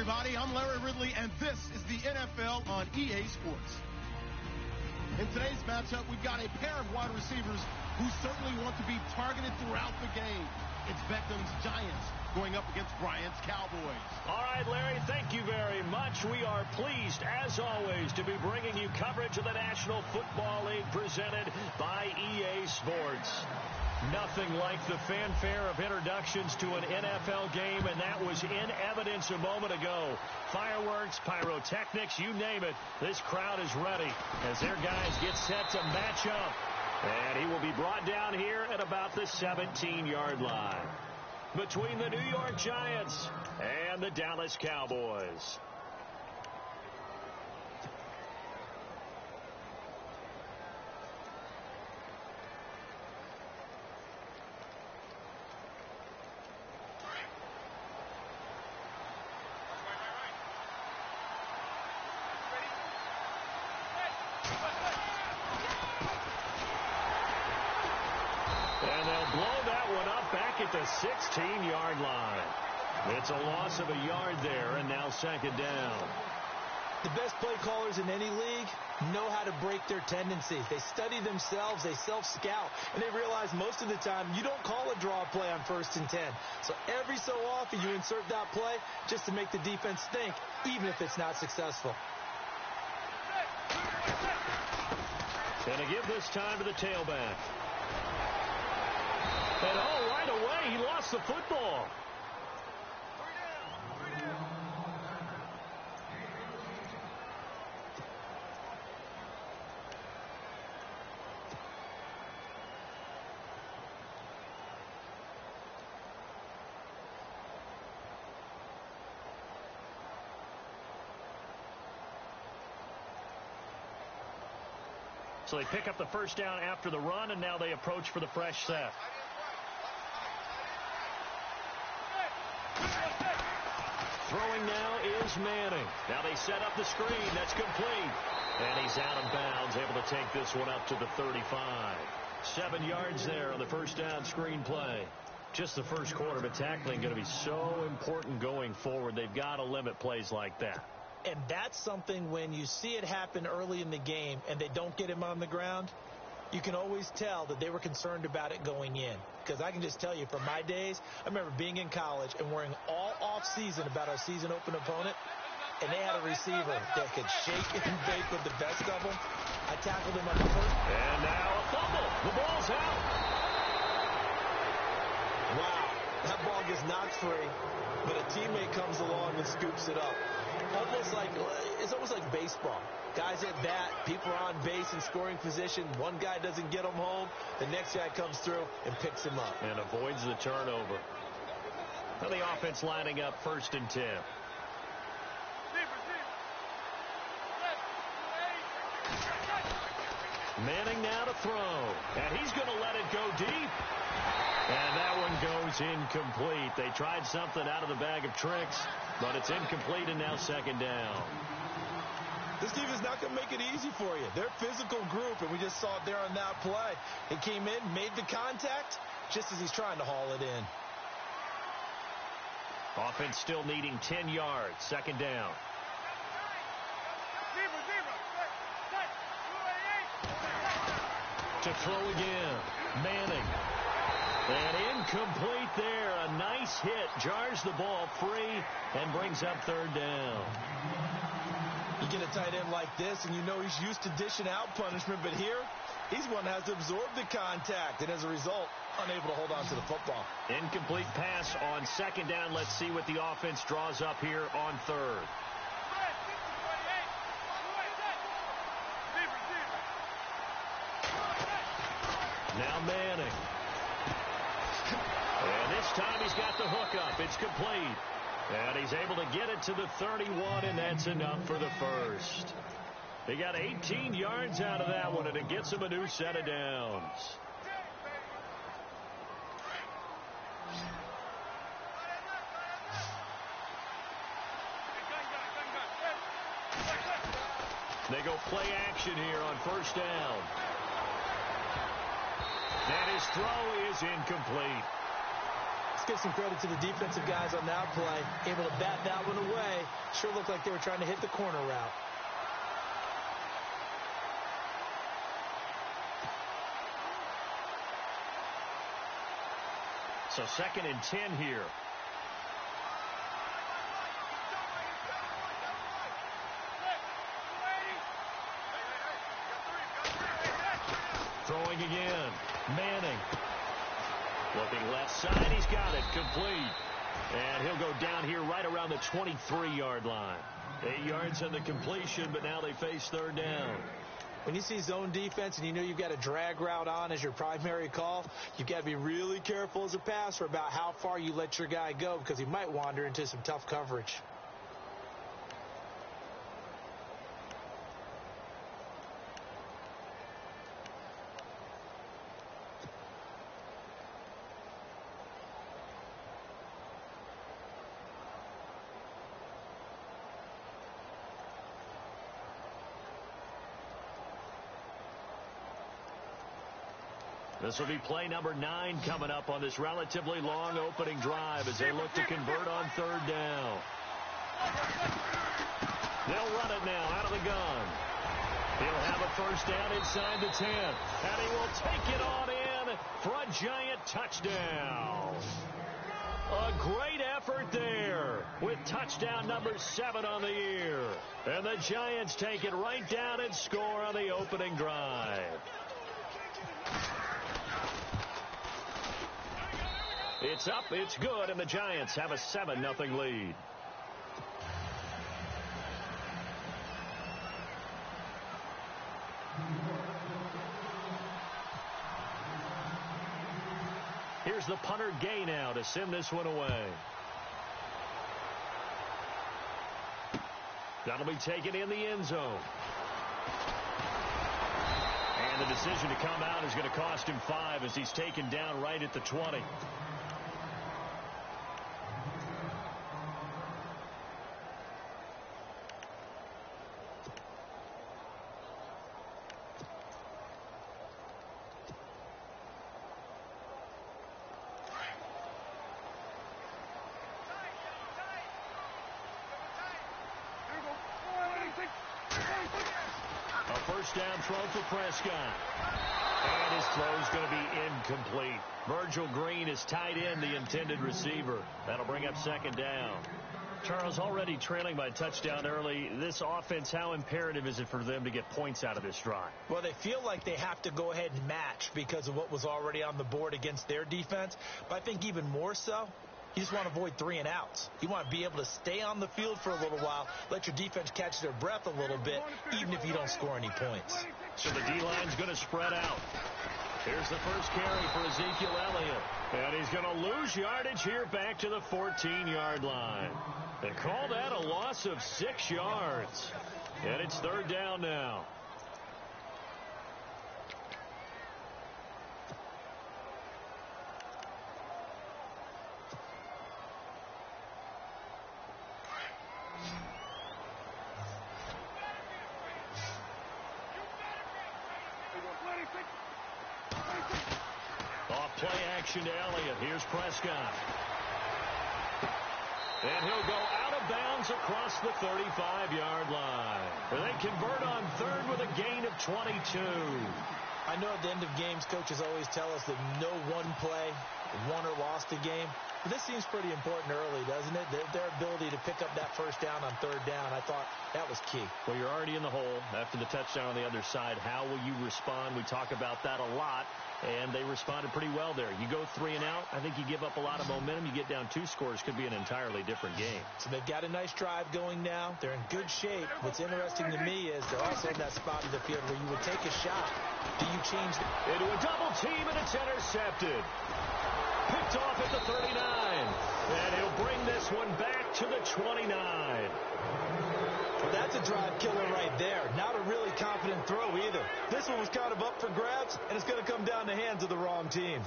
everybody. I'm Larry Ridley, and this is the NFL on EA Sports. In today's matchup, we've got a pair of wide receivers who certainly want to be targeted throughout the game. It's Beckham's Giants going up against Bryant's Cowboys. All right, Larry, thank you very much. We are pleased, as always, to be bringing you coverage of the National Football League presented by EA Sports. Nothing like the fanfare of introductions to an NFL game, and that was in evidence a moment ago. Fireworks, pyrotechnics, you name it. This crowd is ready as their guys get set to match up. And he will be brought down here at about the 17-yard line between the New York Giants and the Dallas Cowboys. And they'll blow that one up back at the 16-yard line. It's a loss of a yard there, and now second down. The best play callers in any league know how to break their tendencies. They study themselves, they self-scout, and they realize most of the time you don't call a draw play on 1st and 10. So every so often you insert that play just to make the defense think, even if it's not successful. And to give this time to the tailback. And oh, right away, he lost the football. So they pick up the first down after the run, and now they approach for the fresh set. Throwing now is Manning. Now they set up the screen. That's complete. And he's out of bounds, able to take this one up to the 35. 7 yards there on the first down screen play. Just the first quarter, but tackling going to be so important going forward. They've got to limit plays like that. And that's something when you see it happen early in the game and they don't get him on the ground, you can always tell that they were concerned about it going in. Because I can just tell you from my days, I remember being in college and worrying all off-season about our season open opponent, and they had a receiver that could shake and bake with the best of them. I tackled him on the first. And now a fumble. The ball's out. Wow. That ball gets knocked free, but a teammate comes along and scoops it up. It's almost like baseball. Guys at bat, people are on base in scoring position. One guy doesn't get him home. The next guy comes through and picks him up. And avoids the turnover. Now the offense lining up 1st and 10. Manning now to throw. And he's going to let it go deep. And that one goes incomplete. They tried something out of the bag of tricks, but it's incomplete, and now second down. This defense is not going to make it easy for you. They're a physical group, and we just saw it there on that play. He came in, made the contact, just as he's trying to haul it in. Offense still needing 10 yards. Second down. To throw again. Manning. And incomplete there. A nice hit. Jars the ball free and brings up 3rd down. You get a tight end like this, and you know he's used to dishing out punishment, but here, he's one that has to absorb the contact, and as a result, unable to hold on to the football. Incomplete pass on second down. Let's see what the offense draws up here on 3rd. Now Manning. And this time he's got the hook up. It's complete. And he's able to get it to the 31, and that's enough for the first. He got 18 yards out of that one, and it gets him a new set of downs. They go play action here on 1st down. And his throw is incomplete. Let's give some credit to the defensive guys on that play. Able to bat that one away play. Sure looked like they were trying to hit the corner route. So 2nd and 10 here. Throwing again. Manning. Looking left side. He's got it. Complete. And he'll go down here right around the 23-yard line. 8 yards on the completion, but now they face 3rd down. When you see zone defense and you know you've got a drag route on as your primary call, you've got to be really careful as a passer about how far you let your guy go because he might wander into some tough coverage. This will be play number 9 coming up on this relatively long opening drive as they look to convert on 3rd down. They'll run it now out of the gun. He'll have a 1st down inside the 10. And he will take it on in for a giant touchdown. A great effort there with touchdown number 7 on the year. And the Giants take it right down and score on the opening drive. It's up, it's good, and the Giants have a 7-0 lead. Here's the punter Gay now to send this one away. That'll be taken in the end zone. And the decision to come out is going to cost him 5 as he's taken down right at the 20. Down throw for Prescott. And his throw's going to be incomplete. Virgil Green is tied in the intended receiver. That'll bring up 2nd down. Charles, already trailing by a touchdown early. This offense, how imperative is it for them to get points out of this drive? Well, they feel like they have to go ahead and match because of what was already on the board against their defense. But I think even more so, you just want to avoid 3 and outs. You want to be able to stay on the field for a little while, let your defense catch their breath a little bit, even if you don't score any points. So the D-line's going to spread out. Here's the first carry for Ezekiel Elliott. And he's going to lose yardage here back to the 14-yard line. They call that a loss of 6 yards. And it's 3rd down now. Off play action to Elliott. Here's Prescott. And he'll go out of bounds across the 35-yard line. They convert on 3rd with a gain of 22. I know at the end of games, coaches always tell us that no one play won or lost a game. But this seems pretty important early, doesn't it? Their ability to pick up that 1st down on 3rd down, I thought that was key. Well, you're already in the hole after the touchdown on the other side. How will you respond? We talk about that a lot, and they responded pretty well there. You go 3 and out, I think you give up a lot of momentum. You get down 2 scores, could be an entirely different game. So they've got a nice drive going now. They're in good shape. What's interesting to me is they're also in that spot of the field where you would take a shot. Do you change into a double team, and it's intercepted. Picked off at the 39. And he'll bring this one back to the 29. Well, that's a drive killer right there. Not a really confident throw either. This one was kind of up for grabs, and it's going to come down the hands of the wrong team.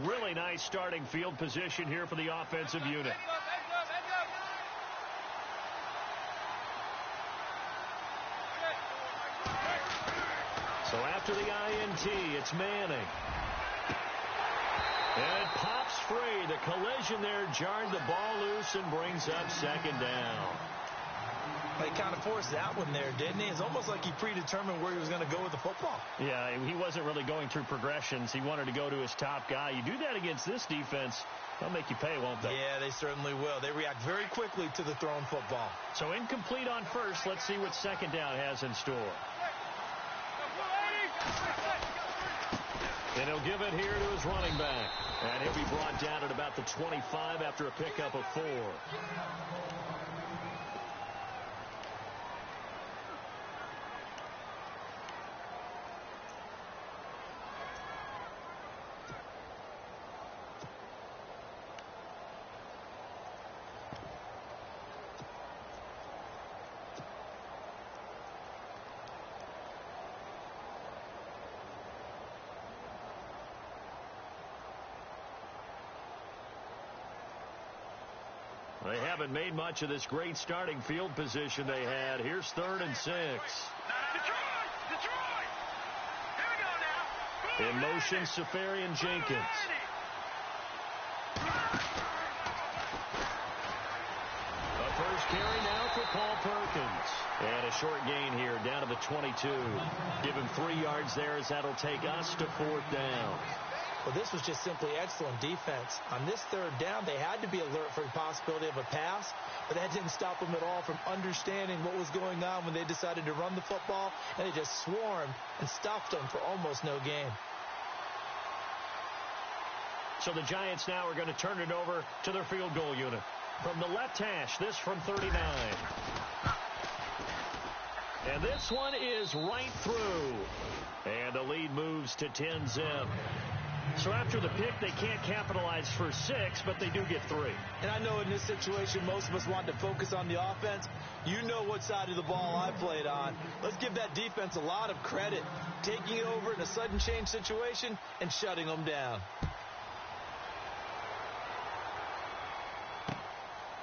Really nice starting field position here for the offensive unit. So after the INT, it's Manning. And it pops free. The collision there jarred the ball loose and brings up second down. He kind of forced that one there, didn't he? It's almost like he predetermined where he was going to go with the football. Yeah, he wasn't really going through progressions. He wanted to go to his top guy. You do that against this defense, they'll make you pay, won't they? Yeah, they certainly will. They react very quickly to the thrown football. So incomplete on first. Let's see what second down has in store. And he'll give it here to his running back. And he'll be brought down at about the 25 after a pickup of 4. They haven't made much of this great starting field position they had. Here's 3rd and 6. Detroit! Here we go now. In motion, Safarian Jenkins. A first carry now for Paul Perkins. And a short gain here down to the 22. Give him 3 yards there as that'll take us to 4th down. Well, this was just simply excellent defense. On this 3rd down, they had to be alert for the possibility of a pass, but that didn't stop them at all from understanding what was going on when they decided to run the football, and they just swarmed and stuffed them for almost no gain. So the Giants now are going to turn it over to their field goal unit. From the left hash, this from 39. And this one is right through. And the lead moves to 10-zip. So after the pick, they can't capitalize for 6, but they do get 3. And I know in this situation, most of us want to focus on the offense. You know what side of the ball I played on. Let's give that defense a lot of credit, taking it over in a sudden change situation and shutting them down.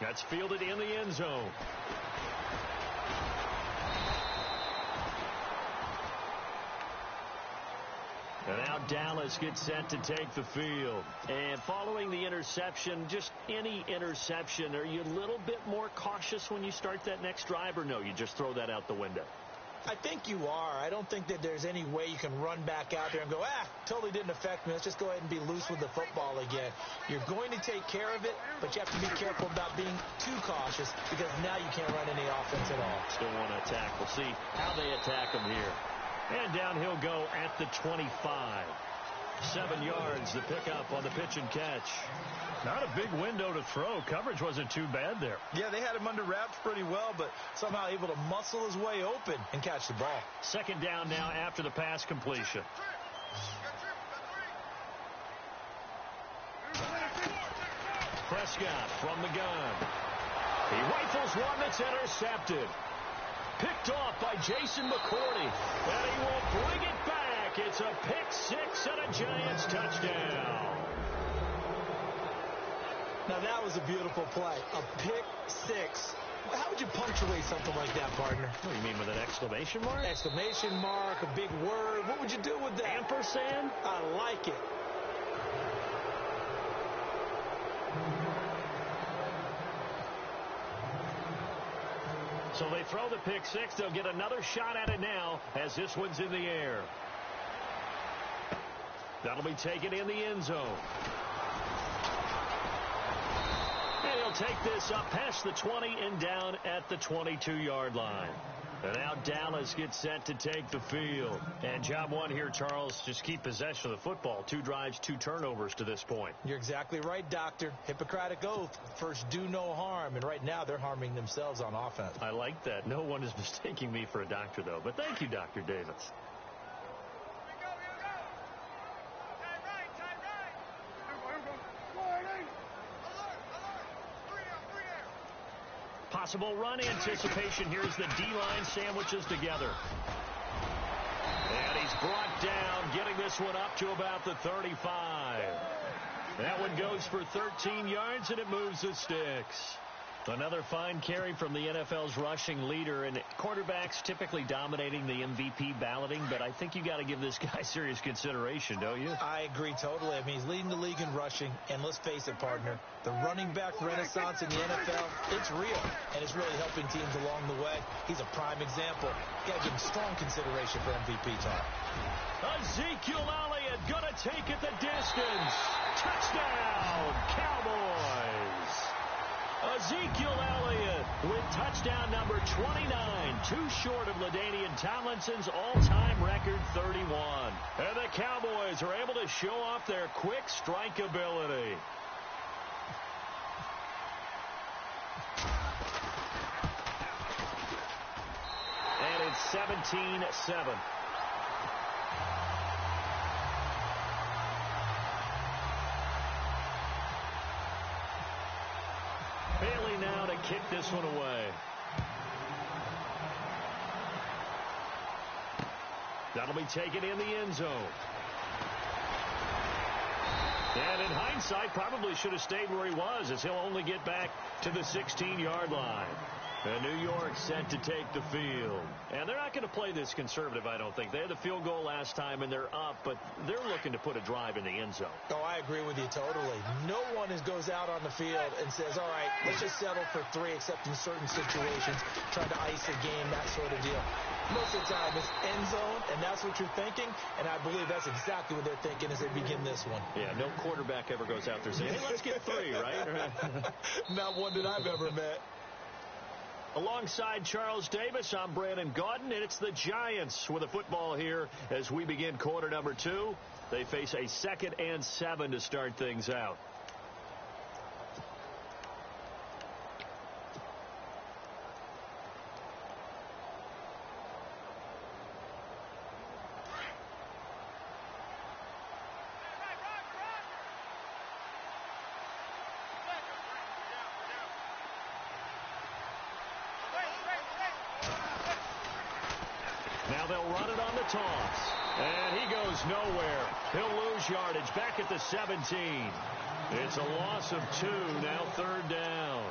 That's fielded in the end zone. And now Dallas gets set to take the field. And following the interception, just any interception, are you a little bit more cautious when you start that next drive, or no, you just throw that out the window? I think you are. I don't think that there's any way you can run back out there and go, totally didn't affect me. Let's just go ahead and be loose with the football again. You're going to take care of it, but you have to be careful about being too cautious because now you can't run any offense at all. Still want to attack. We'll see how they attack them here. And down he'll go at the 25. 7 yards, the pickup on the pitch and catch. Not a big window to throw. Coverage wasn't too bad there. Yeah, they had him under wraps pretty well, but somehow able to muscle his way open and catch the ball. Second down now after the pass completion. Prescott from the gun. He rifles one that's intercepted. Picked off by Jason McCourty. And he will bring it back. It's a pick 6 and a Giants touchdown. Now that was a beautiful play. A pick 6. How would you punctuate something like that, partner? Oh, you mean with an exclamation mark? Exclamation mark, a big word. What would you do with that? Ampersand? I like it. So they throw the pick 6. They'll get another shot at it now as this one's in the air. That'll be taken in the end zone. And he'll take this up past the 20 and down at the 22-yard line. And now Dallas gets set to take the field. And job one here, Charles, just keep possession of the football. 2 drives, 2 turnovers to this point. You're exactly right, Doctor. Hippocratic oath. First, do no harm. And right now, they're harming themselves on offense. I like that. No one is mistaking me for a doctor, though. But thank you, Dr. Davis. Possible run anticipation. Here's the D-line sandwiches together. And he's brought down, getting this one up to about the 35. That one goes for 13 yards, and it moves the sticks. Another fine carry from the NFL's rushing leader, and quarterbacks typically dominating the MVP balloting, but I think you got to give this guy serious consideration, don't you? I agree totally. I mean, he's leading the league in rushing, and let's face it, partner, the running back renaissance in the NFL, it's real, and it's really helping teams along the way. He's a prime example. You got to give him strong consideration for MVP talk. Ezekiel Elliott gonna take it the distance. Touchdown, Cowboys. Ezekiel Elliott with touchdown number 29, too short of LaDainian Tomlinson's all-time record 31. And the Cowboys are able to show off their quick strike ability. And it's 17-7. Bailey now to kick this one away. That'll be taken in the end zone. And in hindsight, probably should have stayed where he was, as he'll only get back to the 16-yard line. And New York set to take the field. And they're not going to play this conservative, I don't think. They had the field goal last time, and they're up, but they're looking to put a drive in the end zone. Oh, I agree with you totally. No one goes out on the field and says, all right, let's just settle for 3, except in certain situations, trying to ice a game, that sort of deal. Most of the time, it's end zone, and that's what you're thinking, and I believe that's exactly what they're thinking as they begin this one. Yeah, no quarterback ever goes out there saying, hey, let's get 3, right? Not one that I've ever met. Alongside Charles Davis, I'm Brandon Gaudin, and it's the Giants with the football here as we begin quarter number 2. They face a 2nd and 7 to start things out. Now they'll run it on the toss. And he goes nowhere. He'll lose yardage back at the 17. It's a loss of 2, now 3rd down.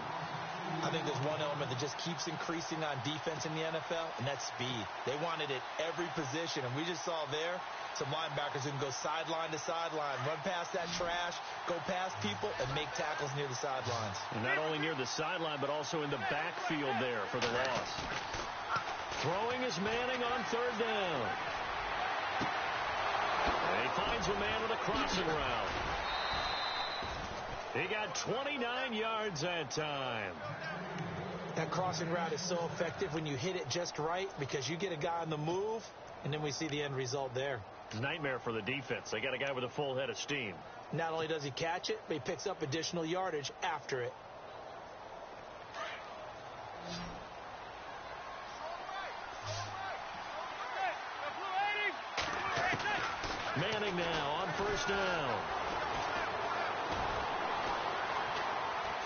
I think there's one element that just keeps increasing on defense in the NFL, and that's speed. They want it at every position, and we just saw there some linebackers who can go sideline to sideline, run past that trash, go past people, and make tackles near the sidelines. And not only near the sideline, but also in the backfield there for the loss. Throwing is Manning on 3rd down. And he finds a man with a crossing route. He got 29 yards that time. That crossing route is so effective when you hit it just right, because you get a guy on the move, and then we see the end result there. Nightmare for the defense. They got a guy with a full head of steam. Not only does he catch it, but he picks up additional yardage after it. Manning now on 1st down.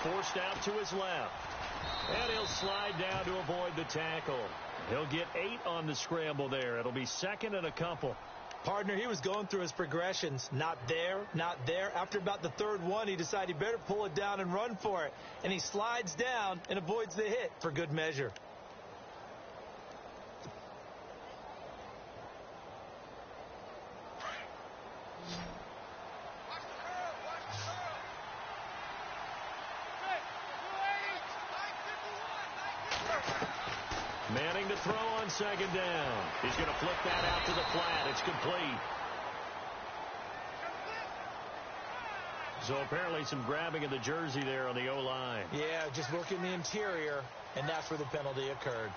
Forced out to his left. And he'll slide down to avoid the tackle. He'll get 8 on the scramble there. It'll be 2nd and a couple. Partner, he was going through his progressions. Not there, not there. After about the 3rd one, he decided he better pull it down and run for it. And he slides down and avoids the hit for good measure. Manning to throw on 2nd down. He's going to flip that out to the flat. It's complete. So apparently some grabbing of the jersey there on the O-line. Yeah, just working the interior, and that's where the penalty occurred.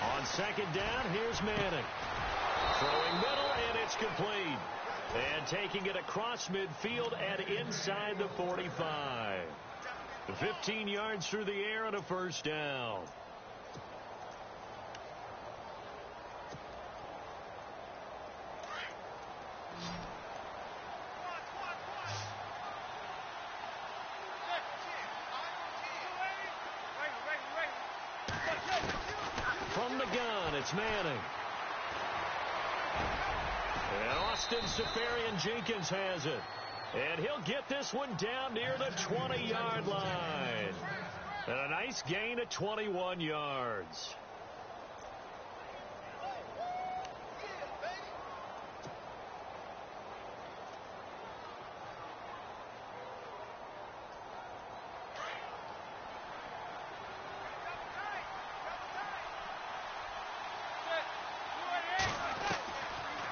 On 2nd down, here's Manning. Throwing middle, and it's complete. And taking it across midfield and inside the 45. 15 yards through the air on a 1st down. gun. It's Manning. And Austin Seferian-Jenkins has it. And he'll get this one down near the 20-yard line. And a nice gain of 21 yards.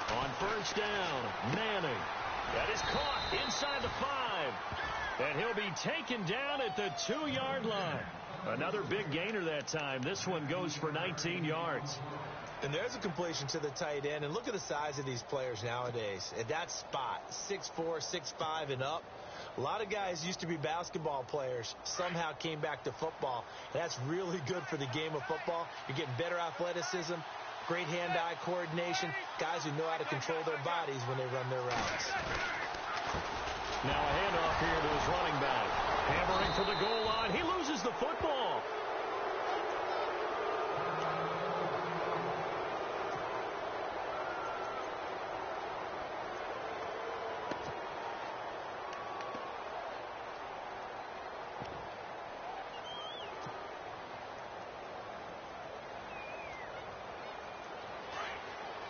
On first down, Manning. That is caught inside the 5. And he'll be taken down at the 2-yard line. Another big gainer that time. This one goes for 19 yards. And there's a completion to the tight end. And look at the size of these players nowadays. At that spot, 6'4", 6'5", and up. A lot of guys used to be basketball players, somehow came back to football. And that's really good for the game of football. You're getting better athleticism, great hand-eye coordination, guys who know how to control their bodies when they run their routes. Now a handoff here to his running back. Hammering for the goal line. He loses the football.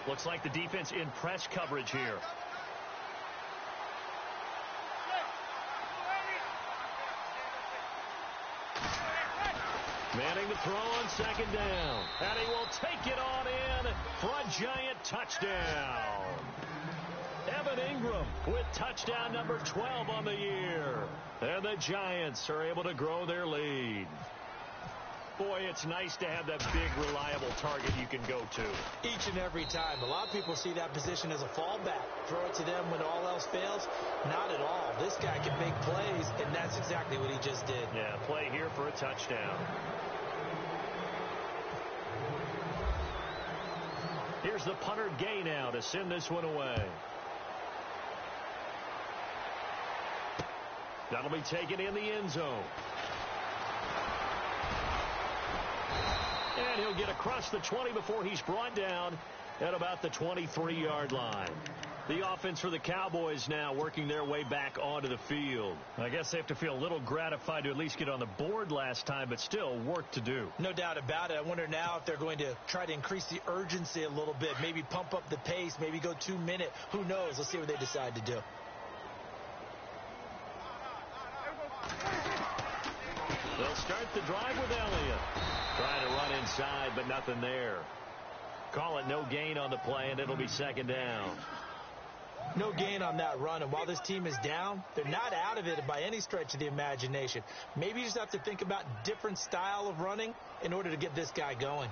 Looks like the defense in press coverage here. Manning to throw on second down. And he will take it on in for a giant touchdown. Evan Ingram with touchdown number 12 on the year. And the Giants are able to grow their lead. Boy, it's nice to have that big, reliable target you can go to. Each and every time. A lot of people see that position as a fallback. Throw it to them when all else fails. Not at all. This guy can make plays, and that's exactly what he just did. Yeah, play here for a touchdown. Here's the punter Gay now to send this one away. That'll be taken in the end zone. And he'll get across the 20 before he's brought down at about the 23-yard line. The offense for the Cowboys now working their way back onto the field. I guess they have to feel a little gratified to at least get on the board last time, but still work to do. No doubt about it. I wonder now if they're going to try to increase the urgency a little bit, maybe pump up the pace, maybe go 2-minute. Who knows? Let's see what they decide to do. They'll start the drive with Elliott. Trying to run inside, but nothing there. Call it no gain on the play, and it'll be second down. No gain on that run, and while this team is down, they're not out of it by any stretch of the imagination. Maybe you just have to think about different style of running in order to get this guy going.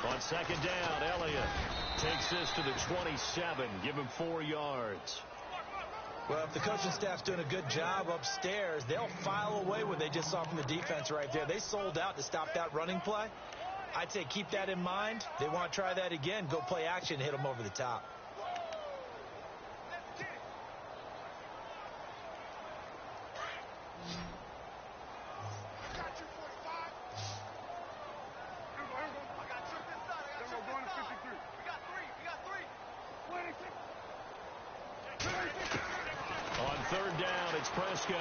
On second down, Elliott takes this to the 27. Give him 4 yards. Well, if the coaching staff's doing a good job upstairs, they'll file away what they just saw from the defense right there. They sold out to stop that running play. I'd say keep that in mind. They want to try that again. Go play action and hit them over the top. On third down, it's Prescott.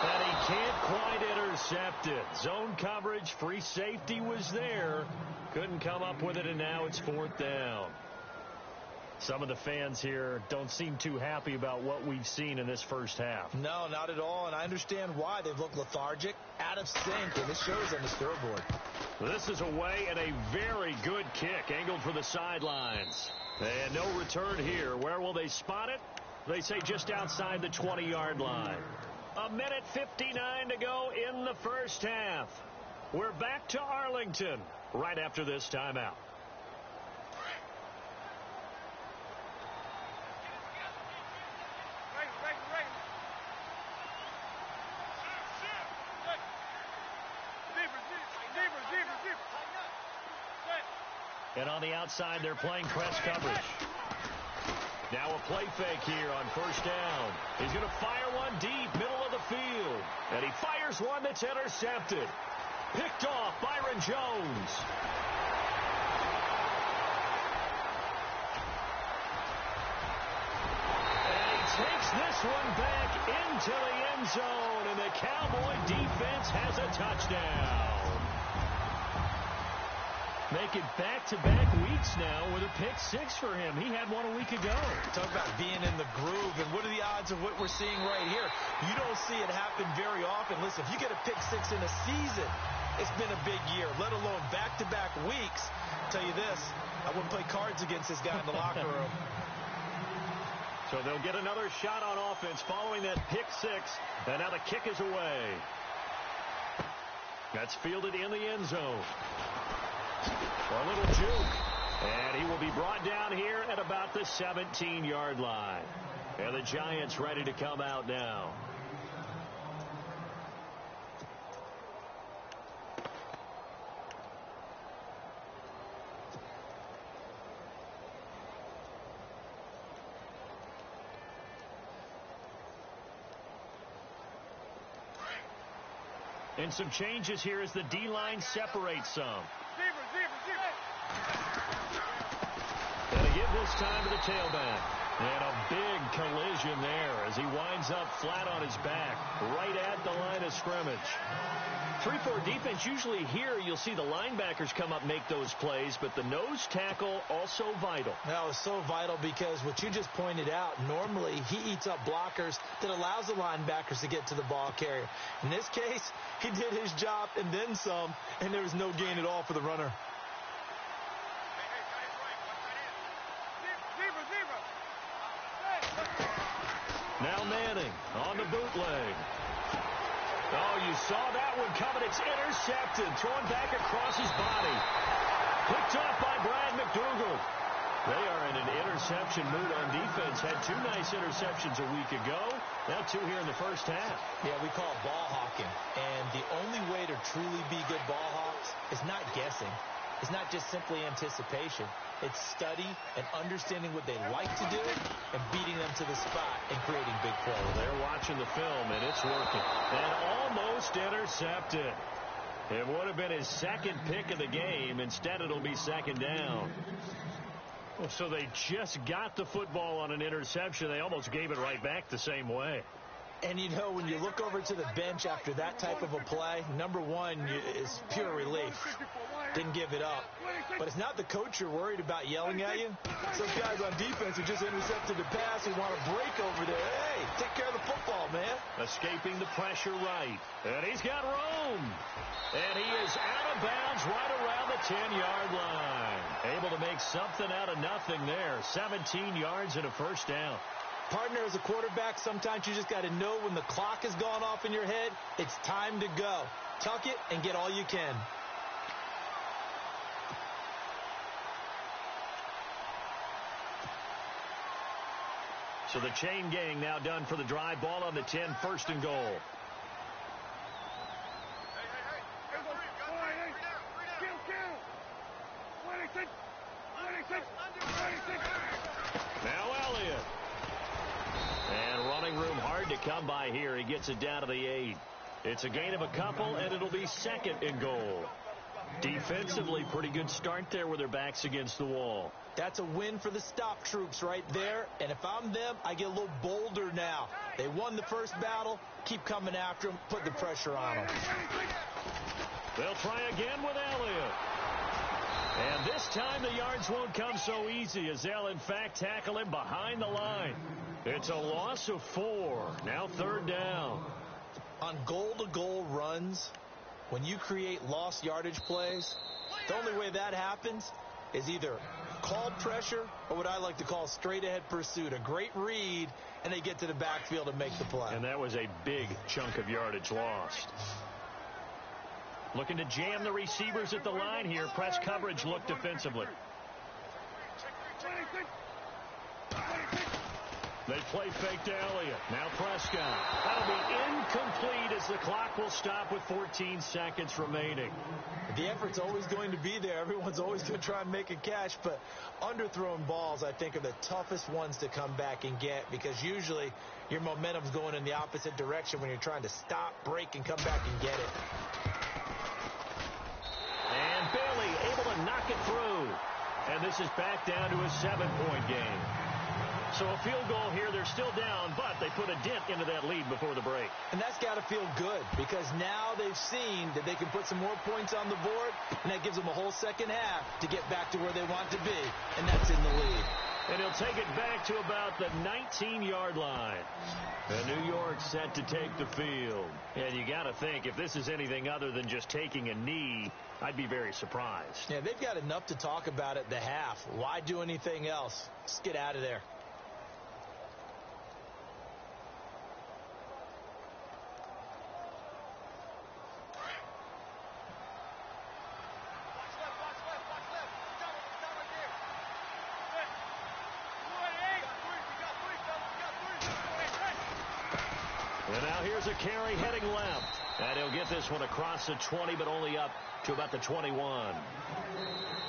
And he can't quite intercept it. Zone coverage, free safety was there. Couldn't come up with it, and now it's fourth down. Some of the fans here don't seem too happy about what we've seen in this first half. No, not at all, and I understand why. They've looked lethargic, out of sync, and it shows on the scoreboard. This is away and a very good kick, angled for the sidelines. And no return here. Where will they spot it? They say just outside the 20-yard line. 1:59 to go in the first half. We're back to Arlington right after this timeout. And on the outside, they're playing press coverage. Now a play fake here on first down. He's going to fire one deep, middle of the field. And he fires one that's intercepted. Picked off Byron Jones. And he takes this one back into the end zone. And the Cowboy defense has a touchdown. Make it back-to-back weeks now with a pick-6 for him. He had one a week ago. Talk about being in the groove, and what are the odds of what we're seeing right here? You don't see it happen very often. Listen, if you get a pick-6 in a season, it's been a big year, let alone back-to-back weeks. I'll tell you this, I wouldn't play cards against this guy in the locker room. So they'll get another shot on offense following that pick-6, and now the kick is away. That's fielded in the end zone. A little juke. And he will be brought down here at about the 17-yard line. And the Giants ready to come out now. And some changes here as the D-line separates some. And a give this time to the tailback. And a big collision there as he winds up flat on his back right at the line of scrimmage. 3-4 defense, usually here you'll see the linebackers come up make those plays, but the nose tackle also vital. That was so vital because what you just pointed out, normally he eats up blockers that allows the linebackers to get to the ball carrier. In this case, he did his job and then some, and there was no gain at all for the runner. Now Manning on the bootleg. Oh, you saw that one coming. It's intercepted. Thrown back across his body. Picked off by Brad McDougal. They are in an interception mood on defense. Had 2 nice interceptions a week ago. Now 2 here in the first half. Yeah, we call it ball hawking. And the only way to truly be good ball hawks is not guessing. It's not just simply anticipation. It's study and understanding what they like to do and beating them to the spot and creating big plays. They're watching the film, and it's working. And almost intercepted. It would have been his second pick of the game. Instead, it'll be second down. So they just got the football on an interception. They almost gave it right back the same way. And, you know, when you look over to the bench after that type of a play, number one is pure relief. Didn't give it up. But it's not the coach you're worried about yelling at you. Some guys on defense who just intercepted the pass and want to break over there. Hey, take care of the football, man. Escaping the pressure right. And he's got room. And he is out of bounds right around the 10-yard line. Able to make something out of nothing there. 17 yards and a first down. Partner, as a quarterback, sometimes you just got to know when the clock has gone off in your head, it's time to go. Tuck it and get all you can. So the chain gang now done for the drive. Ball on the 10, first and goal. Now Elliott. And running room hard to come by here. He gets it down to the 8. It's a gain of a couple, and it'll be second and goal. Defensively, pretty good start there with their backs against the wall. That's a win for the stop troops right there. And if I'm them, I get a little bolder now. They won the first battle. Keep coming after them. Put the pressure on them. They'll try again with Elliott. And this time the yards won't come so easy as they'll, in fact, tackle him behind the line. It's a loss of 4. Now third down. On goal-to-goal runs, when you create lost yardage plays, the only way that happens is either called pressure or what I like to call straight-ahead pursuit. A great read, and they get to the backfield and make the play. And that was a big chunk of yardage lost. Looking to jam the receivers at the line here. Press coverage look defensively. They play fake to Elliott. Now Prescott. That'll be incomplete as the clock will stop with 14 seconds remaining. The effort's always going to be there. Everyone's always going to try and make a catch, but underthrown balls, I think, are the toughest ones to come back and get, because usually your momentum's going in the opposite direction when you're trying to stop, break, and come back and get it. And Bailey able to knock it through. And this is back down to a 7-point game. So a field goal here, they're still down, but they put a dent into that lead before the break. And that's got to feel good, because now they've seen that they can put some more points on the board, and that gives them a whole second half to get back to where they want to be, and that's in the lead. And he'll take it back to about the 19-yard line. And New York set to take the field. And you got to think, if this is anything other than just taking a knee, I'd be very surprised. Yeah, they've got enough to talk about at the half. Why do anything else? Just get out of there. And now here's a carry heading left. And he'll get this one across the 20, but only up to about the 21.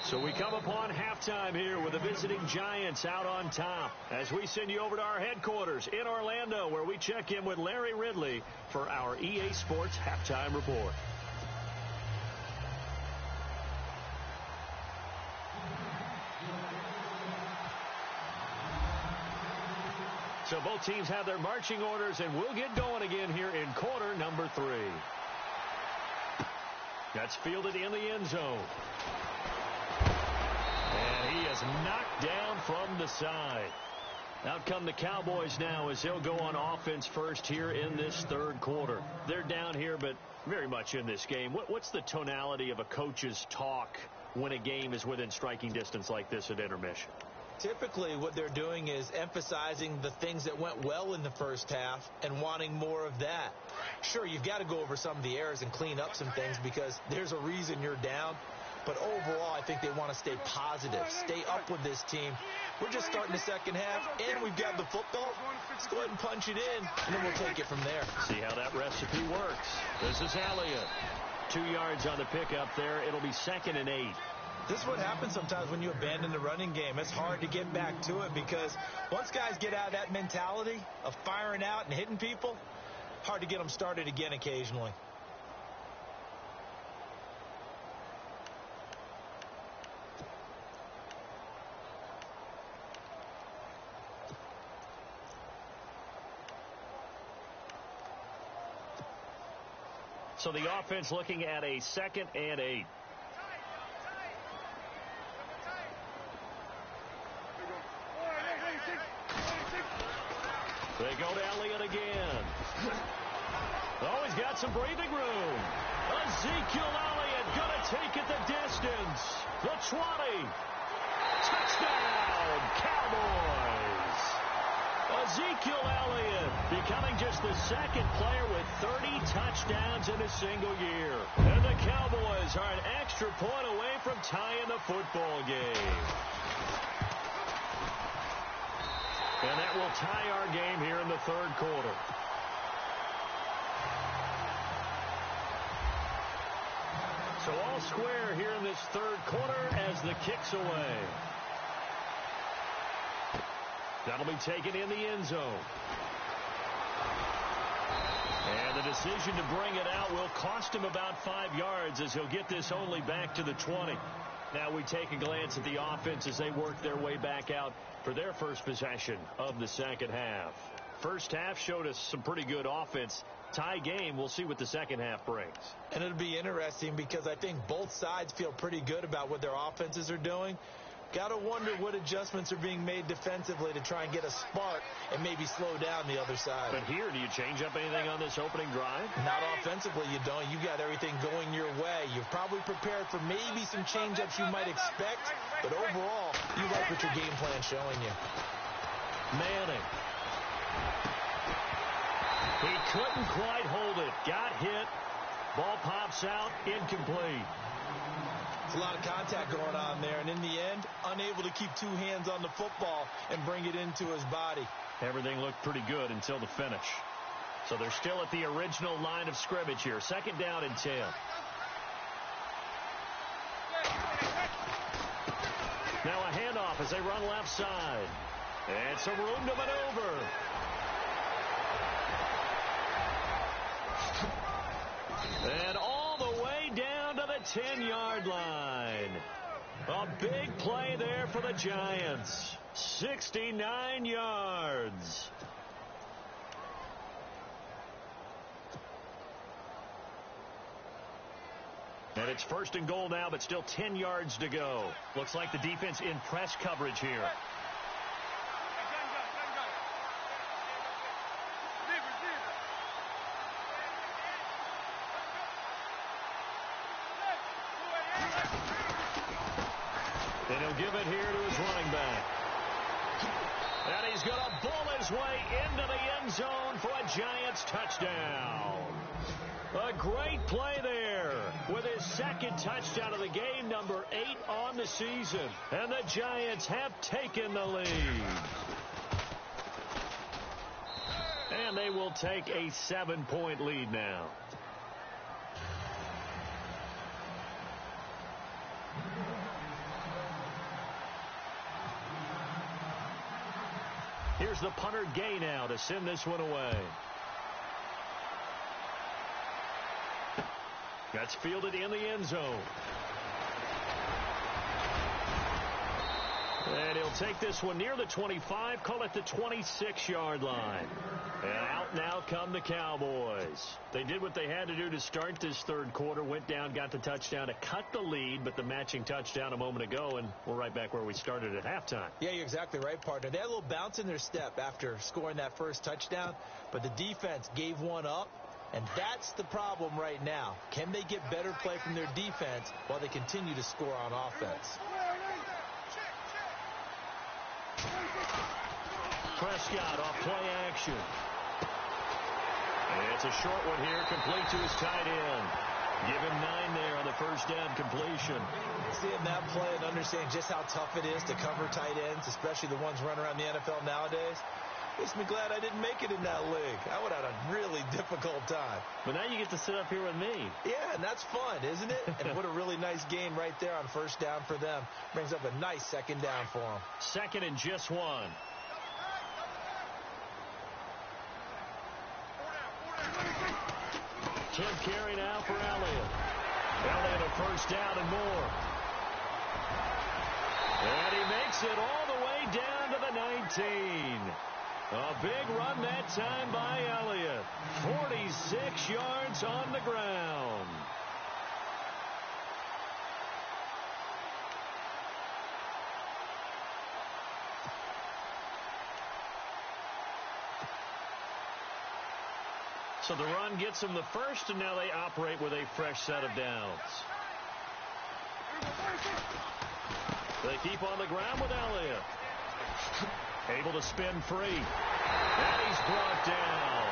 So we come upon halftime here with the visiting Giants out on top, as we send you over to our headquarters in Orlando, where we check in with Larry Ridley for our EA Sports Halftime Report. So both teams have their marching orders, and we'll get going again here in quarter number 3. That's fielded in the end zone. And he is knocked down from the side. Out come the Cowboys now, as they'll go on offense first here in this third quarter. They're down here, but very much in this game. What's the tonality of a coach's talk when a game is within striking distance like this at intermission? Typically, what they're doing is emphasizing the things that went well in the first half and wanting more of that. Sure, you've got to go over some of the errors and clean up some things, because there's a reason you're down. But overall, I think they want to stay positive, stay up with this team. We're just starting the second half, and we've got the football. Let's go ahead and punch it in, and then we'll take it from there. See how that recipe works. This is Elliott. 2 yards on the pickup there. It'll be 2nd and 8. This is what happens sometimes when you abandon the running game. It's hard to get back to it, because once guys get out of that mentality of firing out and hitting people, hard to get them started again occasionally. So the offense looking at a 2nd and 8. They go to Elliott again. Oh, he's got some breathing room. Ezekiel Elliott going to take it the distance. The 20. Touchdown, Cowboys. Ezekiel Elliott becoming just the 2nd player with 30 touchdowns in a single year. And the Cowboys are an extra point away from tying the football game. And that will tie our game here in the third quarter. So all square here in this third quarter as the kick's away. That'll be taken in the end zone. And the decision to bring it out will cost him about 5 yards, as he'll get this only back to the 20. Now we take a glance at the offense as they work their way back out for their first possession of the second half. First half showed us some pretty good offense. Tie game, we'll see what the second half brings. And it'll be interesting, because I think both sides feel pretty good about what their offenses are doing. Got to wonder what adjustments are being made defensively to try and get a spark and maybe slow down the other side. But here, do you change up anything on this opening drive? Not offensively, you don't. You got everything going your way. You're probably prepared for maybe some change-ups you might expect, but overall, you like what your game plan's showing you. Manning. He couldn't quite hold it. Got hit. Ball pops out. Incomplete. There's a lot of contact going on there, and in the end, unable to keep 2 hands on the football and bring it into his body. Everything looked pretty good until the finish. So they're still at the original line of scrimmage here. 2nd down and 10. Now a handoff as they run left side. And some room to maneuver. And all the way down to the 10-yard line. A big play there for the Giants. 69 yards. And it's 1st and goal now, but still 10 yards to go. Looks like the defense in press coverage here. And he'll give it here to his running back. And he's going to bull his way into the end zone for a Giants touchdown. A great play there with his 2nd touchdown of the game, number 8 on the season. And the Giants have taken the lead. And they will take a 7-point lead now. Here's the punter Gay now to send this one away. That's fielded in the end zone. And he'll take this one near the 25, call it the 26-yard line. And out now come the Cowboys. They did what they had to do to start this 3rd quarter, went down, got the touchdown to cut the lead, but the matching touchdown a moment ago, and we're right back where we started at halftime. Yeah, you're exactly right, partner. They had a little bounce in their step after scoring that first touchdown, but the defense gave one up. And that's the problem right now. Can they get better play from their defense while they continue to score on offense? Prescott off play action. And it's a short one here, complete to his tight end. Give him 9 there on the first down completion. Seeing that play and understanding just how tough it is to cover tight ends, especially the ones running around the NFL nowadays, makes me glad I didn't make it in that league. I would have had a really difficult time. But now you get to sit up here with me. Yeah, and that's fun, isn't it? And what a really nice game right there on first down for them. Brings up a nice 2nd down for them. 2nd and just 1. 10th carry now for Elliott. Elliott a first down and more. And he makes it all the way down to the 19. A big run that time by Elliott. 46 yards on the ground. So the run gets them the first, and now they operate with a fresh set of downs. They keep on the ground with Elliott. Able to spin free. And he's brought down.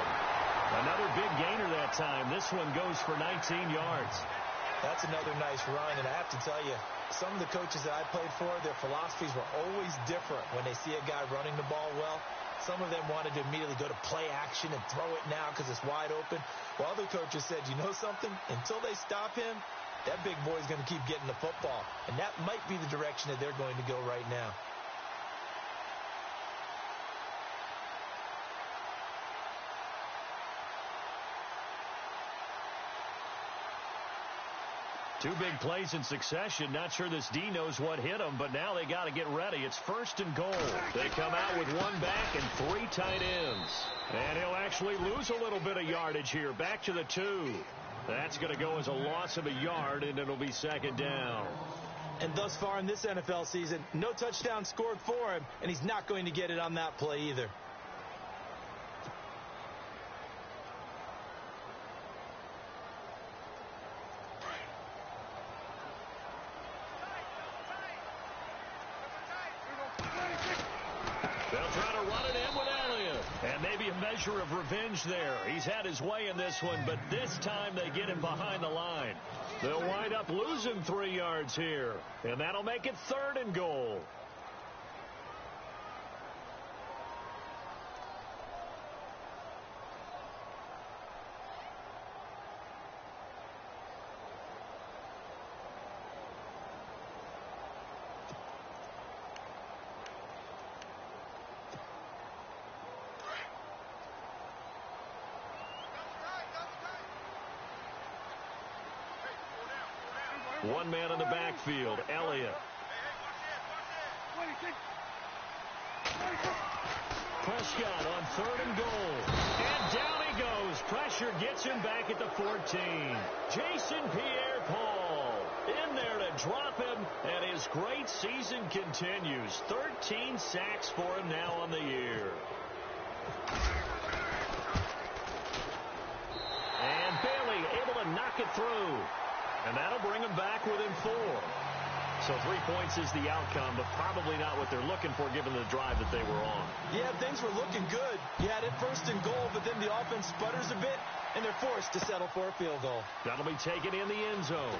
Another big gainer that time. This one goes for 19 yards. That's another nice run, and I have to tell you, some of the coaches that I played for, their philosophies were always different when they see a guy running the ball well. Some of them wanted to immediately go to play action and throw it now because it's wide open. While other coaches said, you know something? Until they stop him, that big boy's going to keep getting the football. And that might be the direction that they're going to go right now. Two big plays in succession. Not sure this D knows what hit him, but now they got to get ready. It's 1st and goal. They come out with 1 back and 3 tight ends. And he'll actually lose a little bit of yardage here. Back to the 2. That's going to go as a loss of a yard, and it'll be 2nd down. And thus far in this NFL season, no touchdown scored for him, and he's not going to get it on that play either. Measure of revenge there. He's had his way in this one, but this time they get him behind the line. They'll wind up losing 3 yards here, and that'll make it 3rd and goal. One man in the backfield, Elliott. Prescott on 3rd and goal. And down he goes. Pressure gets him back at the 14. Jason Pierre-Paul in there to drop him, and his great season continues. 13 sacks for him now on the year. And Bailey able to knock it through. And that'll bring him back within 4. So 3 points is the outcome, but probably not what they're looking for given the drive that they were on. Yeah, things were looking good. You had it 1st and goal, but then the offense sputters a bit, and they're forced to settle for a field goal. That'll be taken in the end zone.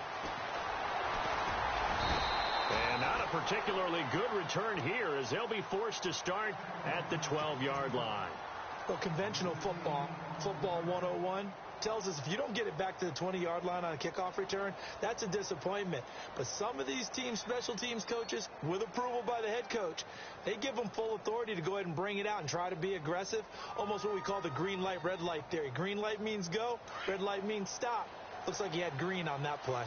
And not a particularly good return here as they'll be forced to start at the 12-yard line. Well, conventional football 101, tells us if you don't get it back to the 20-yard line on a kickoff return, that's a disappointment. But some of these teams, special teams coaches, with approval by the head coach, they give them full authority to go ahead and bring it out and try to be aggressive, almost what we call the green light, red light theory. Green light means go, red light means stop. Looks like he had green on that play.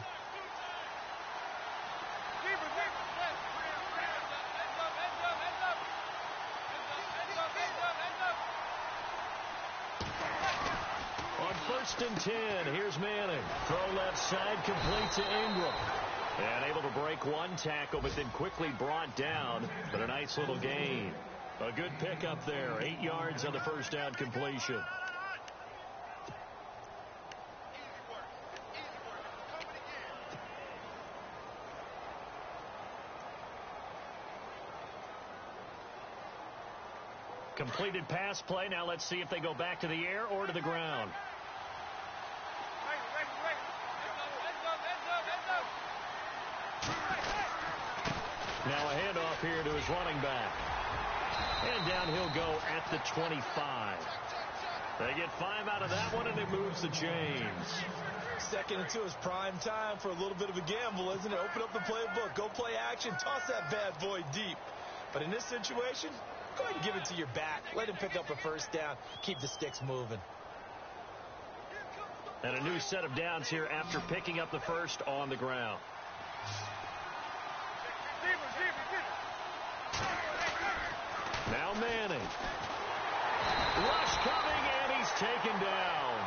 On 1st and 10, here's Manning. Throw left side, complete to Ingram. And able to break one tackle, but then quickly brought down. But a nice little gain. A good pickup there. 8 yards on the first down completion. Completed pass play. Now let's see if they go back to the air or to the ground. Now a handoff here to his running back. And down he'll go at the 25. They get 5 out of that one, and it moves the chains. 2nd and 2 is prime time for a little bit of a gamble, isn't it? Open up the playbook. Go play action. Toss that bad boy deep. But in this situation, go ahead and give it to your back. Let him pick up a first down. Keep the sticks moving. And a new set of downs here after picking up the first on the ground. Now Manning. Rush coming, and he's taken down.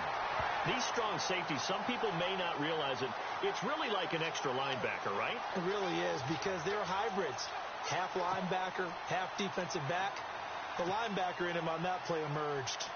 These strong safeties, some people may not realize it. It's really like an extra linebacker, right? It really is, because they're hybrids. Half linebacker, half defensive back. The linebacker in him on that play emerged.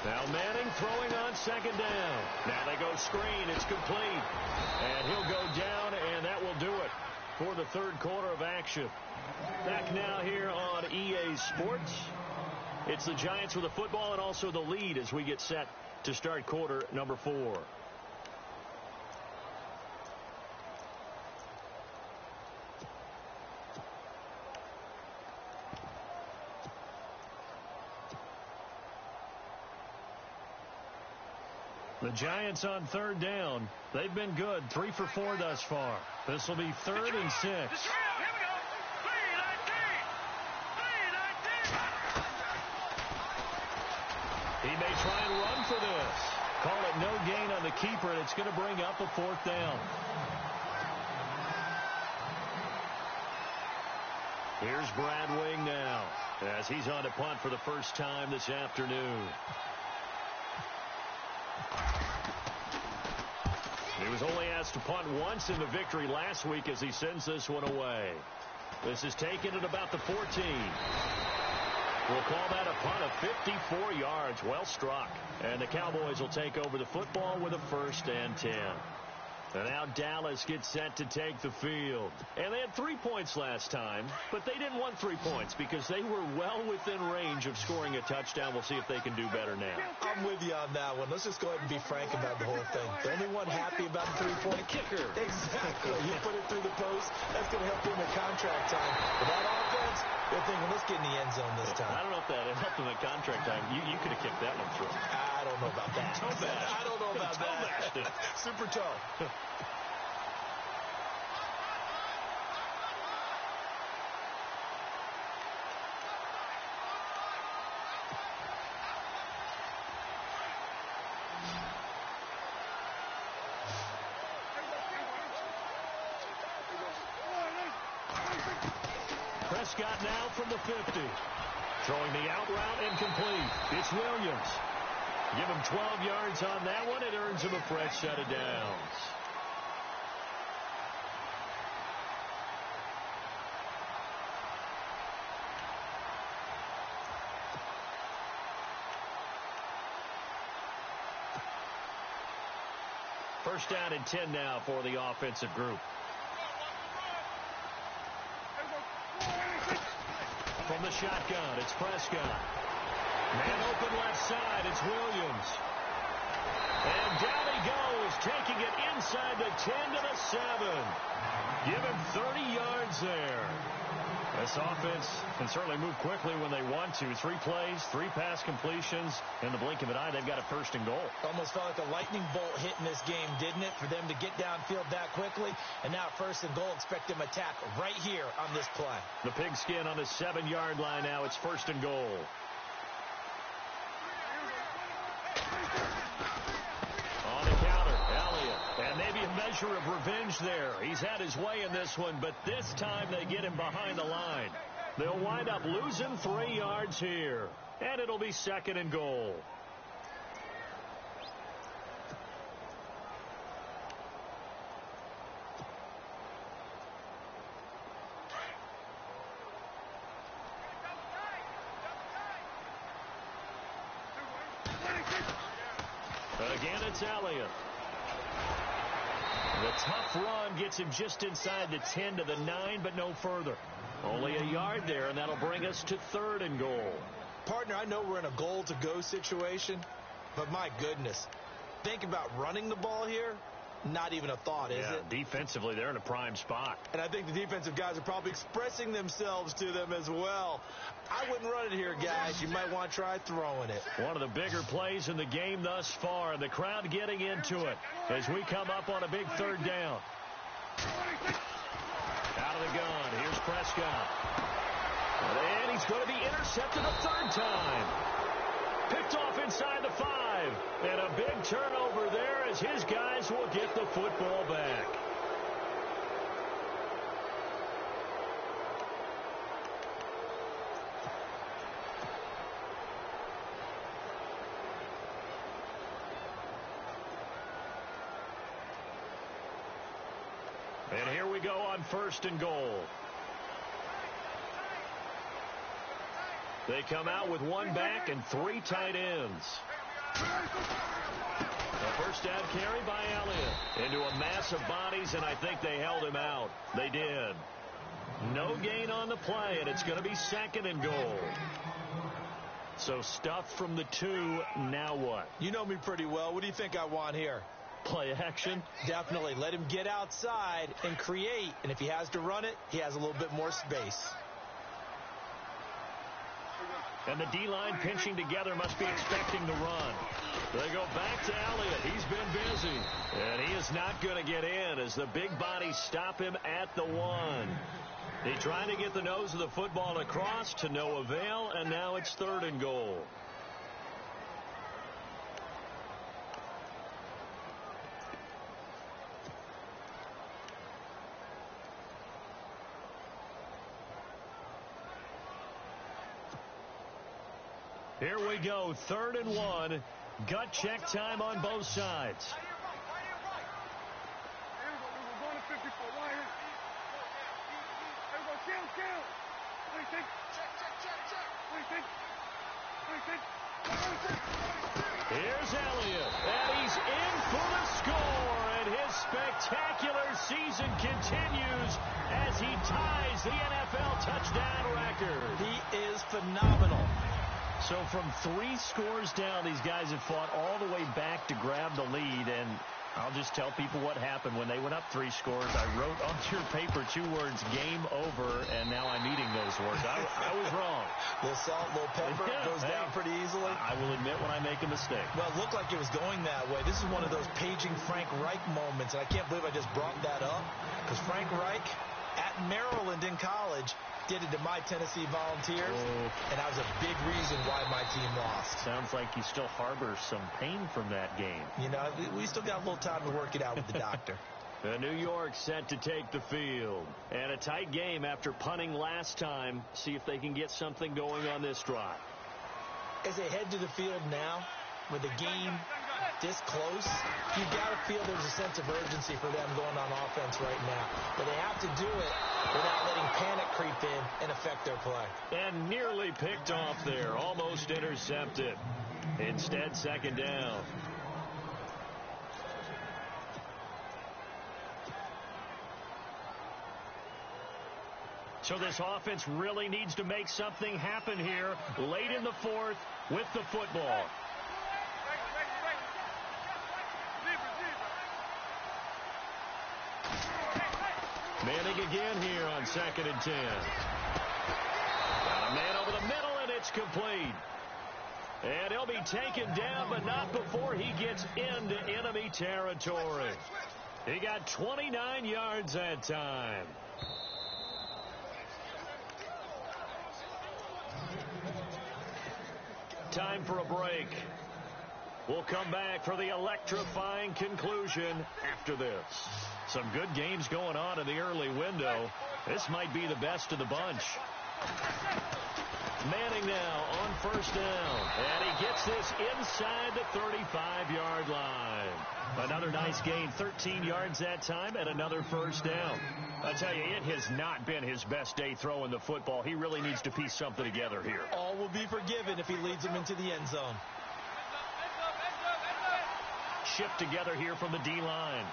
Now Manning throwing on 2nd down. Now they go screen. It's complete. And he'll go down, and that will do it for the 3rd quarter of action. Back now here on EA Sports. It's the Giants with the football and also the lead as we get set to start quarter number 4. The Giants on 3rd down. They've been good. 3 for 4 thus far. This will be 3rd and 6. He may try and run for this. Call it no gain on the keeper, and it's going to bring up a 4th down. Here's Brad Wing now as he's on to punt for the first time this afternoon. He was only asked to punt once in the victory last week as he sends this one away. This is taken at about the 14. We'll call that a punt of 54 yards. Well struck. And the Cowboys will take over the football with a 1st and 10. And now Dallas gets set to take the field. And they had 3 points last time, but they didn't want 3 points because they were well within range of scoring a touchdown. We'll see if they can do better now. I'm with you on that one. Let's just go ahead and be frank about the whole thing. The only one happy about the 3-point kicker. Exactly. You put it through the post. That's going to help him in contract time. But that offense, they're thinking, let's get in the end zone this time. I don't know if that helped him at contract time. You could have kicked that one through. I don't know about that. Toe bash. I don't know about Toe that. bashed it. Super toe. Prescott now from the 50. Throwing the out route incomplete. It's Williams. Give him 12 yards on that one. It earns him a fresh set of downs. First down and 10 now for the offensive group. From the shotgun, it's Prescott. Man open left side, it's Williams. And down he goes, taking it inside the 10 to the 7. Give him 30 yards there. This offense can certainly move quickly when they want to. 3 plays, 3 pass completions. In the blink of an eye, they've got a first and goal. Almost felt like a lightning bolt hit in this game, didn't it? For them to get downfield that quickly. And now first and goal, expect them to attack right here on this play. The pigskin on the 7-yard line now. It's first and goal. On the counter, Elliott. And maybe a measure of revenge there. He's had his way in this one, but this time they get him behind the line. They'll wind up losing 3 yards here. And it'll be second and goal. Again, it's Elliott. The tough run gets him just inside the 10 to the 9, but no further. Only a yard there, and that'll bring us to third and goal. Partner, I know we're in a goal-to-go situation, but my goodness, think about running the ball here. Not even a thought, is it? Defensively, they're in a prime spot. And I think the defensive guys are probably expressing themselves to them as well. I wouldn't run it here, guys. You might want to try throwing it. One of the bigger plays in the game thus far, and the crowd getting into it as we come up on a big third down. Out of the gun, here's Prescott. And he's going to be intercepted a third time. Picked off inside the 5. And a big turnover there as his guys will get the football back. And here we go on first and goal. They come out with 1 back and 3 tight ends. A first down carry by Elliott into a mass of bodies, and I think they held him out. They did. No gain on the play, and it's going to be second and goal. So stuffed from the 2, now what? You know me pretty well. What do you think I want here? Play action? Definitely. Let him get outside and create, and if he has to run it, he has a little bit more space. And the D-line pinching together must be expecting the run. They go back to Elliott. He's been busy. And he is not going to get in as the big bodies stop him at the 1. He tried to get the nose of the football across to no avail, and now it's third and goal. Here we go, third and 1. Gut check time on both sides. Here's Elliott, and he's in for the score, and his spectacular season continues as he ties the NFL touchdown record. He is phenomenal. So from 3 scores down, these guys have fought all the way back to grab the lead, and I'll just tell people what happened when they went up 3 scores. I wrote onto your paper 2 words, game over, and now I'm eating those words. I was wrong. A little salt, a little pepper, goes down pretty easily. I will admit when I make a mistake. Well, it looked like it was going that way. This is one of those paging Frank Reich moments, and I can't believe I just brought that up, because Frank Reich at Maryland in college did it to my Tennessee Volunteers, and that was a big reason why my team lost. Sounds like you still harbor some pain from that game. You know, we still got a little time to work it out with the doctor. New York set to take the field. And a tight game after punting last time. See if they can get something going on this drive. As they head to the field now, with the game this close, you got to feel there's a sense of urgency for them going on offense right now. But they have to do it without letting panic creep in and affect their play. And nearly picked off there. Almost intercepted. Instead, second down. So this offense really needs to make something happen here late in the fourth with the football. Manning again here on 2nd and 10. Got a man over the middle, and it's complete. And he'll be taken down, but not before he gets into enemy territory. He got 29 yards that time. Time for a break. We'll come back for the electrifying conclusion after this. Some good games going on in the early window. This might be the best of the bunch. Manning now on first down. And he gets this inside the 35-yard line. Another nice gain, 13 yards that time, and another first down. I tell you, it has not been his best day throwing the football. He really needs to piece something together here. All will be forgiven if he leads them into the end zone. Shift together here from the D-line.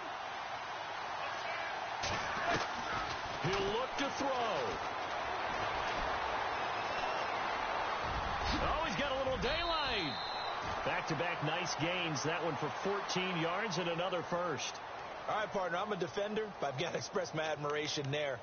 He'll look to throw. Oh, he's got a little daylight. Back-to-back nice gains. That one for 14 yards and another first. All right, partner, I'm a defender, but I've got to express my admiration there.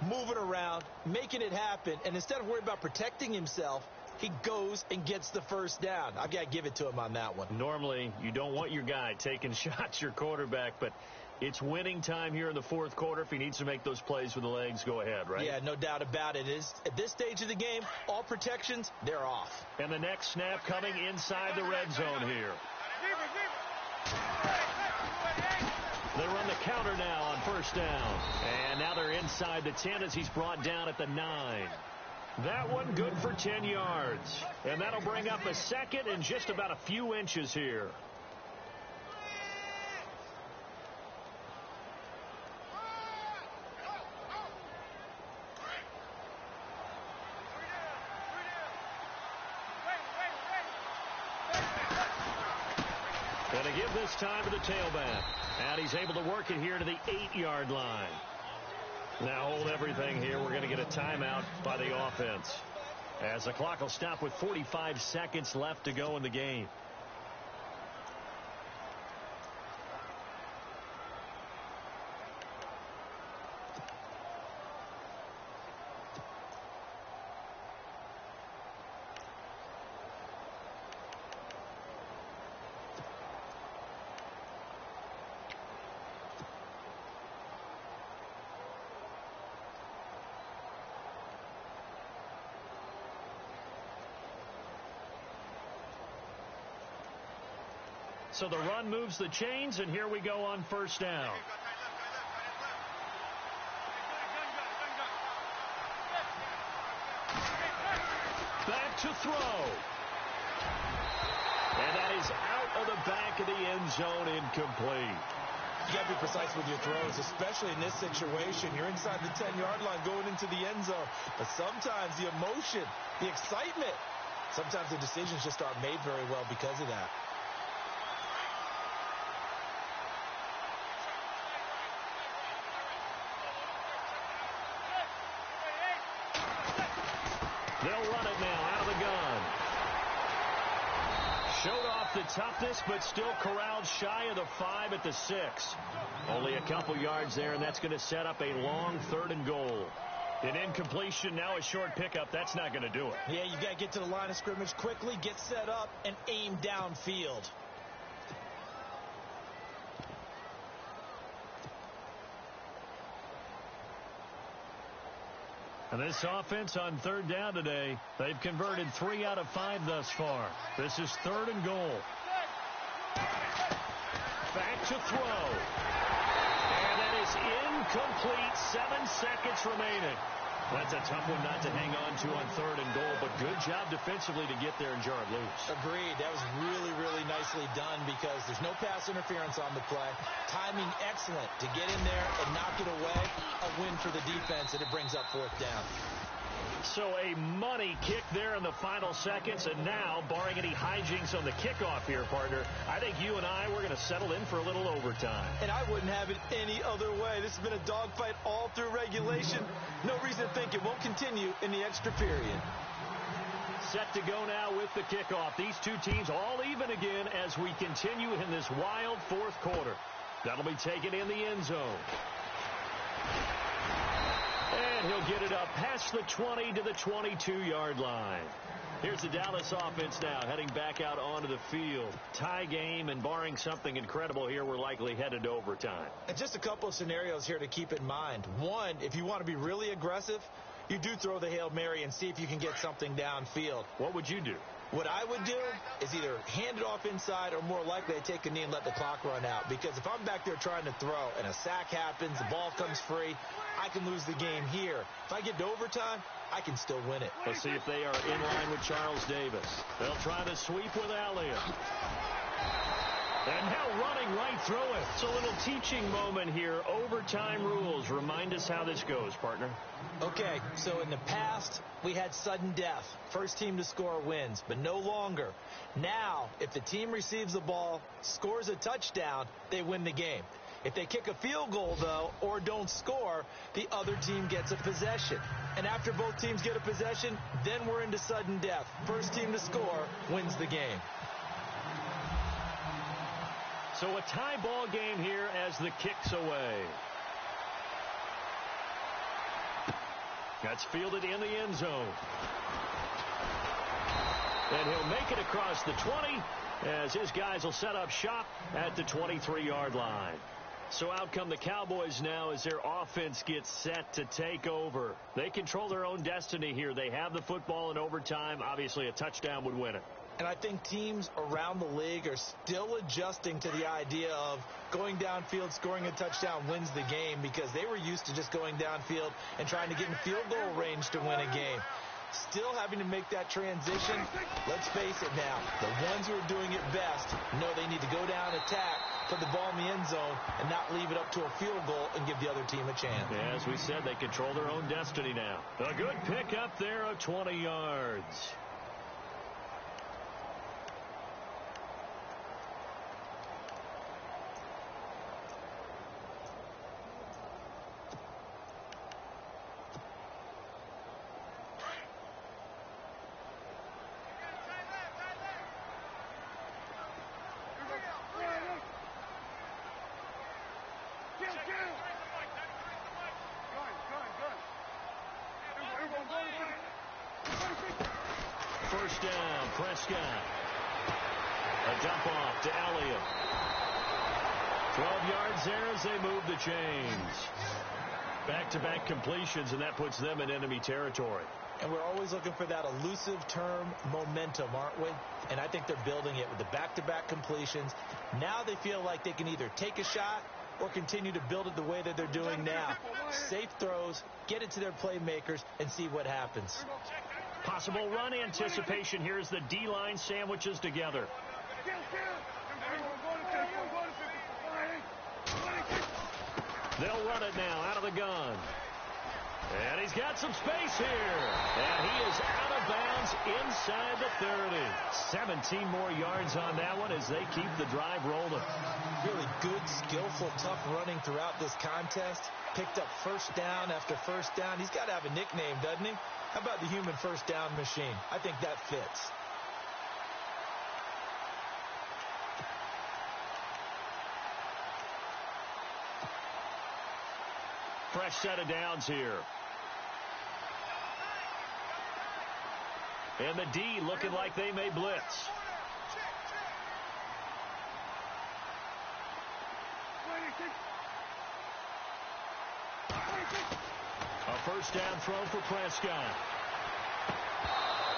Moving around, making it happen, and instead of worrying about protecting himself, he goes and gets the first down. I've got to give it to him on that one. Normally, you don't want your guy taking shots, your quarterback, but it's winning time here in the fourth quarter. If he needs to make those plays with the legs, go ahead, right? Yeah, no doubt about it. At this stage of the game, all protections, they're off. And the next snap coming inside the red zone here. They run the counter now on first down. And now they're inside the 10 as he's brought down at the 9. That one good for 10 yards. And that'll bring up a second and just about a few inches here. Going to give this time to the tailback. And he's able to work it here to the 8-yard line. Now hold everything here. We're going to get a timeout by the offense, as the clock will stop with 45 seconds left to go in the game. So the run moves the chains, and here we go on first down. Back to throw. And that is out of the back of the end zone, incomplete. You got to be precise with your throws, especially in this situation. You're inside the 10-yard line going into the end zone. But sometimes the emotion, the excitement, sometimes the decisions just aren't made very well because of that. They'll run it now out of the gun. Showed off the toughness, but still corralled shy of the 5 at the 6. Only a couple yards there, and that's going to set up a long 3rd and goal. An incompletion, now a short pickup. That's not going to do it. Yeah, you got to get to the line of scrimmage quickly, get set up, and aim downfield. And this offense on 3rd down today, they've converted 3 out of 5 thus far. This is 3rd and goal. Back to throw. And that incomplete. 7 seconds remaining. That's a tough one not to hang on to on 3rd and goal, but good job defensively to get there and jar it loose. Agreed. That was really, really nicely done because there's no pass interference on the play. Timing excellent to get in there and knock it away. A win for the defense, and it brings up 4th down. So a money kick there in the final seconds, and now, barring any hijinks on the kickoff here, partner, I think you and I, we're going to settle in for a little overtime. And I wouldn't have it any other way. This has been a dogfight all through regulation. No reason to think it won't continue in the extra period. Set to go now with the kickoff. These two teams all even again as we continue in this wild 4th quarter. That'll be taken in the end zone. And he'll get it up past the 20 to the 22-yard line. Here's the Dallas offense now heading back out onto the field. Tie game, and barring something incredible here, we're likely headed to overtime. And just a couple of scenarios here to keep in mind. One, if you want to be really aggressive, you do throw the Hail Mary and see if you can get something downfield. What would you do? What I would do is either hand it off inside or more likely I take a knee and let the clock run out. Because if I'm back there trying to throw and a sack happens, the ball comes free, I can lose the game here. If I get to overtime, I can still win it. Let's see if they are in line with Charles Davis. They'll try to sweep with Elliott. And now running right through it. It's a little teaching moment here. Overtime rules. Remind us how this goes, partner. Okay, so in the past, we had sudden death. First team to score wins, but no longer. Now, if the team receives the ball, scores a touchdown, they win the game. If they kick a field goal, though, or don't score, the other team gets a possession. And after both teams get a possession, then we're into sudden death. First team to score wins the game. So a tie ball game here as the kick's away. That's fielded in the end zone. And he'll make it across the 20 as his guys will set up shop at the 23-yard line. So out come the Cowboys now as their offense gets set to take over. They control their own destiny here. They have the football in overtime. Obviously, a touchdown would win it. And I think teams around the league are still adjusting to the idea of going downfield, scoring a touchdown wins the game because they were used to just going downfield and trying to get in field goal range to win a game. Still having to make that transition. Let's face it now, the ones who are doing it best know they need to go down, attack, put the ball in the end zone, and not leave it up to a field goal and give the other team a chance. Yeah, as we said, they control their own destiny now. A good pick up there of 20 yards. First down, Prescott. A dump off to Elliott. 12 yards there as they move the chains. Back-to-back completions, and that puts them in enemy territory. And we're always looking for that elusive term momentum, aren't we? And I think they're building it with the back-to-back completions. Now they feel like they can either take a shot or continue to build it the way that they're doing now. Safe throws, get it to their playmakers, and see what happens. Possible run anticipation here as the D-line sandwiches together. They'll run it now out of the gun. And he's got some space here. And he is out of bounds inside the 30. 17 more yards on that one as they keep the drive rolling. Really good, skillful, tough running throughout this contest. Picked up first down after first down. He's got to have a nickname, doesn't he? How about the human first down machine? I think that fits. Fresh set of downs here. And the D looking like they may blitz. A first down throw for Prescott.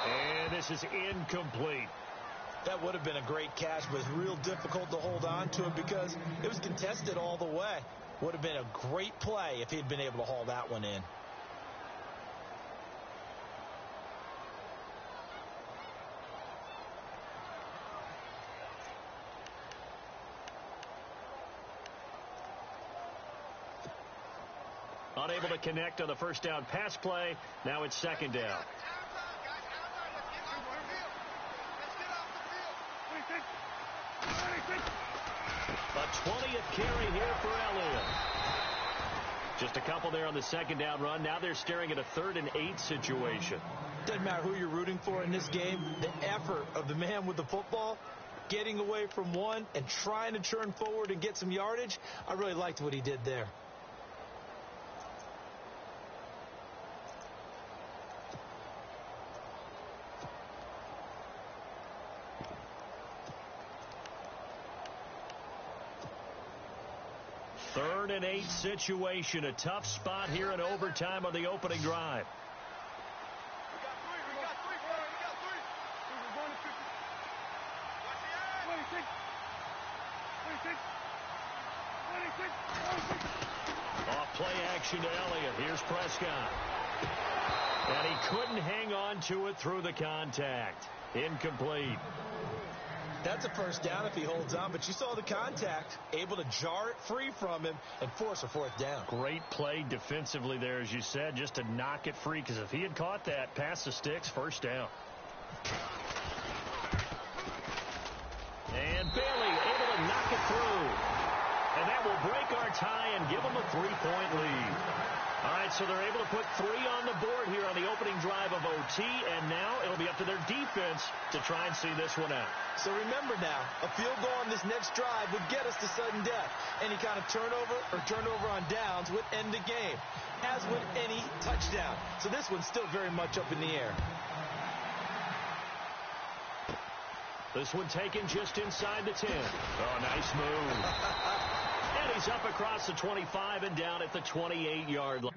And this is incomplete. That would have been a great catch, but it's real difficult to hold on to it because it was contested all the way. Would have been a great play if he'd been able to haul that one in. Unable to connect on the first down pass play. Now it's second down. A 20th carry here for Elliott. Just a couple there on the second down run. Now they're staring at a 3rd and 8 situation. Doesn't matter who you're rooting for in this game. The effort of the man with the football, getting away from one and trying to turn forward and get some yardage, I really liked what he did there. Third and 8 situation. A tough spot here in overtime on the opening drive. Off play action to Elliott. Here's Prescott. And he couldn't hang on to it through the contact. Incomplete. That's a first down if he holds on, but you saw the contact, able to jar it free from him and force a 4th down. Great play defensively there, as you said, just to knock it free, because if he had caught that, past the sticks, first down. And Bailey able to knock it through. And that will break our tie and give them a 3-point lead. All right, so they're able to put 3 on the board here on the opening drive of OT, and now it'll be up to their defense to try and see this one out. So remember now, a field goal on this next drive would get us to sudden death. Any kind of turnover or turnover on downs would end the game, as would any touchdown. So this one's still very much up in the air. This one taken just inside the 10. Oh, nice move. And he's up across the 25 and down at the 28-yard line.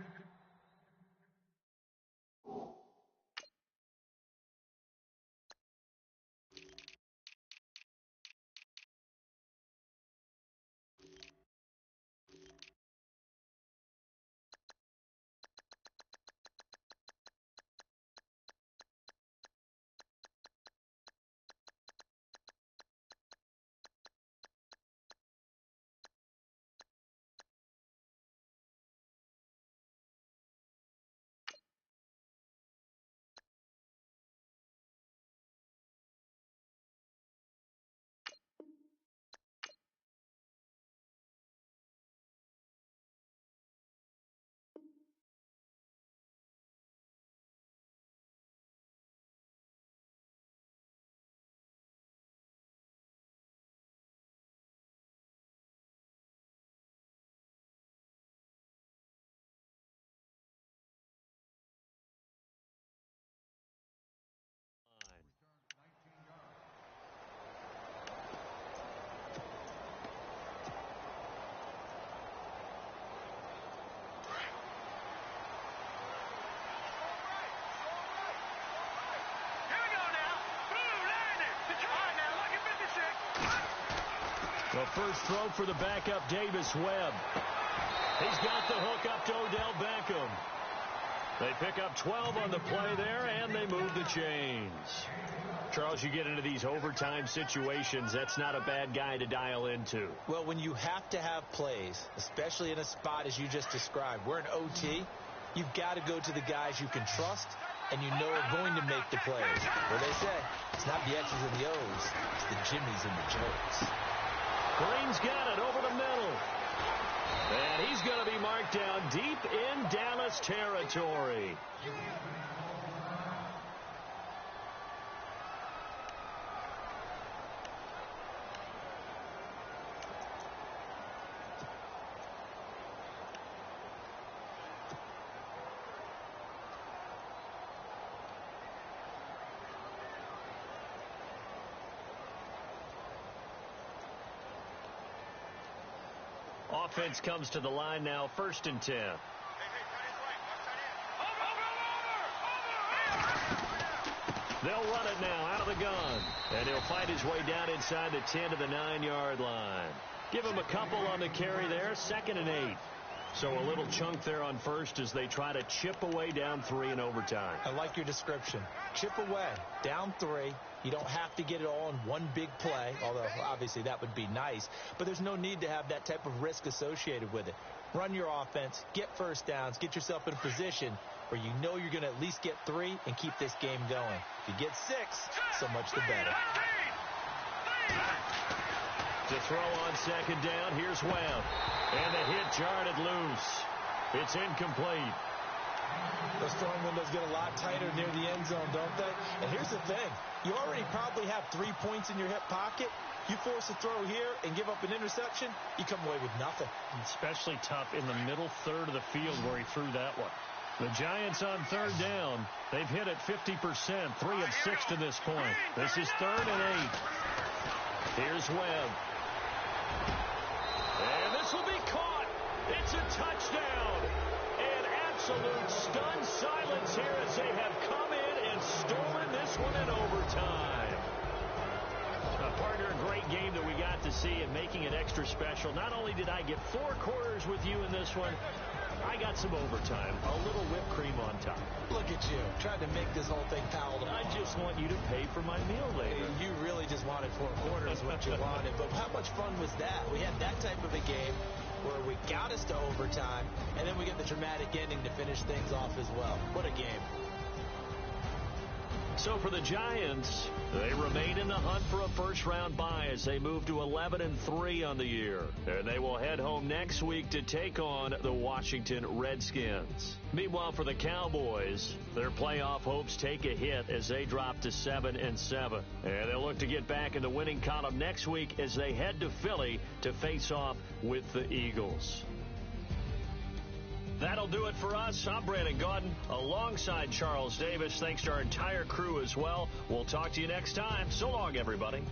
The first throw for the backup, Davis Webb. He's got the hook up to Odell Beckham. They pick up 12 on the play there, and they move the chains. Charles, you get into these overtime situations, that's not a bad guy to dial into. Well, when you have to have plays, especially in a spot as you just described, we're in OT, you've got to go to the guys you can trust and you know are going to make the plays. Well, they say, it's not the X's and the O's, it's the Jimmies and the Joes. Green's got it over the middle. And he's going to be marked down deep in Dallas territory. Offense comes to the line now, 1st and 10. They'll run it now out of the gun. And he'll find his way down inside the 10 to the 9-yard line. Give him a couple on the carry there. 2nd and 8. So a little chunk there on first as they try to chip away down 3 in overtime. I like your description. Chip away. Down 3. You don't have to get it all in one big play, although obviously that would be nice. But there's no need to have that type of risk associated with it. Run your offense, get first downs, get yourself in a position where you know you're going to at least get 3 and keep this game going. If you get 6, so much the better. To throw on 2nd down, here's Webb. And the hit jarred it loose. It's incomplete. Those throwing windows get a lot tighter near the end zone, don't they? And here's the thing. You already probably have 3 points in your hip pocket. You force a throw here and give up an interception, you come away with nothing. Especially tough in the middle third of the field where he threw that one. The Giants on 3rd down. They've hit it 50%, 3 of 6 to this point. This is 3rd and 8. Here's Webb. And this will be caught. It's a touchdown. And absolute stunned silence here as they have come in and stolen this one in overtime. Partner, a great game that we got to see and making it extra special. Not only did I get 4 quarters with you in this one, I got some overtime. A little whipped cream on top. Look at you. Tried to make this whole thing palatable. I just want you to pay for my meal later. You really just wanted 4 quarters what you wanted. But how much fun was that? We had that type of a game where we got us to overtime, and then we get the dramatic ending to finish things off as well. What a game. So for the Giants, they remain in the hunt for a first-round bye as they move to 11-3 on the year. And they will head home next week to take on the Washington Redskins. Meanwhile, for the Cowboys, their playoff hopes take a hit as they drop to 7-7. And they'll look to get back in the winning column next week as they head to Philly to face off with the Eagles. That'll do it for us. I'm Brandon Gaudin alongside Charles Davis. Thanks to our entire crew as well. We'll talk to you next time. So long, everybody.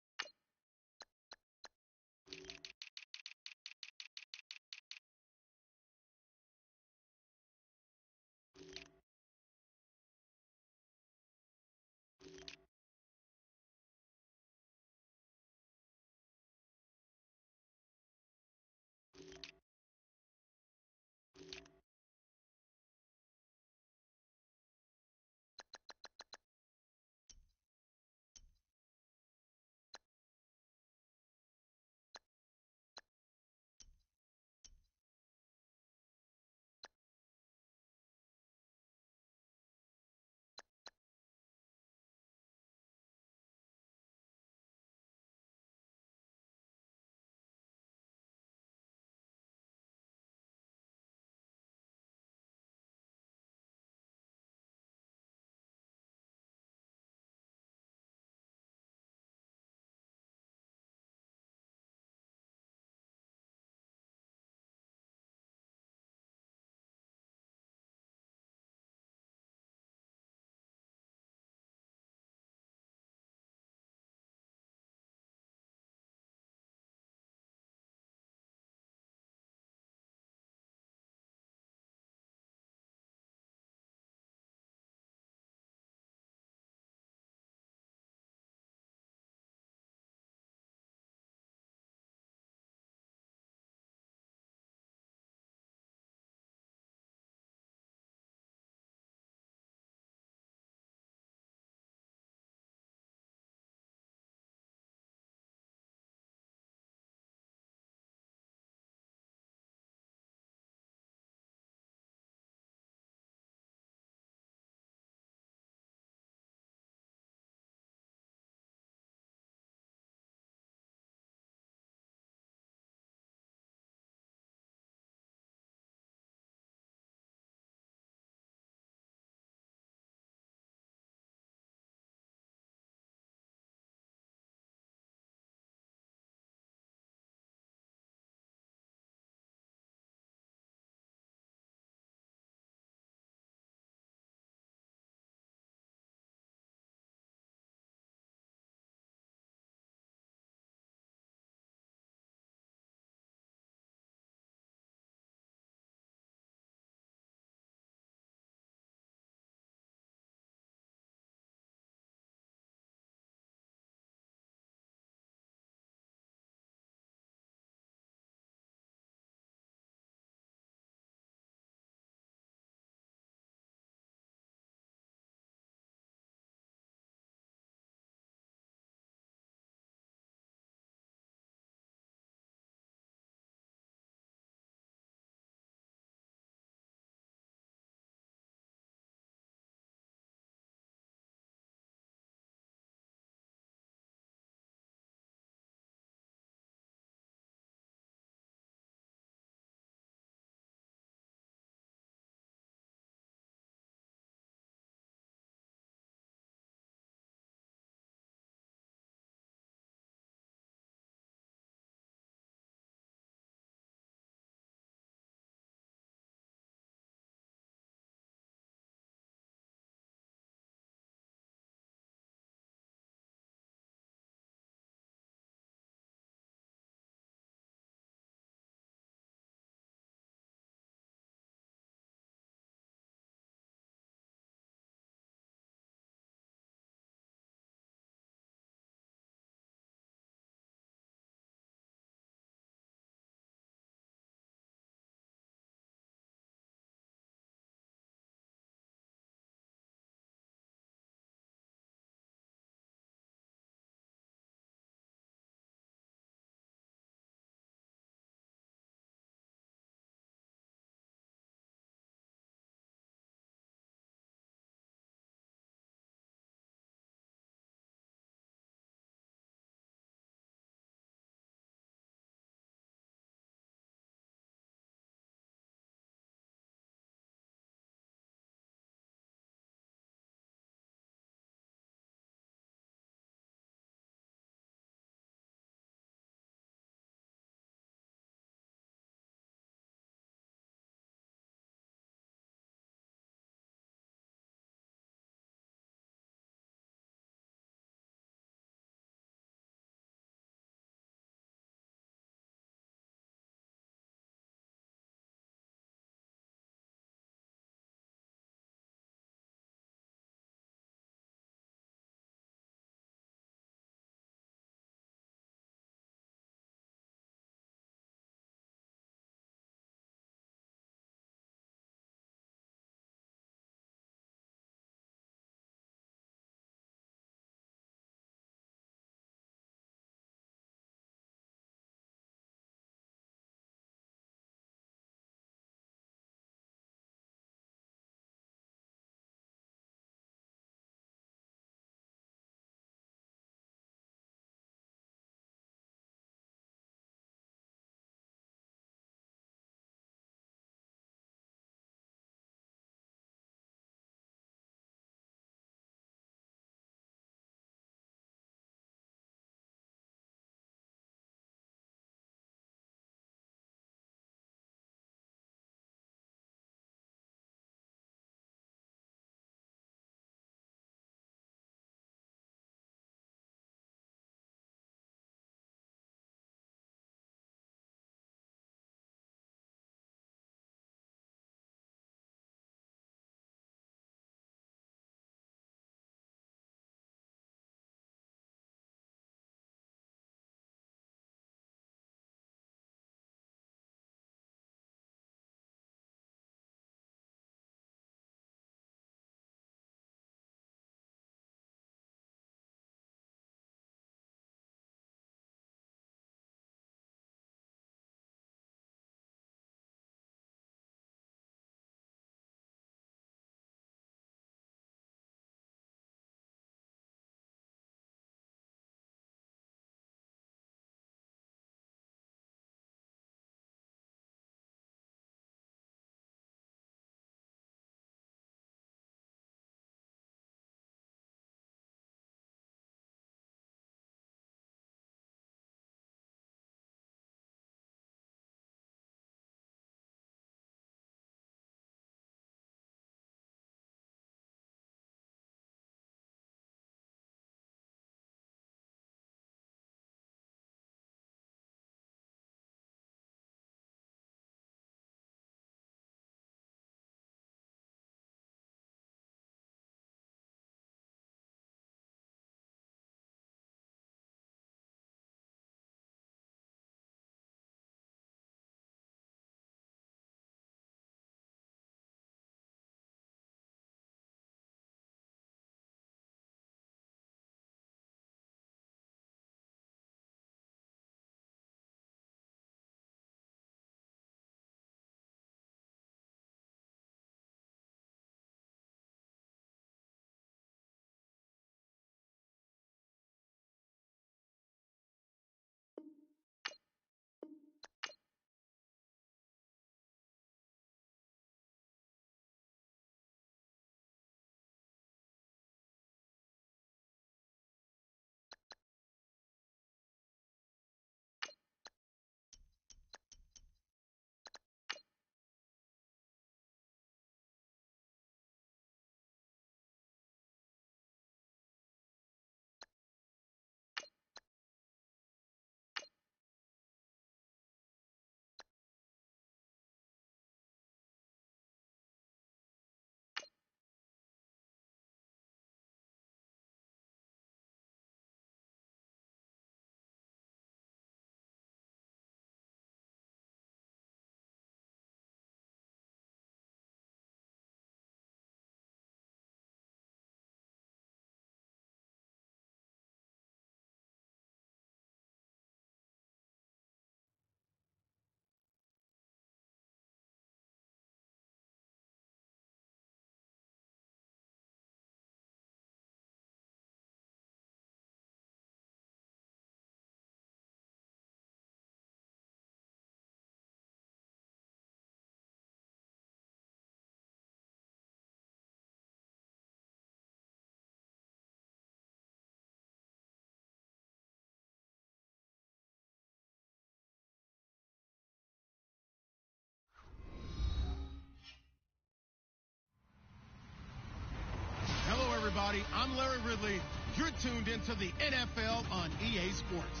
Gurley. You're tuned into the NFL on EA Sports.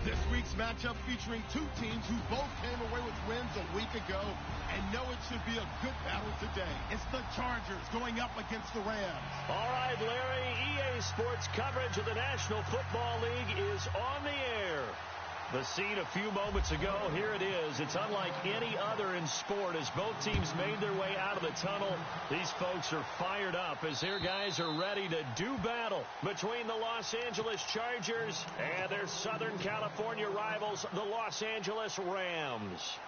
This week's matchup featuring two teams who both came away with wins a week ago and know it should be a good battle today. It's the Chargers going up against the Rams. All right, Larry, EA Sports coverage of the National Football League is on the air. The scene a few moments ago, here it is. It's unlike any other in sport as both teams made their way out of the tunnel. These folks are fired up as their guys are ready to do battle between the Los Angeles Chargers and their Southern California rivals, the Los Angeles Rams.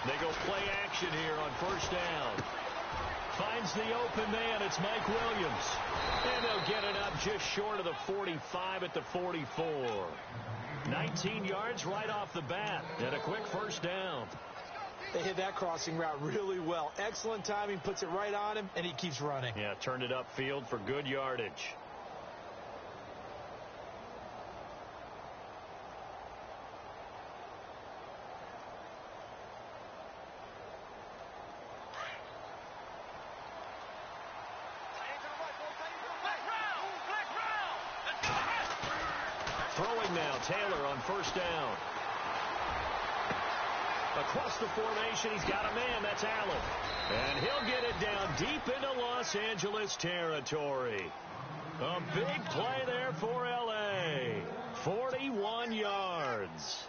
They go play action here on first down. Finds the open man. It's Mike Williams. And they'll get it up just short of the 45 at the 44. 19 yards right off the bat. And a quick first down. They hit that crossing route really well. Excellent timing. Puts it right on him, and he keeps running. Yeah, turned it upfield for good yardage. Throwing now, Taylor on first down. Across the formation, he's got a man. That's Allen. And he'll get it down deep into Los Angeles territory. A big play there for L.A. 41 yards.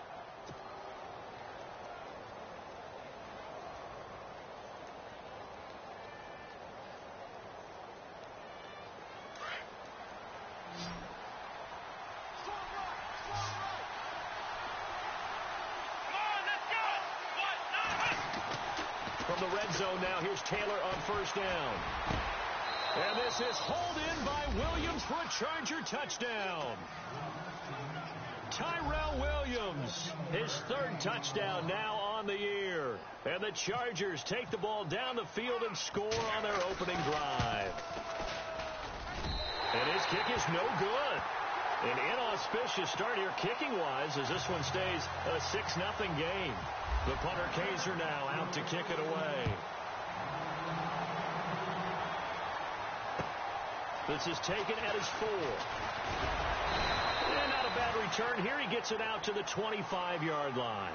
From the red zone now, here's Taylor on first down. And this is hauled in by Williams for a Charger touchdown. Tyrell Williams, his third touchdown now on the year. And the Chargers take the ball down the field and score on their opening drive. And his kick is no good. An inauspicious start here kicking-wise as this one stays a 6-0 game. The punter Kaiser now out to kick it away. This is taken at his 4. And not a bad return here. He gets it out to the 25-yard line.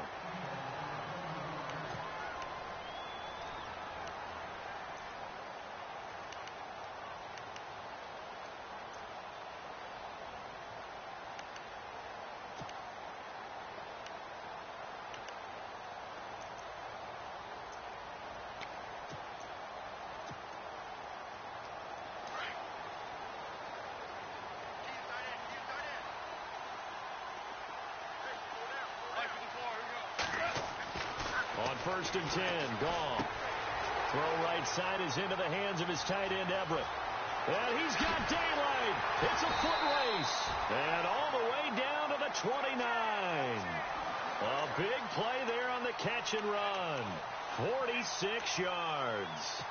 On first and 10, Goff. Throw right side is into the hands of his tight end, Everett. And he's got daylight. It's a foot race. And all the way down to the 29. A big play there on the catch and run. 46 yards.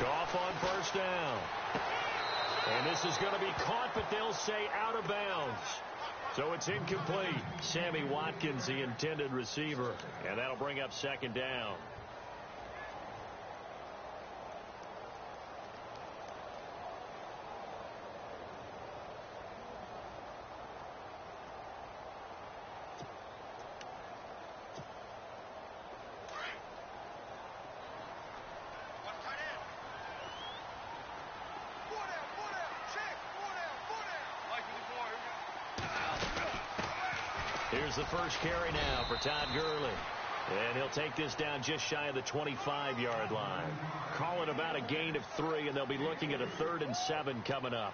Goff on first down. And this is going to be caught, but they'll say out of bounds. So it's incomplete. Sammy Watkins, the intended receiver. And that'll bring up second down. Here's the first carry now for Todd Gurley. And he'll take this down just shy of the 25-yard line. Call it about a gain of 3, and they'll be looking at a 3rd and 7 coming up.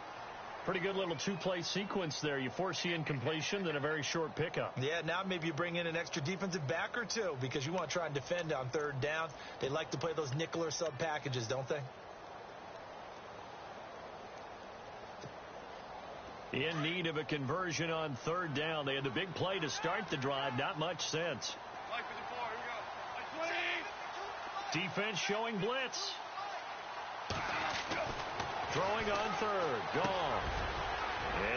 Pretty good little two-play sequence there. You force the incompletion, then a very short pickup. Yeah, now maybe you bring in an extra defensive back or two because you want to try and defend on 3rd down. They like to play those nickel or sub packages, don't they? In need of a conversion on third down. They had the big play to start the drive. Not much sense. Defense showing blitz. Throwing on third. Gone.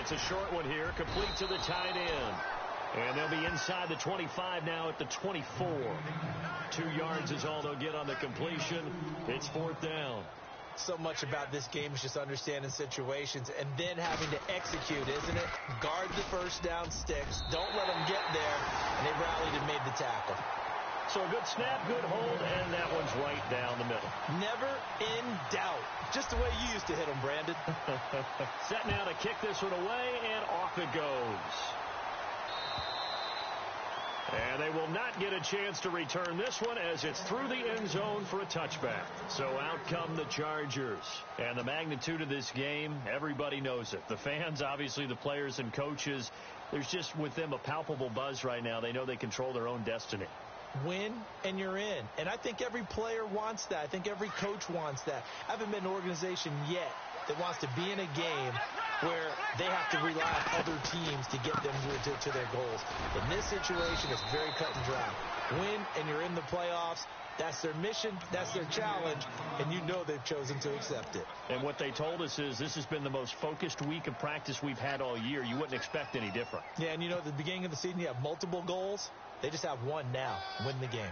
It's a short one here. Complete to the tight end. And they'll be inside the 25 now at the 24. 2 yards is all they'll get on the completion. It's fourth down. So much about this game is just understanding situations and then having to execute, isn't it? Guard the first down sticks. Don't let them get there. And they rallied and made the tackle. So a good snap, good hold, and that one's right down the middle. Never in doubt. Just the way you used to hit them, Brandon. Set now to kick this one away, and off it goes. And they will not get a chance to return this one as it's through the end zone for a touchback. So out come the Chargers. And the magnitude of this game, everybody knows it. The fans, obviously the players and coaches, there's just with them a palpable buzz right now. They know they control their own destiny. Win and you're in. And I think every player wants that. I think every coach wants that. I haven't met an organization yet that wants to be in a game where they have to rely on other teams to get them to their goals. In this situation, it's very cut and dry. Win and you're in the playoffs. That's their mission. That's their challenge. And you know they've chosen to accept it. And what they told us is this has been the most focused week of practice we've had all year. You wouldn't expect any different. Yeah, and you know, at the beginning of the season, you have multiple goals. They just have one now. Win the game.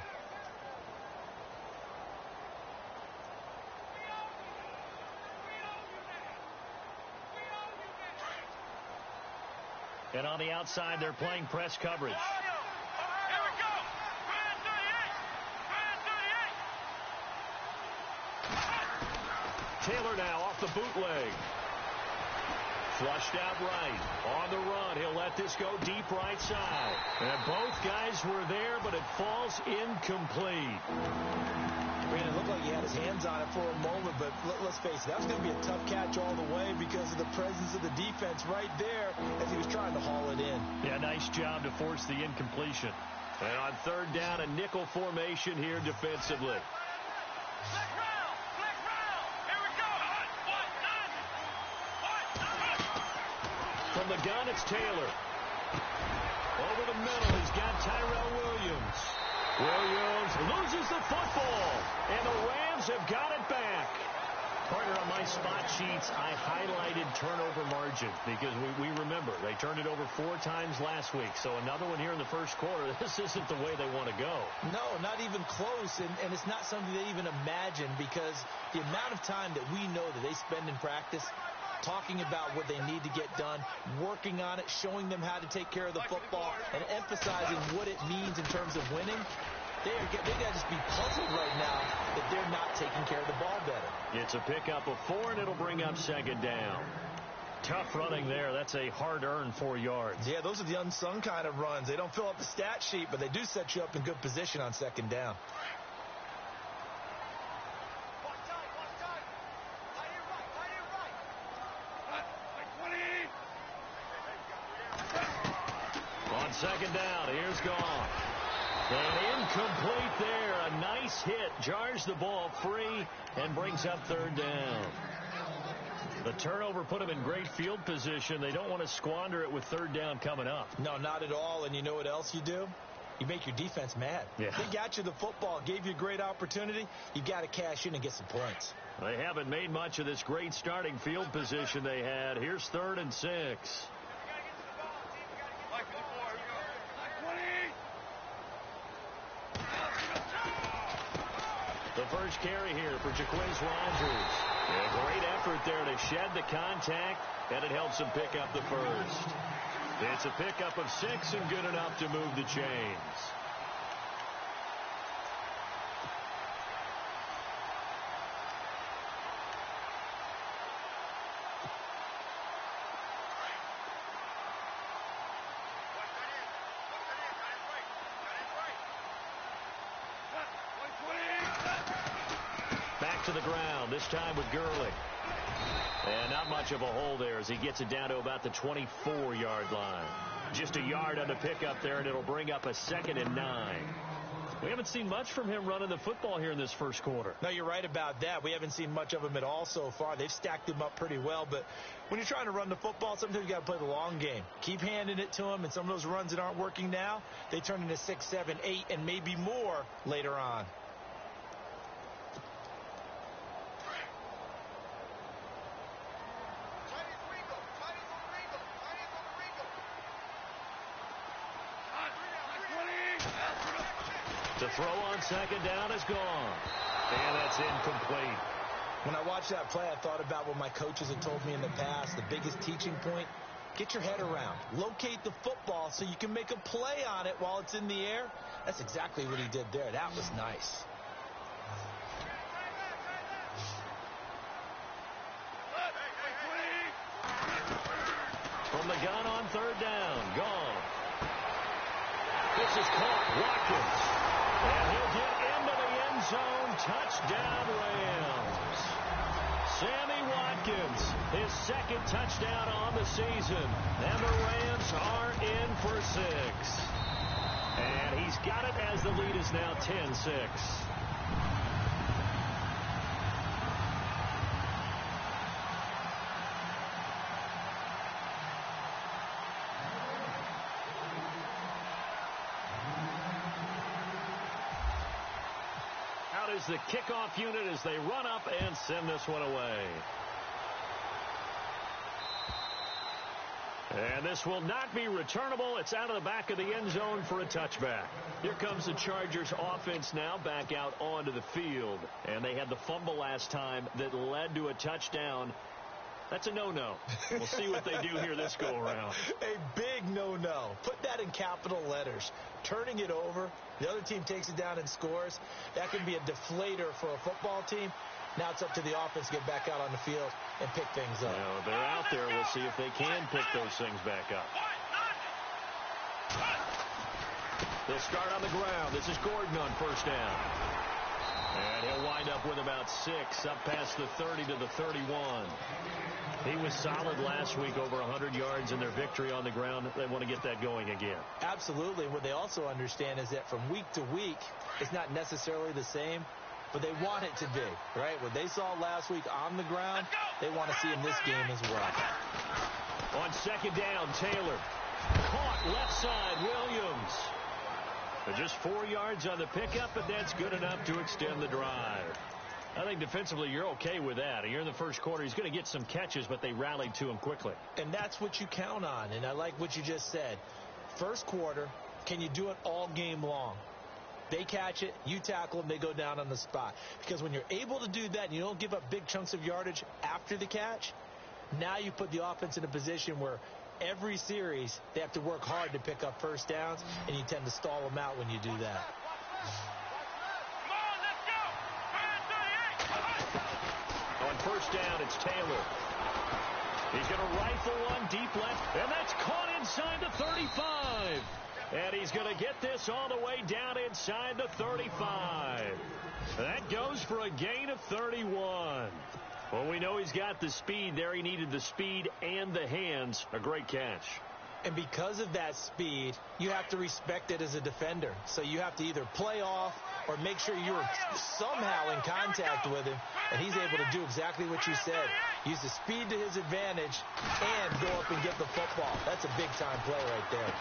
And on the outside, they're playing press coverage. Here we go. Taylor now off the bootleg. Flushed out right. On the run. He'll let this go deep right side. And both guys were there, but it falls incomplete. It looked like he had his hands on it for a moment, but let's face it, that was going to be a tough catch all the way because of the presence of the defense right there as he was trying to haul it in. Yeah, nice job to force the incompletion. And on third down, a nickel formation here defensively. From the gun, it's Taylor. Over the middle, he's got Tyrell Williams. Williams loses the football, and the Rams have got it back. Partner, on my spot sheets, I highlighted turnover margin because we remember they turned it over 4 times last week. So another one here in the first quarter. This isn't the way they want to go. No, not even close, and it's not something they even imagine because the amount of time that we know that they spend in practice talking about what they need to get done, working on it, showing them how to take care of the football, and emphasizing what it means in terms of winning. They got to just be puzzled right now that they're not taking care of the ball better. It's a pickup of 4, and it'll bring up second down. Tough running there. That's a hard-earned 4 yards. Yeah, those are the unsung kind of runs. They don't fill up the stat sheet, but they do set you up in good position on second down. On second down, here's Goff. And incomplete there. A nice hit. Jars the ball free and brings up third down. The turnover put them in great field position. They don't want to squander it with third down coming up. No, not at all. And you know what else you do? You make your defense mad. Yeah. They got you the football, gave you a great opportunity. You got to cash in and get some points. They haven't made much of this great starting field position they had. Here's 3rd and 6. The first carry here for Jaquez Rogers. A great effort there to shed the contact, and it helps him pick up the first. It's a pickup of 6 and good enough to move the chains. Back to the ground, this time with Gurley. And not much of a hole there as he gets it down to about the 24-yard line. Just a yard on the pickup there, and it'll bring up a 2nd and 9. We haven't seen much from him running the football here in this first quarter. No, you're right about that. We haven't seen much of him at all so far. They've stacked him up pretty well, but when you're trying to run the football, sometimes you got to play the long game. Keep handing it to him, and some of those runs that aren't working now, they turn into 6, 7, 8, and maybe more later on. The throw on second down is gone. And that's incomplete. When I watched that play, I thought about what my coaches had told me in the past. The biggest teaching point, get your head around. Locate the football so you can make a play on it while it's in the air. That's exactly what he did there. That was nice. From the gun on third down. Gone. This is caught. Watkins. And he'll get into the end zone. Touchdown, Rams. Sammy Watkins, his second touchdown on the season. And the Rams are in for 6. And he's got it as the lead is now 10-6. Is the kickoff unit as they run up and send this one away. And this will not be returnable. It's out of the back of the end zone for a touchback. Here comes the Chargers offense now back out onto the field. And they had the fumble last time that led to a touchdown. That's a no-no. We'll see what they do here this go-around. A big no-no. Put that in capital letters. Turning it over, the other team takes it down and scores. That can be a deflator for a football team. Now it's up to the offense to get back out on the field and pick things up. Well, they're out there. We'll see if they can pick those things back up. They'll start on the ground. This is Gordon on first down. And he'll wind up with about 6, up past the 30 to the 31. He was solid last week, over 100 yards in their victory on the ground. They want to get that going again. Absolutely. What they also understand is that from week to week, it's not necessarily the same, but they want it to be, right? What they saw last week on the ground, they want to see in this game as well. On second down, Taylor. Caught left side, Williams. But just 4 yards on the pickup, but that's good enough to extend the drive. I think defensively you're okay with that. You're in the first quarter. He's going to get some catches, but they rallied to him quickly. And that's what you count on, and I like what you just said. First quarter, can you do it all game long? They catch it, you tackle them, they go down on the spot. Because when you're able to do that and you don't give up big chunks of yardage after the catch, now you put the offense in a position where every series they have to work hard to pick up first downs, and you tend to stall them out when you do that. On first down, it's Taylor. He's going to rifle one deep left, and that's caught inside the 35. And he's going to get this all the way down inside the 35. That goes for a gain of 31. Well, we know he's got the speed there. He needed the speed and the hands. A great catch. And because of that speed, you have to respect it as a defender. So you have to either play off or make sure you're somehow in contact with him. And he's able to do exactly what you said. Use the speed to his advantage and go up and get the football. That's a big-time play right there.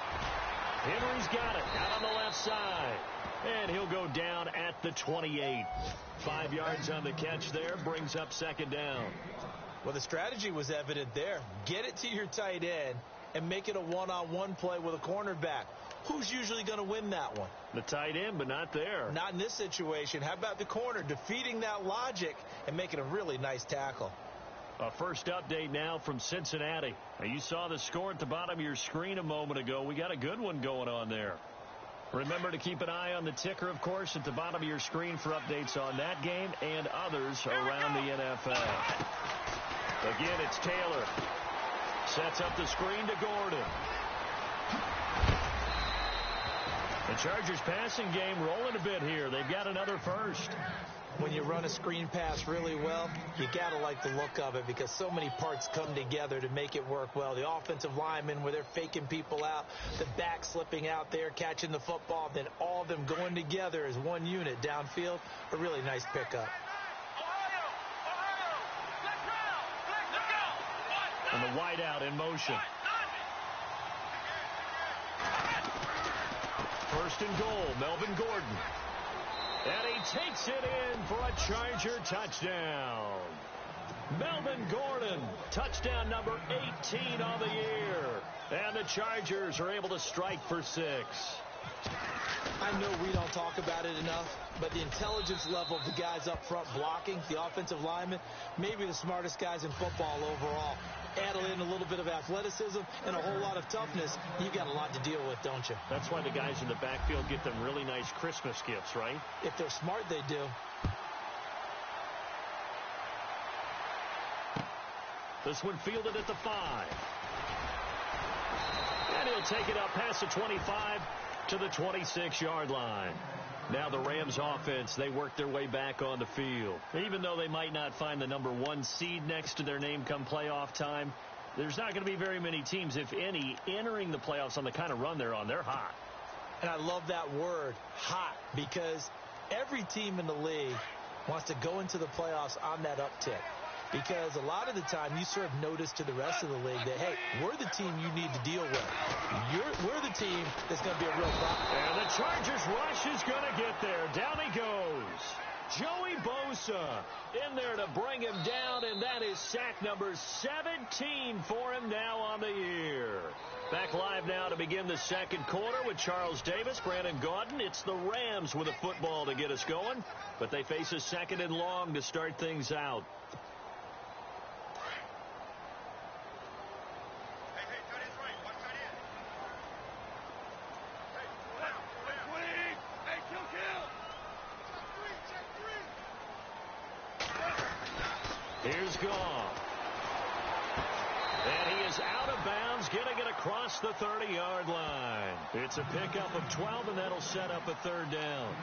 Henry's got it out on the left side. And he'll go down at the 28. 5 yards on the catch there. Brings up second down. Well, the strategy was evident there. Get it to your tight end and make it a one-on-one play with a cornerback. Who's usually going to win that one? The tight end, but not there. Not in this situation. How about the corner defeating that logic and making a really nice tackle? A first update now from Cincinnati. Now, you saw the score at the bottom of your screen a moment ago. We got a good one going on there. Remember to keep an eye on the ticker, of course, at the bottom of your screen for updates on that game and others around the NFL. Again, it's Taylor. Sets up the screen to Gordon. The Chargers passing game rolling a bit here. They've got another first. when you run a screen pass really well, you got to like the look of it because so many parts come together to make it work well. The offensive linemen, where they're faking people out, the back slipping out there, catching the football, then all of them going together as one unit downfield. A really nice pickup. And the wideout in motion. First and goal, Melvin Gordon. And he takes it in for a Charger touchdown. Melvin Gordon, touchdown number 18 on the year. And the Chargers are able to strike for 6. I know we don't talk about it enough, but the intelligence level of the guys up front blocking, the offensive linemen, maybe the smartest guys in football overall. Add in a little bit of athleticism and a whole lot of toughness, you got a lot to deal with, don't you? That's why the guys in the backfield get them really nice Christmas gifts, right? If they're smart, they do. This one fielded at the 5. And he'll take it up past the 25 to the 26-yard line. Now the Rams offense, they work their way back on the field. Even though they might not find the number 1 seed next to their name come playoff time, there's not going to be very many teams, if any, entering the playoffs on the kind of run they're on. They're hot. And I love that word, hot, because every team in the league wants to go into the playoffs on that uptick. Because a lot of the time you serve notice to the rest of the league that, hey, we're the team you need to deal with. We're the team that's going to be a real problem. And the Chargers rush is going to get there. Down he goes. Joey Bosa in there to bring him down, and that is sack number 17 for him now on the year. Back live now to begin the second quarter with Charles Davis, Brandon Gaudin. It's the Rams with a football to get us going, but they face a second and long to start things out. Here's Goff. And he is out of bounds, getting it across the 30-yard line. It's a pickup of 12, and that'll set up a third down.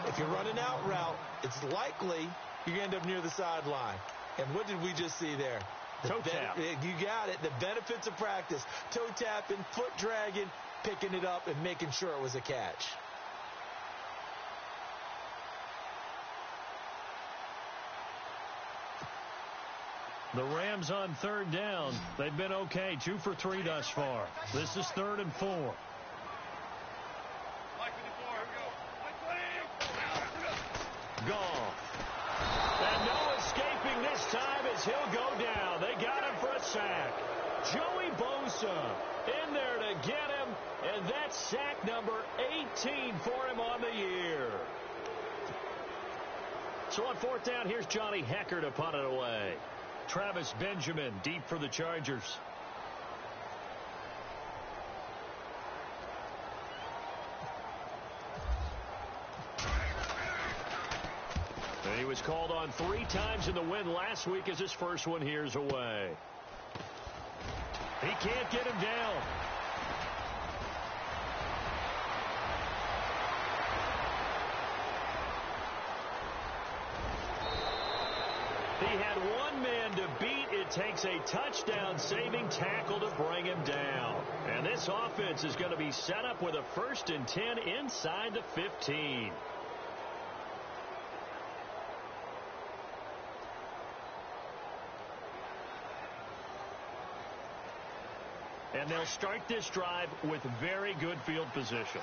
If you're running out route, it's likely you end up near the sideline. And what did we just see there? Toe tap. You got it. The benefits of practice. Toe tapping, foot dragging, picking it up, and making sure it was a catch. The Rams on third down. They've been okay. 2 for 3 thus far. This is 3rd and 4. Goff. And no escaping this time as he'll go down. They got him for a sack. Joey Bosa in there to get him. And that's sack number 18 for him on the year. So on 4th down, here's Johnny Hecker to punt it away. Travis Benjamin deep for the Chargers. And he was called on 3 times in the win last week as his first one here's away. He can't get him down. He had one man to beat. It takes a touchdown-saving tackle to bring him down. And this offense is going to be set up with a 1st and 10 inside the 15. And they'll start this drive with very good field position.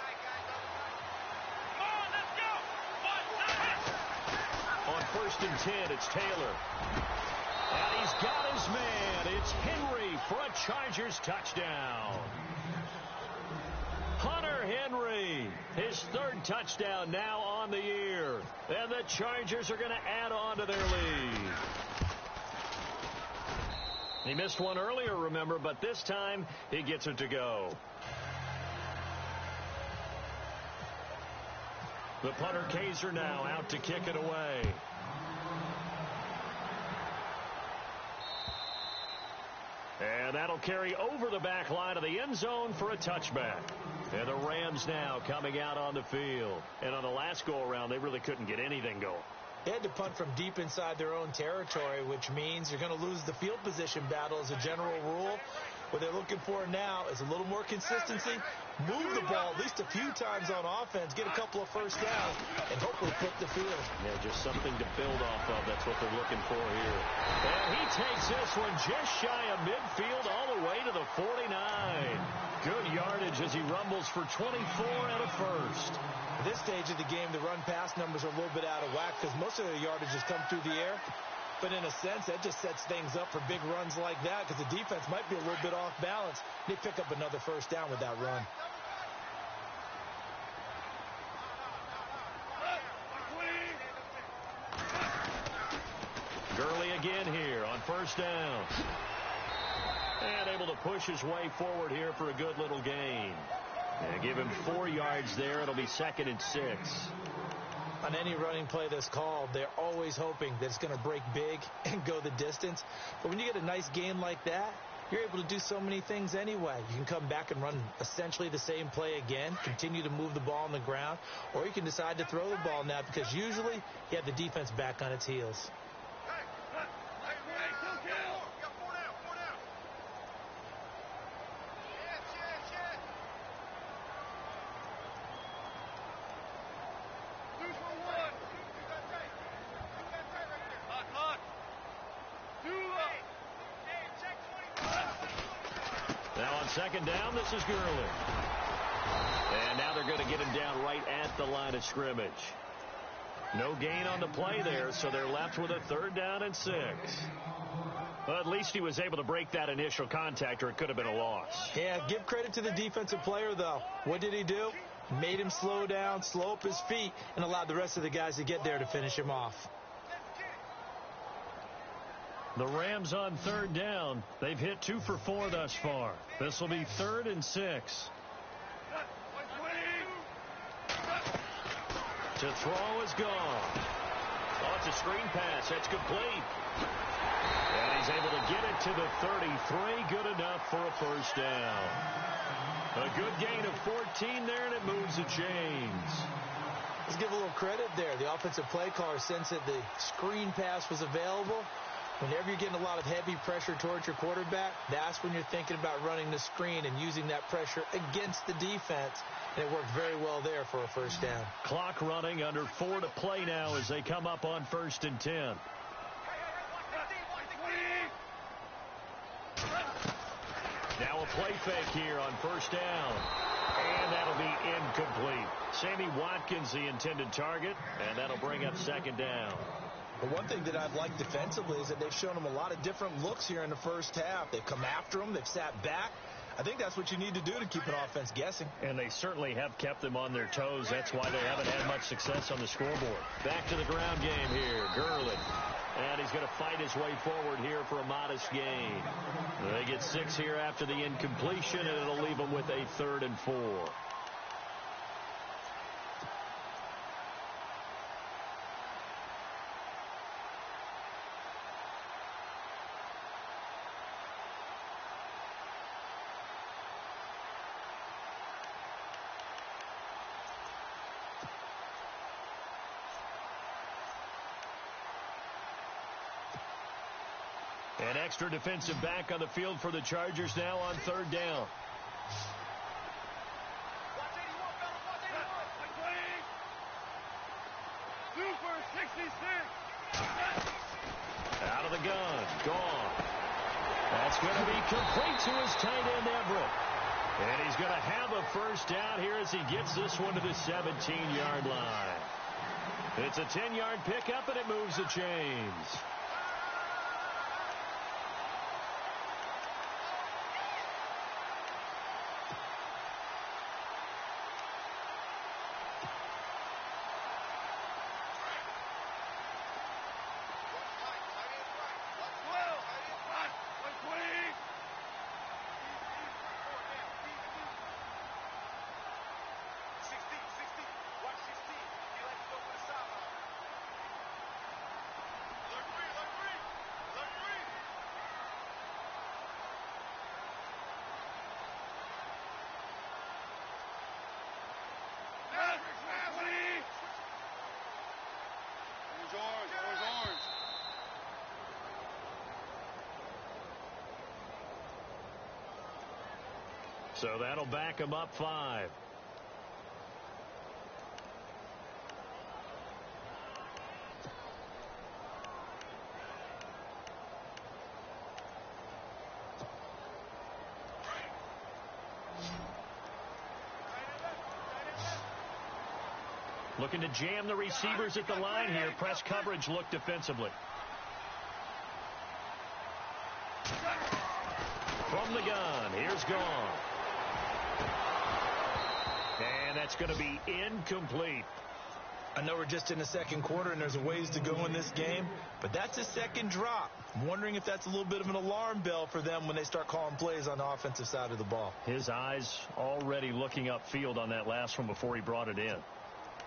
On 1st and 10, it's Taylor. And he's got his man. It's Henry for a Chargers touchdown. Hunter Henry, his 3rd touchdown now on the year. And the Chargers are going to add on to their lead. He missed one earlier, remember, but this time he gets it to go. The punter Kaiser now out to kick it away. And that'll carry over the back line of the end zone for a touchback. And the Rams now coming out on the field. And on the last go-around, they really couldn't get anything going. They had to punt from deep inside their own territory, which means you're going to lose the field position battle as a general rule. What they're looking for now is a little more consistency, move the ball at least a few times on offense, get a couple of first downs, and hopefully flip the field. Yeah, just something to build off of. That's what they're looking for here. And he takes this one just shy of midfield all the way to the 49. Good yardage as he rumbles for 24 and a first. At this stage of the game, the run-pass numbers are a little bit out of whack because most of their yardage has come through the air. But in a sense, that just sets things up for big runs like that because the defense might be a little bit off balance. They pick up another first down with that run. Gurley again here on first down. And able to push his way forward here for a good little gain. And give him 4 yards there. It'll be 2nd and 6. On any running play that's called, they're always hoping that it's going to break big and go the distance. But when you get a nice gain like that, you're able to do so many things anyway. You can come back and run essentially the same play again, continue to move the ball on the ground, or you can decide to throw the ball now because usually you have the defense back on its heels. Now on 2nd down, this is Gurley. And now they're going to get him down right at the line of scrimmage. No gain on the play there, so they're left with a 3rd down and 6. Well, at least he was able to break that initial contact, or it could have been a loss. Yeah, give credit to the defensive player, though. What did he do? Made him slow down, slow up his feet, and allowed the rest of the guys to get there to finish him off. The Rams on 3rd down. They've hit 2 for 4 thus far. This will be 3rd and 6. To throw is gone. Oh, it's a screen pass. That's complete. And he's able to get it to the 33. Good enough for a first down. A good gain of 14 there, and it moves the chains. Let's give a little credit there. The offensive play caller sensed that the screen pass was available. Whenever you're getting a lot of heavy pressure towards your quarterback, that's when you're thinking about running the screen and using that pressure against the defense. And it worked very well there for a first down. Clock running, under 4 to play now as they come up on 1st and 10. Now a play fake here on first down. And that'll be incomplete. Sammy Watkins, the intended target, and that'll bring up 2nd down. But one thing that I've liked defensively is that they've shown them a lot of different looks here in the first half. They've come after them. They've sat back. I think that's what you need to do to keep an offense guessing. And they certainly have kept them on their toes. That's why they haven't had much success on the scoreboard. Back to the ground game here. Gurley. And he's going to fight his way forward here for a modest gain. They get 6 here after the incompletion, and it'll leave them with a 3rd and 4. An extra defensive back on the field for the Chargers now on 3rd down. Out of the gun. Gone. That's going to be complete to his tight end, Everett. And he's going to have a first down here as he gets this one to the 17-yard line. It's a 10-yard pickup, and it moves the chains. So that'll back them up 5. Looking to jam the receivers at the line here. Press coverage look defensively. From the gun, here's Gone. And that's going to be incomplete. I know we're just in the second quarter and there's a ways to go in this game, but that's a second drop. I'm wondering if that's a little bit of an alarm bell for them when they start calling plays on the offensive side of the ball. His eyes already looking upfield on that last one before he brought it in.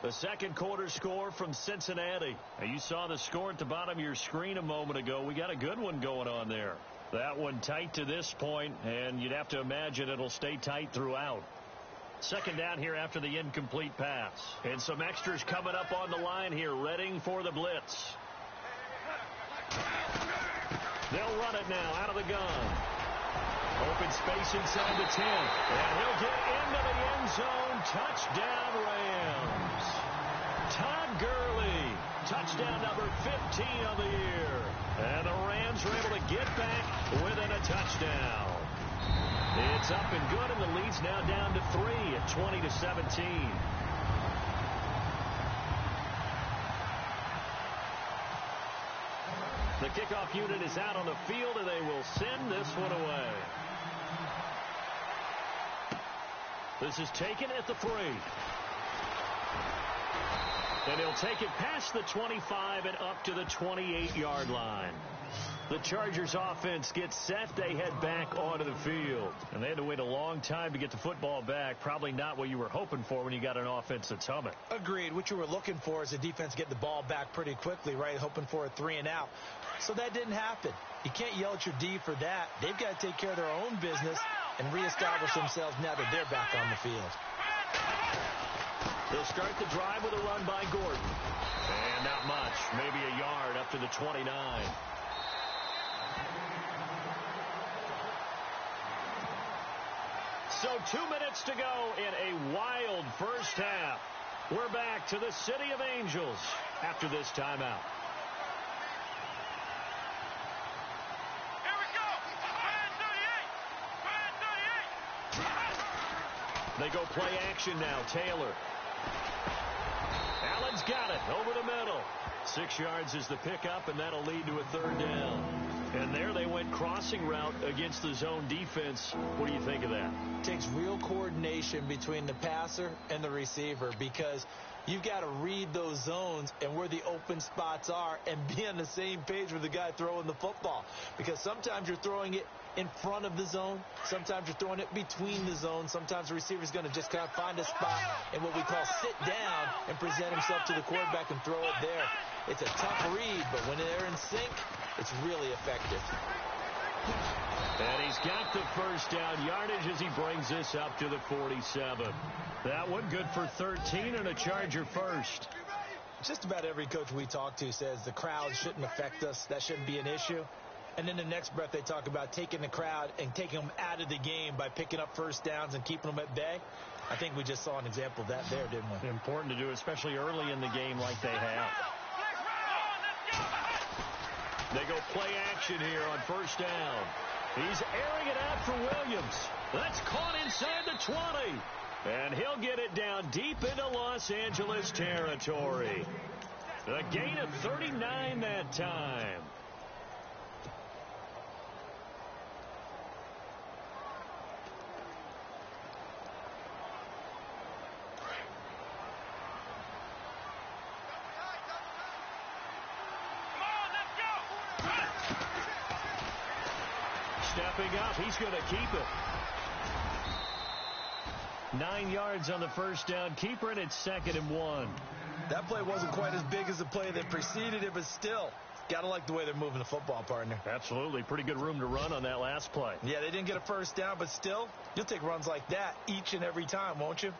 The second quarter score from Cincinnati. Now, you saw the score at the bottom of your screen a moment ago. We got a good one going on there. That one tight to this point, and you'd have to imagine it'll stay tight throughout. Second down here after the incomplete pass. And some extras coming up on the line here, readying for the blitz. They'll run it now out of the gun. Open space inside the 10. And he'll get into the end zone. Touchdown, Rams. Todd Gurley. Touchdown number 15 of the year. And the Rams were able to get back within a touchdown. It's up and good, and the lead's now down to 3 at 20-17. The kickoff unit is out on the field, and they will send this one away. This is taken at the 3. And he'll take it past the 25 and up to the 28-yard line. The Chargers offense gets set. They head back onto the field. And they had to wait a long time to get the football back. Probably not what you were hoping for when you got an offense that's humming. Agreed. What you were looking for is the defense get the ball back pretty quickly, right? Hoping for a 3 and out. So that didn't happen. You can't yell at your D for that. They've got to take care of their own business and reestablish themselves now that they're back on the field. They'll start the drive with a run by Gordon. And not much. Maybe a yard up to the 29. So 2 minutes to go in a wild first half. We're back to the City of Angels after this timeout. Here we go. 38. They go play action now. Taylor. Allen's got it over the middle. 6 yards is the pickup, and that'll lead to a third down. And there they went crossing route against the zone defense. What do you think of that? It takes real coordination between the passer and the receiver because you've got to read those zones and where the open spots are and be on the same page with the guy throwing the football. Because sometimes you're throwing it in front of the zone. Sometimes you're throwing it between the zones. Sometimes the receiver's going to just kind of find a spot and what we call sit down and present himself to the quarterback and throw it there. It's a tough read, but when they're in sync, it's really effective. And he's got the first down yardage as he brings this up to the 47. That one good for 13 and a Charger first. Just about every coach we talk to says the crowd shouldn't affect us. That shouldn't be an issue. And then the next breath they talk about taking the crowd and taking them out of the game by picking up first downs and keeping them at bay. I think we just saw an example of that there, didn't we? Important to do, especially early in the game like they have. They go play action here on first down. He's airing it out for Williams. That's caught inside the 20. And he'll get it down deep into Los Angeles territory. A gain of 39 that time. Stepping up, he's going to keep it. 9 yards on the first down. Keeper, and it's 2nd and 1. That play wasn't quite as big as the play that preceded it, but still, got to like the way they're moving the football, partner. Absolutely. Pretty good room to run on that last play. Yeah, they didn't get a first down, but still, you'll take runs like that each and every time, won't you?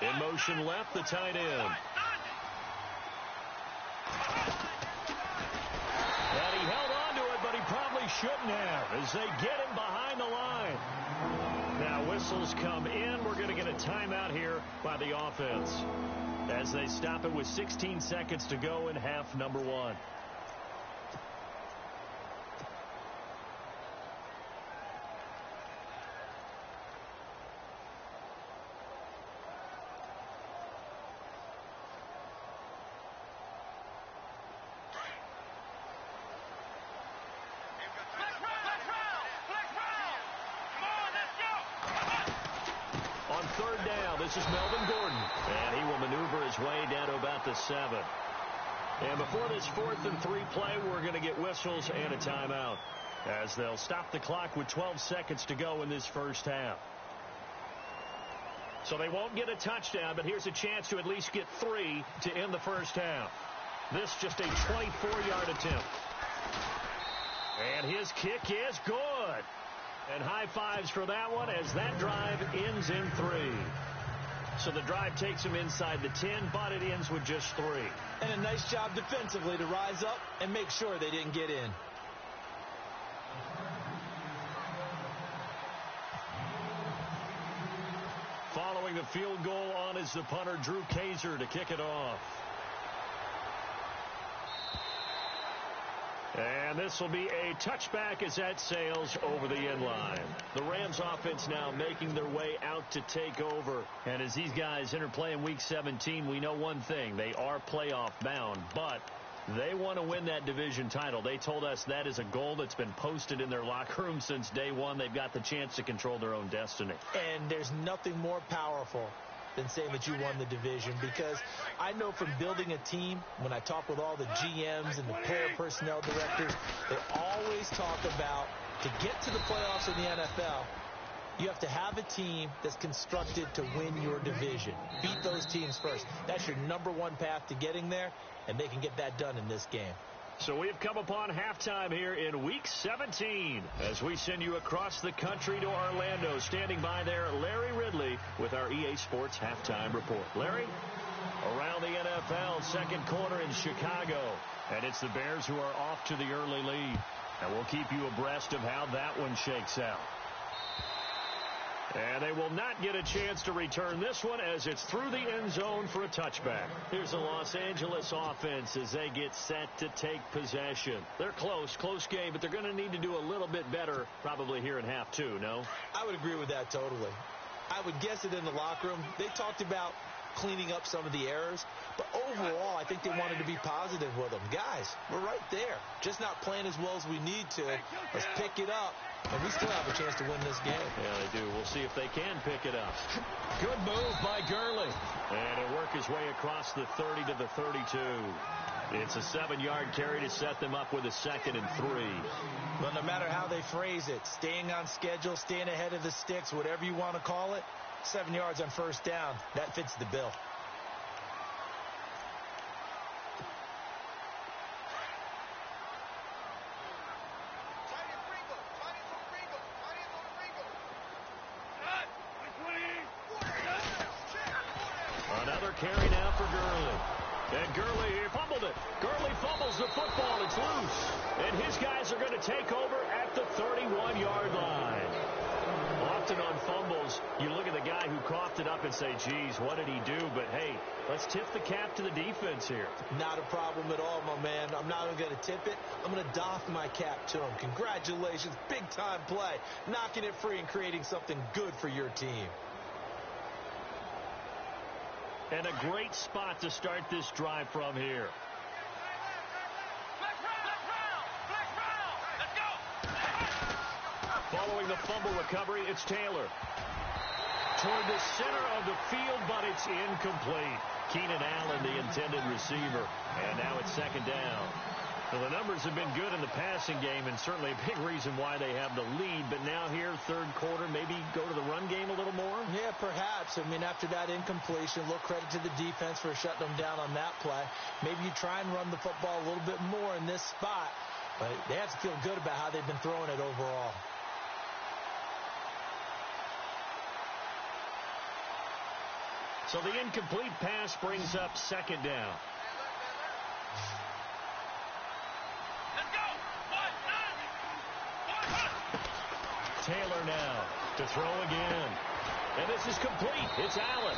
In motion left, the tight end. And he held on to it, but he probably shouldn't have as they get him behind the line. Now whistles come in. We're going to get a timeout here by the offense as they stop it with 16 seconds to go in half number 1. On third down, this is Melvin Gordon, and he will maneuver his way down to about the 7. And before this 4th and 3 play, we're going to get whistles and a timeout as they'll stop the clock with 12 seconds to go in this first half. So they won't get a touchdown, but here's a chance to at least get 3 to end the first half. This just a 24-yard attempt. And his kick is good. And high fives for that one as that drive ends in 3. So the drive takes him inside the 10, but it ends with just 3. And a nice job defensively to rise up and make sure they didn't get in. Following the field goal on is the punter, Drew Kaiser, to kick it off. And this will be a touchback as that sails over the end line. The Rams offense now making their way out to take over. And as these guys interplay in Week 17, we know one thing. They are playoff bound, but they want to win that division title. They told us that is a goal that's been posted in their locker room since day one. They've got the chance to control their own destiny. And there's nothing more powerful than saying that you won the division, because I know from building a team, when I talk with all the GMs and the player personnel directors, they always talk about, to get to the playoffs in the NFL, you have to have a team that's constructed to win your division. Beat those teams first. That's your number one path to getting there, and they can get that done in this game. So we've come upon halftime here in Week 17 as we send you across the country to Orlando. Standing by there, Larry Ridley with our EA Sports Halftime Report. Larry, around the NFL, second quarter in Chicago. And it's the Bears who are off to the early lead. And we'll keep you abreast of how that one shakes out. And they will not get a chance to return this one as it's through the end zone for a touchback. Here's the Los Angeles offense as they get set to take possession. They're close game, but they're going to need to do a little bit better probably here in half 2, no? I would agree with that totally. I would guess it in the locker room. They talked about cleaning up some of the errors, but overall I think they wanted to be positive with them. Guys, we're right there, just not playing as well as we need to. Let's pick it up, and we still have a chance to win this game. Yeah, they do. We'll see if they can pick it up. Good move by Gurley, and it'll work his way across the 30 to the 32. It's a 7-yard carry to set them up with a 2nd and 3. Well, no matter how they phrase it, staying on schedule, staying ahead of the sticks, whatever you want to call it, 7 yards on first down, that fits the bill. Another carry now for Gurley. And Gurley, he fumbled it. Gurley fumbles the football. It's loose. And his guys are going to take over at the 31-yard line. Often on fumbles, you look at the guy who coughed it up and say, geez, what did he do? But, hey, let's tip the cap to the defense here. Not a problem at all, my man. I'm not even going to tip it. I'm going to doff my cap to him. Congratulations. Big-time play. Knocking it free and creating something good for your team. And a great spot to start this drive from here. Following the fumble recovery, it's Taylor. Toward the center of the field, but it's incomplete. Keenan Allen, the intended receiver. And now it's 2nd down. Well, the numbers have been good in the passing game, and certainly a big reason why they have the lead. But now here, third quarter, maybe go to the run game a little more? Yeah, perhaps. I mean, after that incompletion, a little credit to the defense for shutting them down on that play. Maybe you try and run the football a little bit more in this spot. But they have to feel good about how they've been throwing it overall. So the incomplete pass brings up second down. Let's go. Taylor now to throw again. And this is complete. It's Allen.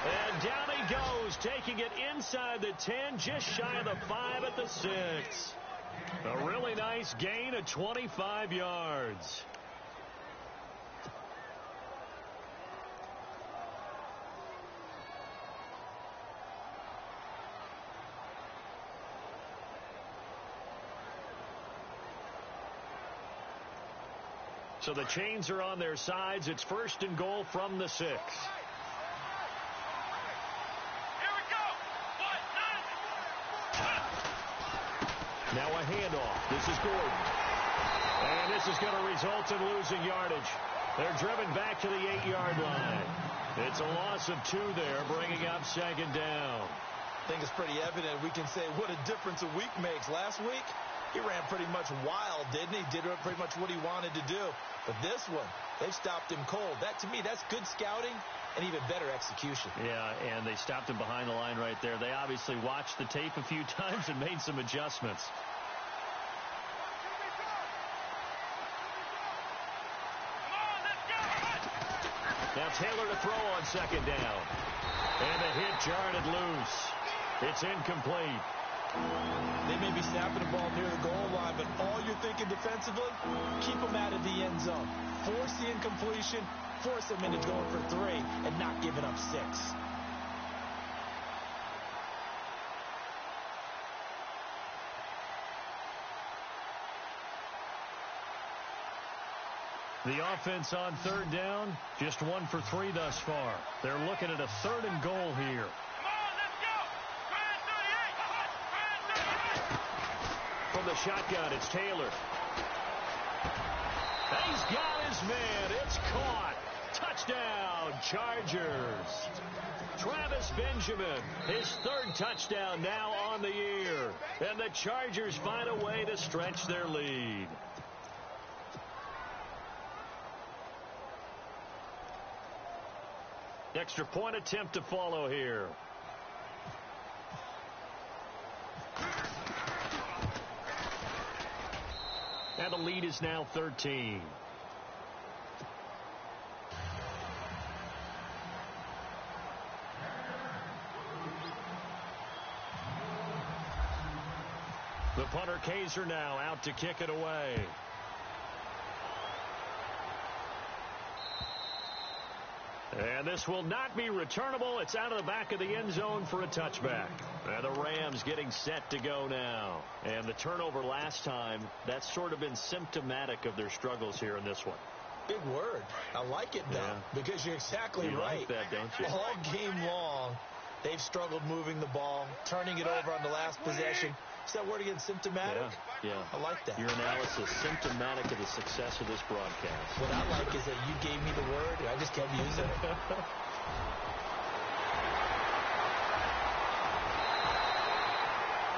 And down he goes, taking it inside the 10, just shy of the 5 at the 6. A really nice gain of 25 yards. So the chains are on their sides. It's first and goal from the 6. Here we go. Now a handoff. This is Gordon. And this is going to result in losing yardage. They're driven back to the 8-yard line. It's a loss of 2 there, bringing up second down. I think it's pretty evident. We can say what a difference a week makes. Last week, he ran pretty much wild, didn't he? Did pretty much what he wanted to do. But this one, they've stopped him cold. That, to me, that's good scouting and even better execution. Yeah, and they stopped him behind the line right there. They obviously watched the tape a few times and made some adjustments. Now Taylor to throw on second down. And the hit jarred loose. It's incomplete. They may be snapping the ball near the goal line, but all you're thinking defensively, keep them out of the end zone. Force the incompletion, force them into going for 3, and not giving up 6. The offense on third down, just 1 for 3 thus far. They're looking at a 3rd and goal here. From the shotgun, it's Taylor. He's got his man. It's caught. Touchdown, Chargers. Travis Benjamin, his 3rd touchdown now on the year. And the Chargers find a way to stretch their lead. Extra point attempt to follow here. And the lead is now 13. The punter Kaiser now out to kick it away. And this will not be returnable. It's out of the back of the end zone for a touchback. And the Rams getting set to go now. And the turnover last time, that's sort of been symptomatic of their struggles here in this one. Big word. I like it, though, because you're exactly right. You like that, don't you? All game long, they've struggled moving the ball, turning it over on the last possession. Is that word again, symptomatic? Yeah. I like that. Your analysis, symptomatic of the success of this broadcast. What I like is that you gave me the word, and I just kept using it.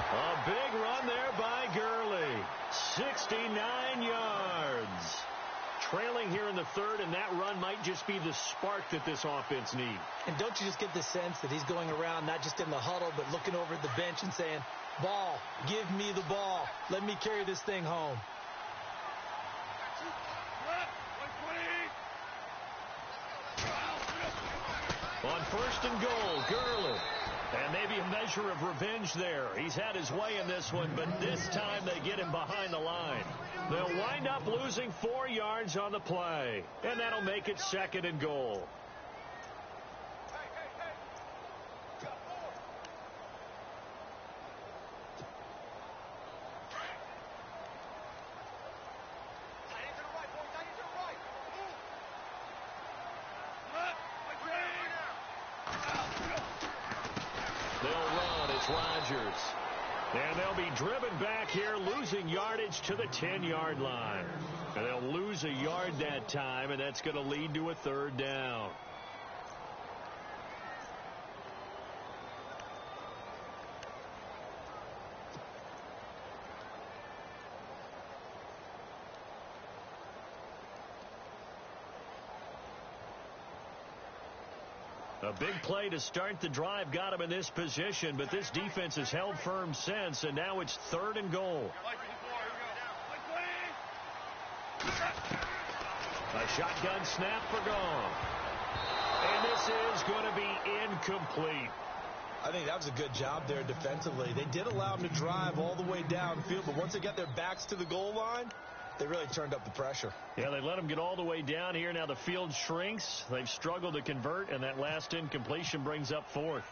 A big run there by Gurley. 69 yards. Trailing here in the 3rd, and that run might just be the spark that this offense needs. And don't you just get the sense that he's going around not just in the huddle, but looking over at the bench and saying, ball, give me the ball. Let me carry this thing home. On 1st and goal, Gurley. And maybe a measure of revenge there. He's had his way in this one, but this time they get him behind the line. They'll wind up losing 4 yards on the play. And that'll make it 2nd and goal. Rodgers. And they'll be driven back here, losing yardage to the 10-yard line. And they'll lose a yard that time, and that's going to lead to a 3rd down. A big play to start the drive got him in this position, but this defense has held firm since, and now it's 3rd and goal. A shotgun snap for Goff. And this is going to be incomplete. I think that was a good job there defensively. They did allow them to drive all the way downfield, but once they got their backs to the goal line, they really turned up the pressure. Yeah, they let them get all the way down here. Now the field shrinks. They've struggled to convert, and that last incompletion brings up 4th.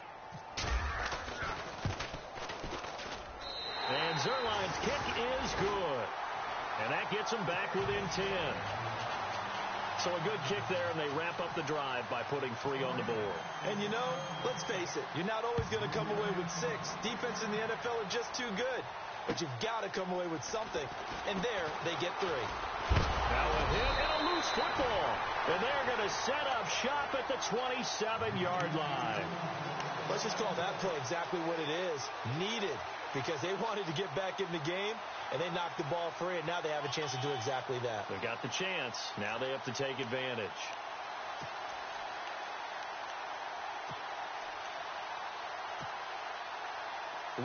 And Zerline's kick is good. And that gets them back within 10. So a good kick there, and they wrap up the drive by putting 3 on the board. And you know, let's face it, you're not always going to come away with 6. Defense in the NFL are just too good. But you've got to come away with something. And there, they get 3. Now a hit and a loose football. And they're going to set up shop at the 27-yard line. Let's just call that play exactly what it is. Needed. Because they wanted to get back in the game, and they knocked the ball free, and now they have a chance to do exactly that. They got the chance. Now they have to take advantage.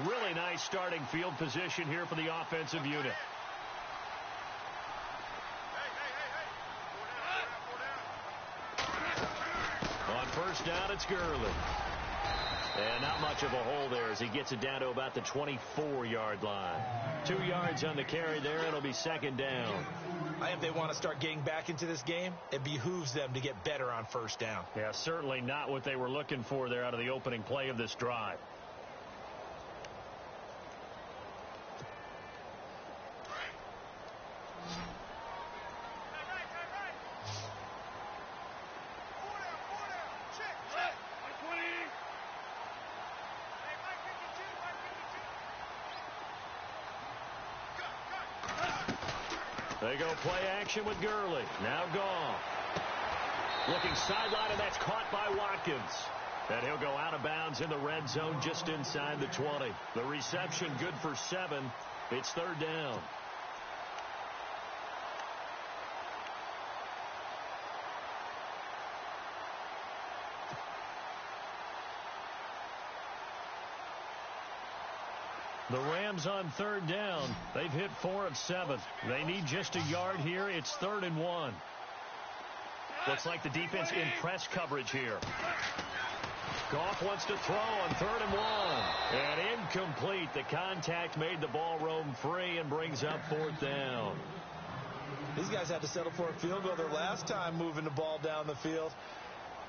Really nice starting field position here for the offensive unit. On first down, it's Gurley. And not much of a hole there as he gets it down to about the 24-yard line. 2 yards on the carry there, and it'll be 2nd down. I think if they want to start getting back into this game, it behooves them to get better on first down. Yeah, certainly not what they were looking for there out of the opening play of this drive. They go play action with Gurley. Now Goff. Looking sideline, and that's caught by Watkins. And he'll go out of bounds in the red zone just inside the 20. The reception good for 7. It's 3rd down. The Rams on 3rd down. They've hit 4 of 7. They need just a yard here. It's 3rd and 1. Looks like the defense in press coverage here. Goff wants to throw on 3rd and 1. And incomplete. The contact made the ball roam free and brings up 4th down. These guys had to settle for a field goal their last time moving the ball down the field.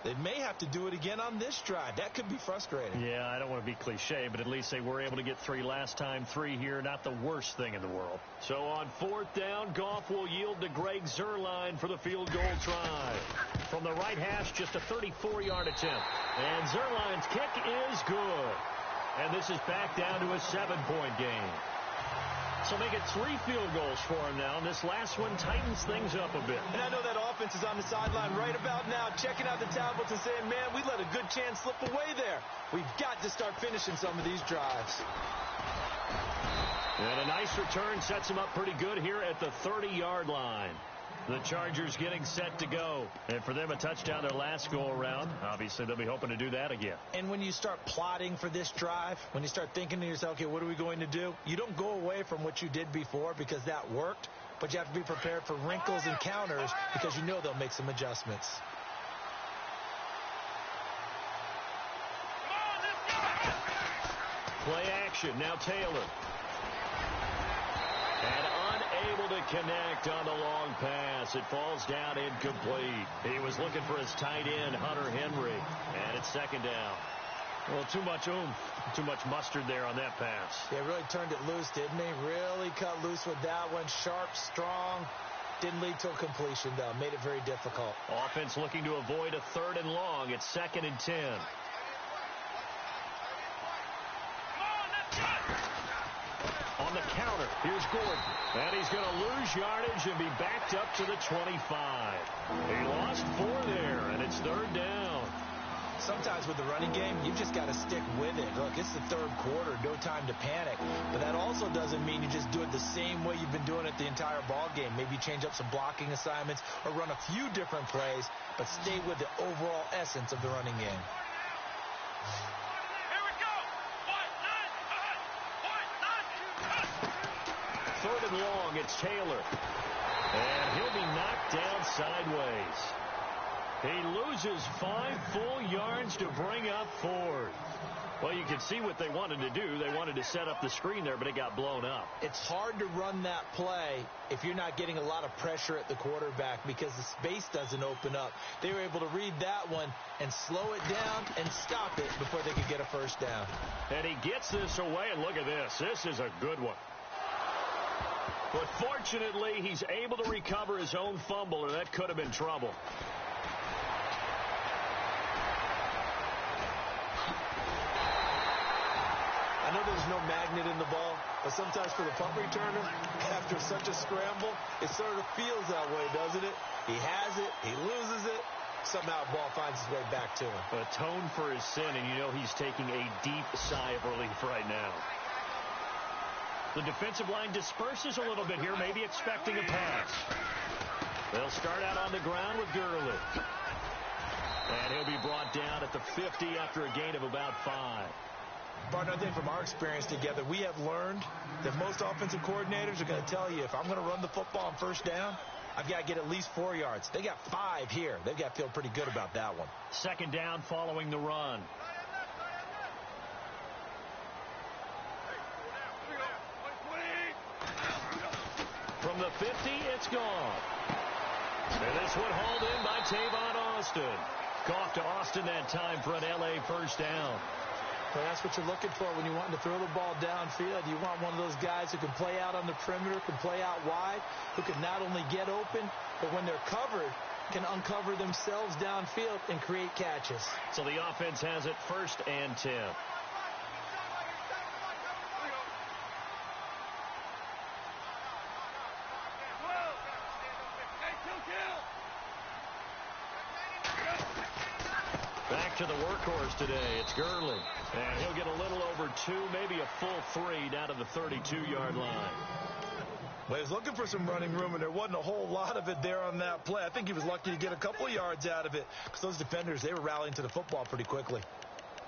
They may have to do it again on this drive. That could be frustrating. Yeah, I don't want to be cliche, but at least they were able to get 3 last time. 3 here, not the worst thing in the world. So on 4th down, Goff will yield to Greg Zuerlein for the field goal try. From the right hash, just a 34-yard attempt. And Zuerlein's kick is good. And this is back down to a 7-point game. So make it 3 field goals for him now, and this last one tightens things up a bit. And I know that offense is on the sideline right about now, checking out the tablets and saying, man, we let a good chance slip away there. We've got to start finishing some of these drives. And a nice return sets him up pretty good here at the 30-yard line. The Chargers getting set to go. And for them, a touchdown their last go-around. Obviously, they'll be hoping to do that again. And when you start plotting for this drive, when you start thinking to yourself, okay, what are we going to do? You don't go away from what you did before because that worked, but you have to be prepared for wrinkles and counters because you know they'll make some adjustments. Play action. Now Taylor. And unable to connect on the long pass. It falls down incomplete. He was looking for his tight end, Hunter Henry. And it's 2nd down. Well, too much oomph, too much mustard there on that pass. Yeah, really turned it loose, didn't he? Really cut loose with that one. Sharp, strong. Didn't lead to a completion, though. Made it very difficult. Offense looking to avoid a 3rd and long. It's 2nd and 10. On the counter, here's Gordon. And he's going to lose yardage and be backed up to the 25. He lost 4 there, and it's 3rd down. Sometimes with the running game, you've just got to stick with it. Look, it's the 3rd quarter, no time to panic. But that also doesn't mean you just do it the same way you've been doing it the entire ball game. Maybe change up some blocking assignments or run a few different plays, but stay with the overall essence of the running game. and long. It's Taylor. And he'll be knocked down sideways. He loses 5 full yards to bring up 4. Well, you can see what they wanted to do. They wanted to set up the screen there, but it got blown up. It's hard to run that play if you're not getting a lot of pressure at the quarterback because the space doesn't open up. They were able to read that one and slow it down and stop it before they could get a first down. And he gets this away, and look at this. This is a good one. But fortunately, he's able to recover his own fumble, or that could have been trouble. I know there's no magnet in the ball, but sometimes for the punt returner, after such a scramble, it sort of feels that way, doesn't it? He has it, he loses it, somehow the ball finds its way back to him. Atone for his sin, and you know he's taking a deep sigh of relief right now. The defensive line disperses a little bit here, maybe expecting a pass. They'll start out on the ground with Gurley. And he'll be brought down at the 50 after a gain of about 5. Barton, I think from our experience together, we have learned that most offensive coordinators are going to tell you, if I'm going to run the football on first down, I've got to get at least 4 yards. They got 5 here. They've got to feel pretty good about that one. Second down following the run. From the 50, it's gone. And this one hauled in by Tavon Austin. Goff to Austin that time for an L.A. first down. Well, that's what you're looking for when you're wanting to throw the ball downfield. You want one of those guys who can play out on the perimeter, can play out wide, who can not only get open, but when they're covered, can uncover themselves downfield and create catches. So the offense has it 1st and 10. Back to the workhorse today. It's Gurley. And he'll get a little over 2, maybe a full 3 down to the 32-yard line. Well, he was looking for some running room, and there wasn't a whole lot of it there on that play. I think he was lucky to get a couple of yards out of it because those defenders, they were rallying to the football pretty quickly.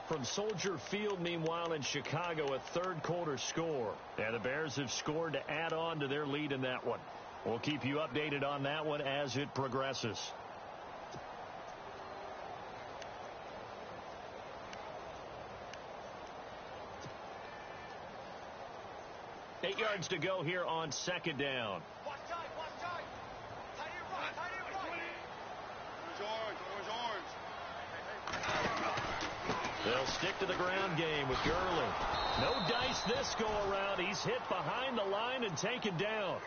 From Soldier Field, meanwhile, in Chicago, a third-quarter score. And the Bears have scored to add on to their lead in that one. We'll keep you updated on that one as it progresses. Eight yards to go here on second down. They'll stick to the ground game with Gurley. No dice this go-around. He's hit behind the line and taken down.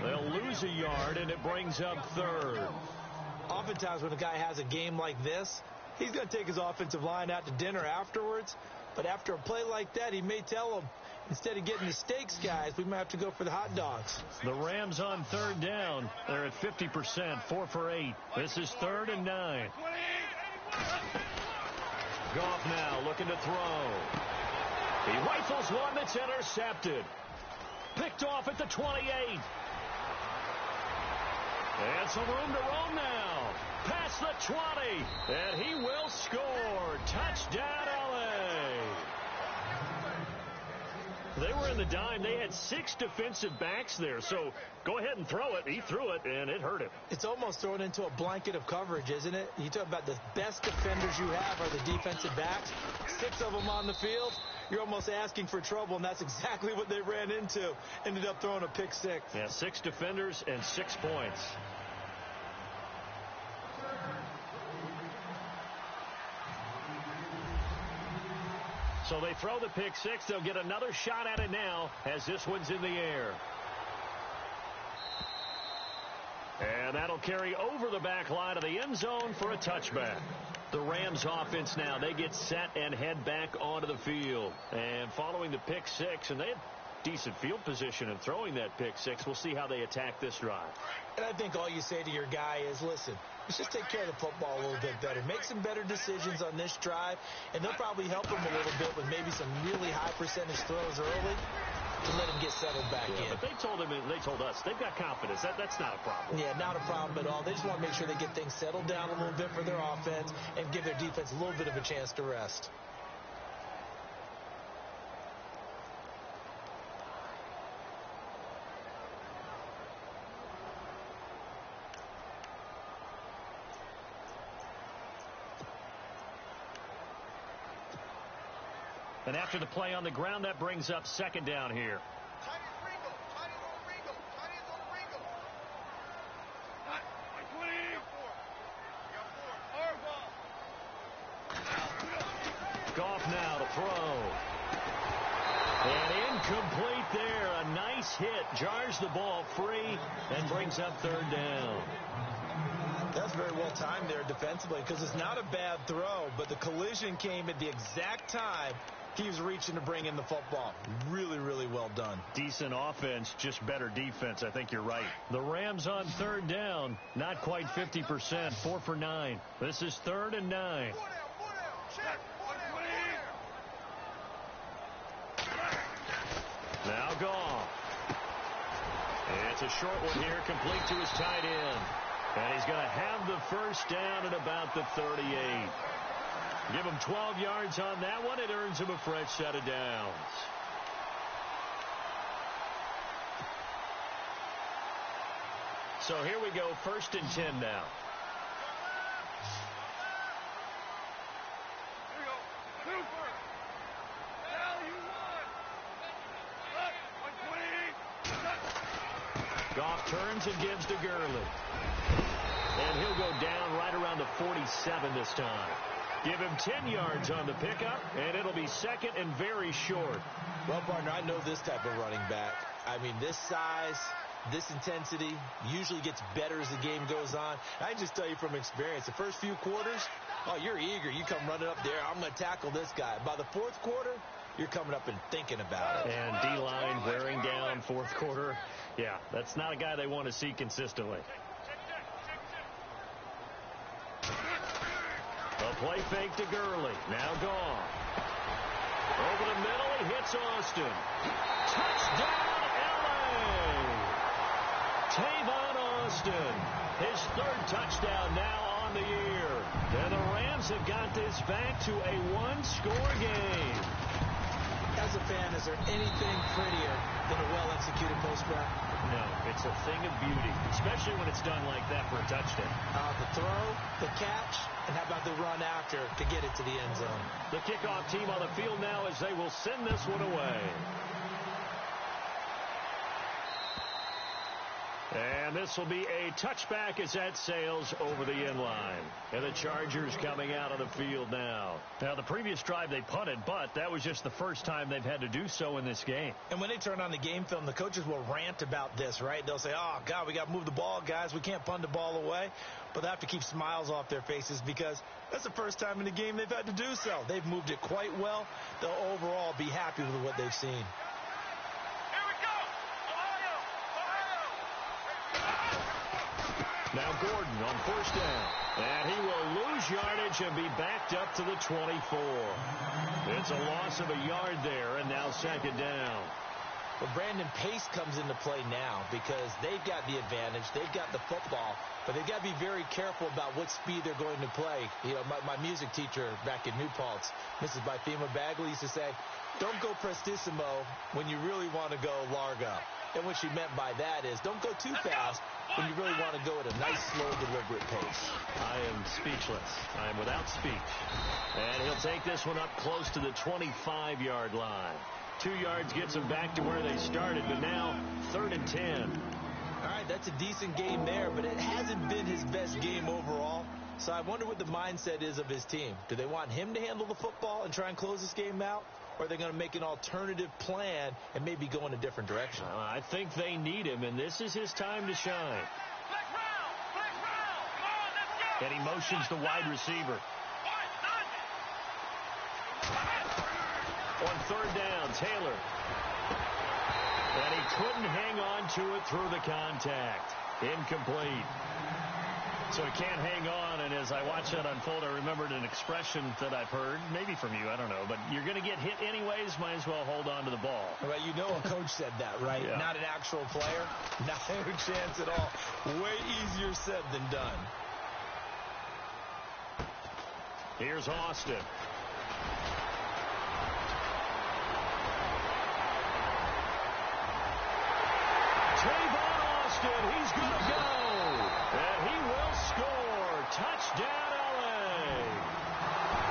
They'll lose a yard, and it brings up 3rd. Oftentimes when a guy has a game like this, he's going to take his offensive line out to dinner afterwards. But after a play like that, he may tell them, instead of getting the steaks, guys, we might have to go for the hot dogs. The Rams on 3rd down. They're at 50%, 4 for 8. This is 3rd and 9. Goff now looking to throw. He rifles one that's intercepted. Picked off at the 28. And some room to roam now. Past the 20. And he will score. Touchdown, L.A. They were in the dime. They had 6 defensive backs there. So go ahead and throw it. He threw it, and it hurt him. It's almost thrown into a blanket of coverage, isn't it? You talk about the best defenders you have are the defensive backs. 6 of them on the field. You're almost asking for trouble, and that's exactly what they ran into. Ended up throwing a pick 6. Yeah, 6 defenders and 6 points. So they throw the pick 6. They'll get another shot at it now as this one's in the air. And that'll carry over the back line of the end zone for a touchback. The Rams offense now, they get set and head back onto the field. And following the pick 6, and they had decent field position in throwing that pick 6. We'll see how they attack this drive. And I think all you say to your guy is, listen, let's just take care of the football a little bit better. Make some better decisions on this drive, and they'll probably help him a little bit with maybe some really high percentage throws early to let him get settled back in. But they told us, they've got confidence. That's not a problem. Yeah, not a problem at all. They just want to make sure they get things settled down a little bit for their offense and give their defense a little bit of a chance to rest. And after the play on the ground, that brings up second down here. Goff now to throw. And incomplete there. A nice hit. Jars the ball free and brings up third down. That's very well timed there defensively because it's not a bad throw, but the collision came at the exact time he was reaching to bring in the football. Really, really well done. Decent offense, just better defense. I think you're right. The Rams on third down. Not quite 50%. 4 for 9. This is 3rd and 9. Now Goff. It's a short one here, complete to his tight end. And he's going to have the first down at about the 38. Give him 12 yards on that one. It earns him a fresh set of downs. So here we go, 1st and 10 now. Goff turns and gives to Gurley. And he'll go down right around the 47 this time. Give him 10 yards on the pickup, and it'll be 2nd and very short. Well, partner, I know this type of running back. I mean, this size, this intensity usually gets better as the game goes on. I just tell you from experience, the first few quarters, oh, you're eager. You come running up there. I'm going to tackle this guy. By the 4th quarter, you're coming up and thinking about it. And D-line wearing down 4th quarter. Yeah, that's not a guy they want to see consistently. A play fake to Gurley. Now Goff. Over the middle, he hits Austin. Touchdown, L.A. Tavon Austin. His 3rd touchdown now on the year. And the Rams have got this back to a 1-score game. As a fan, is there anything prettier than a well-executed post route? No, it's a thing of beauty, especially when it's done like that for a touchdown. The throw, the catch, and how about the run after to get it to the end zone? The kickoff team on the field now as they will send this one away. And this will be a touchback as that sails over the end line. And the Chargers coming out of the field now. Now, the previous drive they punted, but that was just the first time they've had to do so in this game. And when they turn on the game film, the coaches will rant about this, right? They'll say, oh, God, we got to move the ball, guys. We can't punt the ball away. But they have to keep smiles off their faces because that's the first time in the game they've had to do so. They've moved it quite well. They'll overall be happy with what they've seen. Now Gordon on 1st down. And he will lose yardage and be backed up to the 24. It's a loss of a yard there, and now 2nd down. Well, Brandon, pace comes into play now because they've got the advantage. They've got the football, but they've got to be very careful about what speed they're going to play. You know, my music teacher back in New Paltz, Mrs. Bythema Bagley, used to say, don't go prestissimo when you really want to go largo. And what she meant by that is don't go too fast when you really want to go at a nice, slow, deliberate pace. I am speechless. I am without speech. And he'll take this one up close to the 25-yard line. 2 yards gets them back to where they started, but now 3rd and 10. All right, that's a decent game there, but it hasn't been his best game overall. So I wonder what the mindset is of his team. Do they want him to handle the football and try and close this game out? Or are they going to make an alternative plan and maybe go in a different direction? I think they need him, and this is his time to shine. And he motions the wide receiver. On 3rd down, Taylor. And he couldn't hang on to it through the contact. Incomplete. So he can't hang on, and as I watched that unfold, I remembered an expression that I've heard, maybe from you, I don't know, but you're going to get hit anyways, might as well hold on to the ball. Well, you know a coach said that, right? Yeah. Not an actual player. Not a chance at all. Way easier said than done. Here's Austin. Tavon Austin, he's going to go. And he will score. Touchdown, L.A.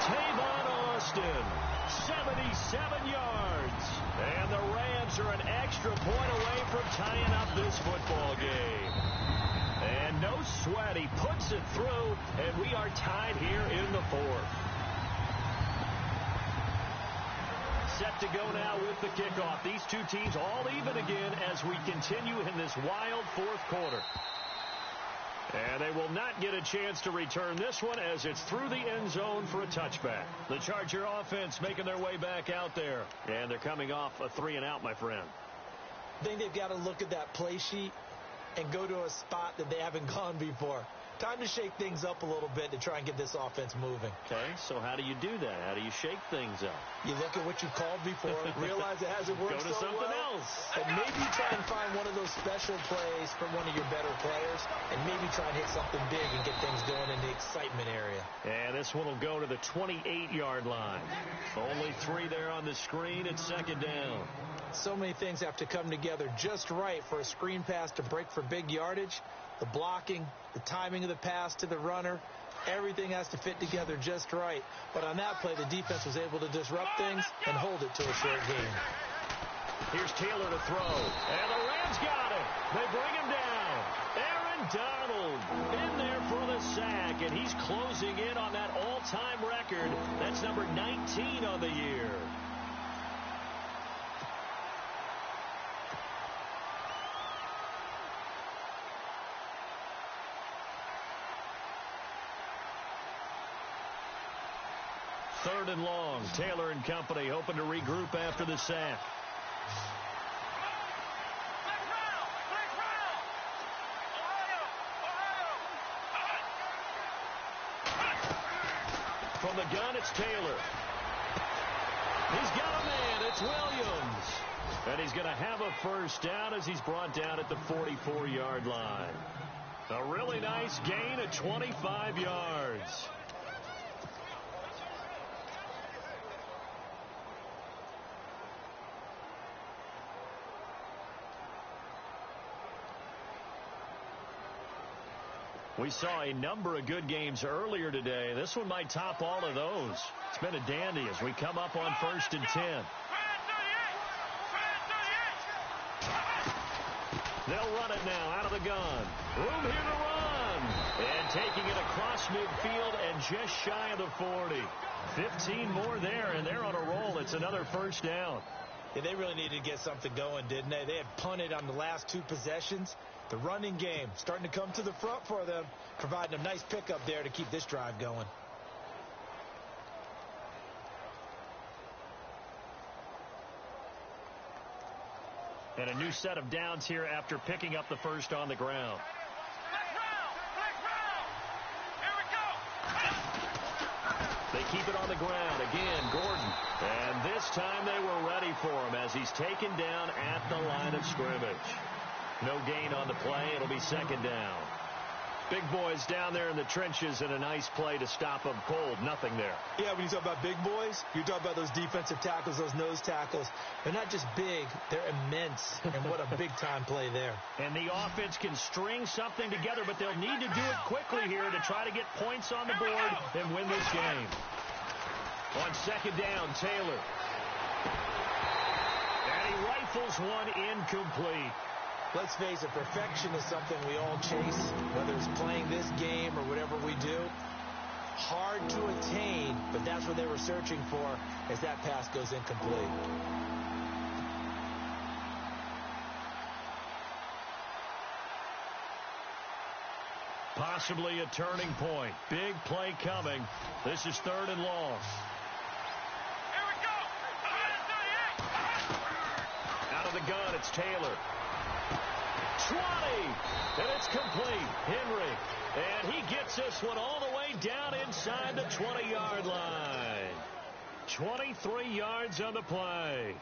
Tavon Austin 77 yards. And the Rams are an extra point away from tying up this football game. And no sweat. He puts it through, and we are tied here in the fourth. Set to go now with the kickoff. These two teams all even again as we continue in this wild fourth quarter. And they will not get a chance to return this one as it's through the end zone for a touchback. The Charger offense making their way back out there. And they're coming off a 3-and-out, my friend. I think they've got to look at that play sheet and go to a spot that they haven't gone before. Time to shake things up a little bit to try and get this offense moving. Okay, so how do you do that? How do you shake things up? You look at what you called before, realize it hasn't worked so well. Go to something else. And maybe try and find one of those special plays from one of your better players, and maybe try and hit something big and get things going in the excitement area. And this one will go to the 28-yard line. Only 3 there on the screen at second down. So many things have to come together just right for a screen pass to break for big yardage. The blocking, the timing of the pass to the runner, everything has to fit together just right. But on that play, the defense was able to disrupt things and hold it to a short gain. Here's Taylor to throw, and the Rams got it. They bring him down. Aaron Donald in there for the sack, and he's closing in on that all-time record. That's number 19 on the year. Third and long. Taylor and company hoping to regroup after the sack. From the gun, it's Taylor. He's got a man. It's Williams. And he's going to have a first down as he's brought down at the 44-yard line. A really nice gain of 25 yards. We saw a number of good games earlier today. This one might top all of those. It's been a dandy as we come up on 1st and 10. They'll run it now out of the gun. Room here to run. And taking it across midfield and just shy of the 40. 15 more there, and they're on a roll. It's another first down. Yeah, they really needed to get something going, didn't they? They had punted on the last 2 possessions. The running game starting to come to the front for them, providing a nice pickup there to keep this drive going. And a new set of downs here after picking up the first on the ground. They keep it on the ground. Again, Gordon. And this time they were ready for him as he's taken down at the line of scrimmage. No gain on the play. It'll be second down. Big boys down there in the trenches and a nice play to stop them cold. Nothing there. Yeah, when you talk about big boys, you're talking about those defensive tackles, those nose tackles. They're not just big, they're immense. And what a big-time play there. And the offense can string something together, but they'll need to do it quickly here to try to get points on the board and win this game. On second down, Taylor. And he rifles one incomplete. Let's face it, perfection is something we all chase, whether it's playing this game or whatever we do. Hard to attain, but that's what they were searching for as that pass goes incomplete. Possibly a turning point. Big play coming. This is 3rd and long. Here we go. Out of the gun, it's Taylor. 20, and it's complete. Henry, and he gets this one all the way down inside the 20-yard line. 23 yards on the play.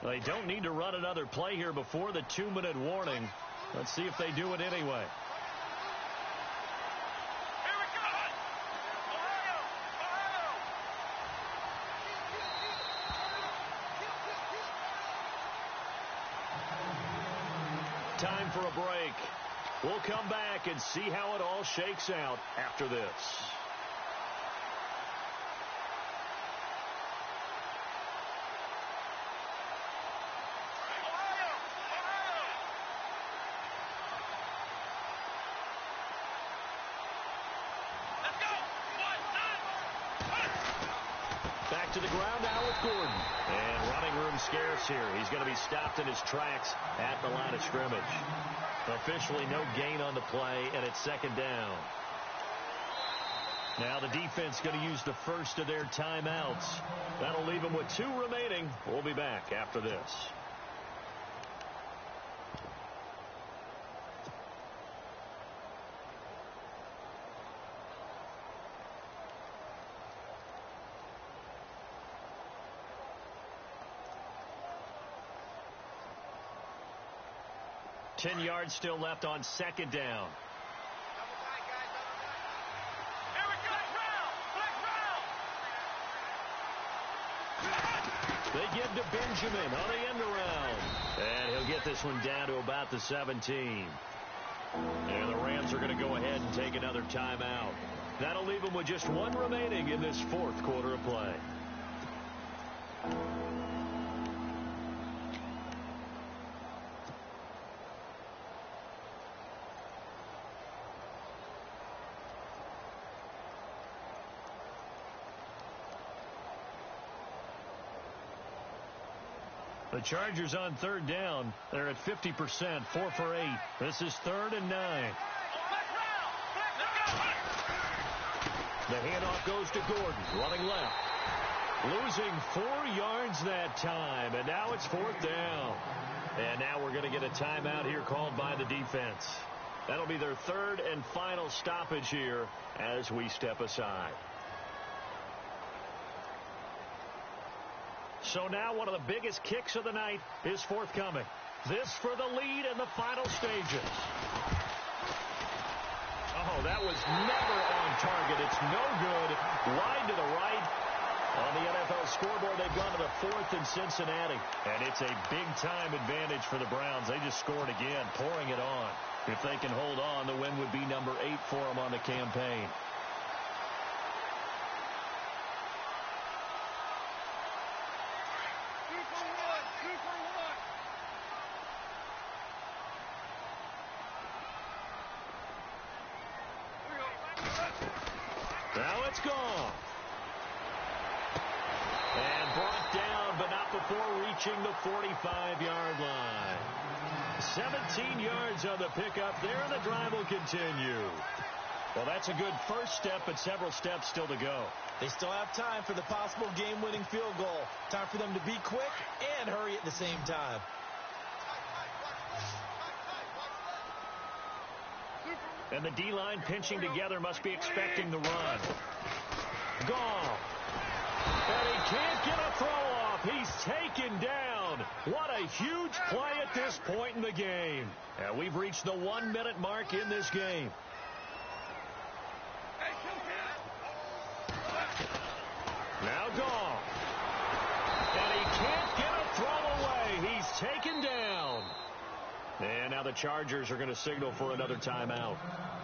They don't need to run another play here before the 2-minute warning. Let's see if they do it anyway. Here we go. Time for a break. We'll come back and see how it all shakes out after this. Back to the ground now with Gordon. And running room scarce here. He's going to be stopped in his tracks at the line of scrimmage. Officially no gain on the play, and it's second down. Now the defense going to use the first of their timeouts. That'll leave them with 2 remaining. We'll be back after this. Ten yards still left on second down. They give to Benjamin on the end around. And he'll get this one down to about the 17. And the Rams are going to go ahead and take another timeout. That'll leave them with just 1 remaining in this fourth quarter of play. The Chargers on third down. They're at 50%, 4 for 8. This is 3rd and 9. The handoff goes to Gordon, running left. Losing 4 yards that time, and now it's 4th down. And now we're going to get a timeout here called by the defense. That'll be their 3rd and final stoppage here as we step aside. So now one of the biggest kicks of the night is forthcoming. This for the lead in the final stages. Oh, that was never on target. It's no good. Wide to the right. On the NFL scoreboard, they've gone to the 4th in Cincinnati. And it's a big-time advantage for the Browns. They just scored again, pouring it on. If they can hold on, the win would be number 8 for them on the campaign. Now it's gone. And brought down, but not before reaching the 45-yard line. 17 yards on the pickup there, and the drive will continue. Well, that's a good first step, but several steps still to go. They still have time for the possible game-winning field goal. Time for them to be quick and hurry at the same time. And the D-line pinching together must be expecting the run. Gone. And he can't get a throw off. He's taken down. What a huge play at this point in the game. And we've reached the 1-minute mark in this game. Now gone. And he can't get a throw away. He's taken down. And now the Chargers are going to signal for another timeout.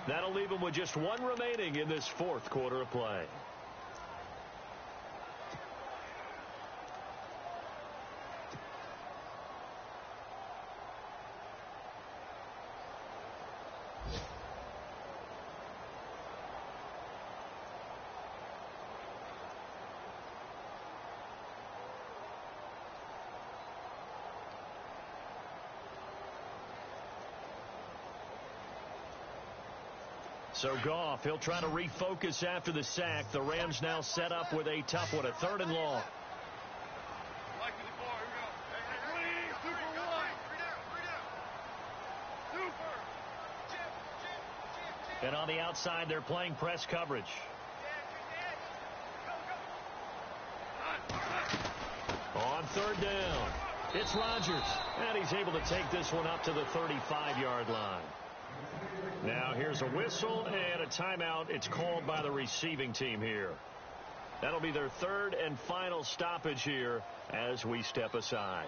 That'll leave them with just 1 remaining in this fourth quarter of play. So Goff, he'll try to refocus after the sack. The Rams now set up with a tough one, a 3rd and long. And on the outside, they're playing press coverage. On 3rd down, it's Rodgers. And he's able to take this one up to the 35-yard line. Now here's a whistle and a timeout. It's called by the receiving team here. That'll be their 3rd and final stoppage here as we step aside.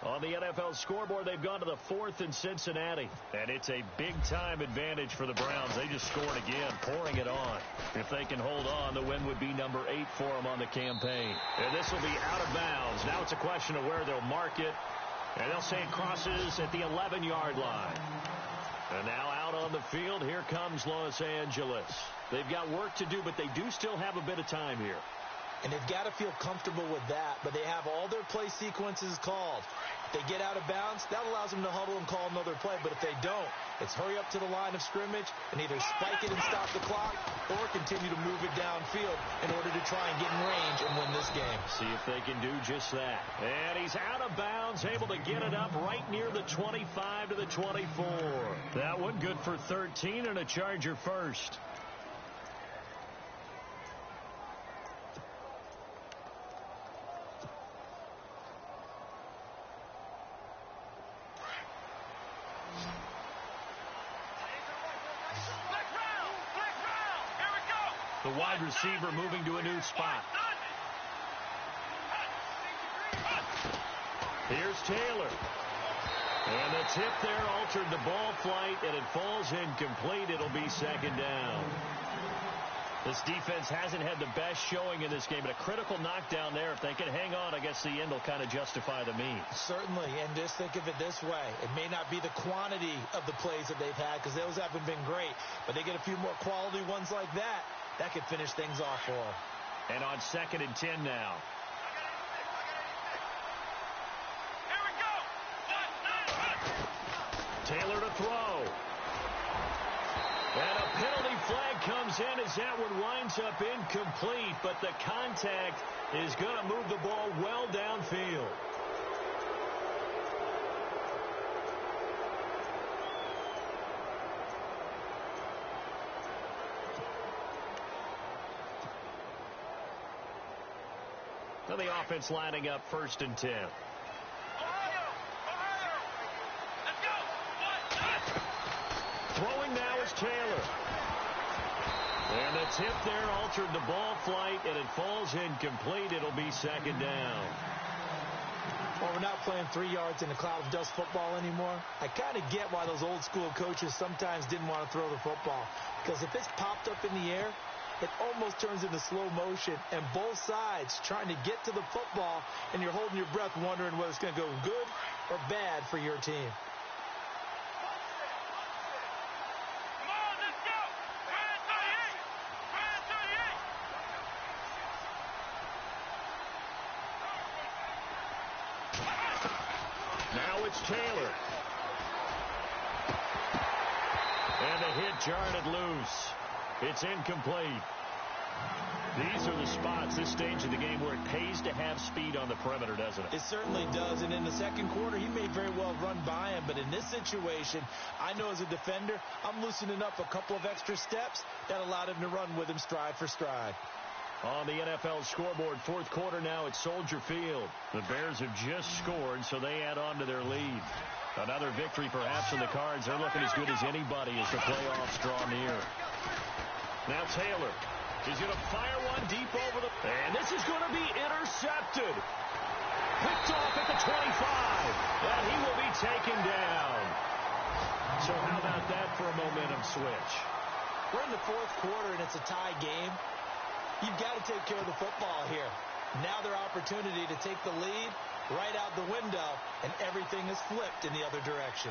On the NFL scoreboard, they've gone to the 4th in Cincinnati. And it's a big-time advantage for the Browns. They just scored again, pouring it on. If they can hold on, the win would be number 8 for them on the campaign. And this will be out of bounds. Now it's a question of where they'll mark it. And they'll say it crosses at the 11-yard line. And now out on the field, here comes Los Angeles. They've got work to do, but they do still have a bit of time here. And they've got to feel comfortable with that, but they have all their play sequences called. If they get out of bounds, that allows them to huddle and call another play. But if they don't, it's hurry up to the line of scrimmage and either spike it and stop the clock or continue to move it downfield in order to try and get in range and win this game. See if they can do just that. And he's out of bounds, able to get it up right near the 25 to the 24. That one good for 13 and a Charger first. The wide receiver moving to a new spot. Here's Taylor. And the tip there altered the ball flight, and it falls incomplete. It'll be second down. This defense hasn't had the best showing in this game, but a critical knockdown there. If they can hang on, I guess the end will kind of justify the means. Certainly, and just think of it this way. It may not be the quantity of the plays that they've had because those haven't been great, but they get a few more quality ones like that. That could finish things off for them. And on 2nd and 10 now. Here we go. Taylor to throw. And a penalty flag comes in as that one winds up incomplete, but the contact is going to move the ball well downfield. Now the offense lining up 1st and 10. Ohio. Let's go. Throwing now is Taylor. And the tip there altered the ball flight, and it falls incomplete. It'll be second down. Well, we're not playing 3 yards in a cloud of dust football anymore. I kind of get why those old school coaches sometimes didn't want to throw the football. Because if it's popped up in the air, it almost turns into slow motion, and both sides trying to get to the football, and you're holding your breath wondering whether it's going to go good or bad for your team. Come on, let's go. 38. Now it's Taylor. And the hit jarred it loose. It's incomplete. These are the spots, this stage of the game, where it pays to have speed on the perimeter, doesn't it? It certainly does, and in the second quarter, he may very well run by him, but in this situation, I know as a defender, I'm loosening up a couple of extra steps that allowed him to run with him stride for stride. On the NFL scoreboard, 4th quarter now at Soldier Field. The Bears have just scored, so they add on to their lead. Another victory perhaps in the cards. They're looking as good as anybody as the playoffs draw near. Now Taylor. He's going to fire one deep over the... And this is going to be intercepted. Picked off at the 25. And he will be taken down. So how about that for a momentum switch? We're in the 4th quarter, and it's a tie game. You've got to take care of the football here. Now their opportunity to take the lead right out the window, and everything is flipped in the other direction.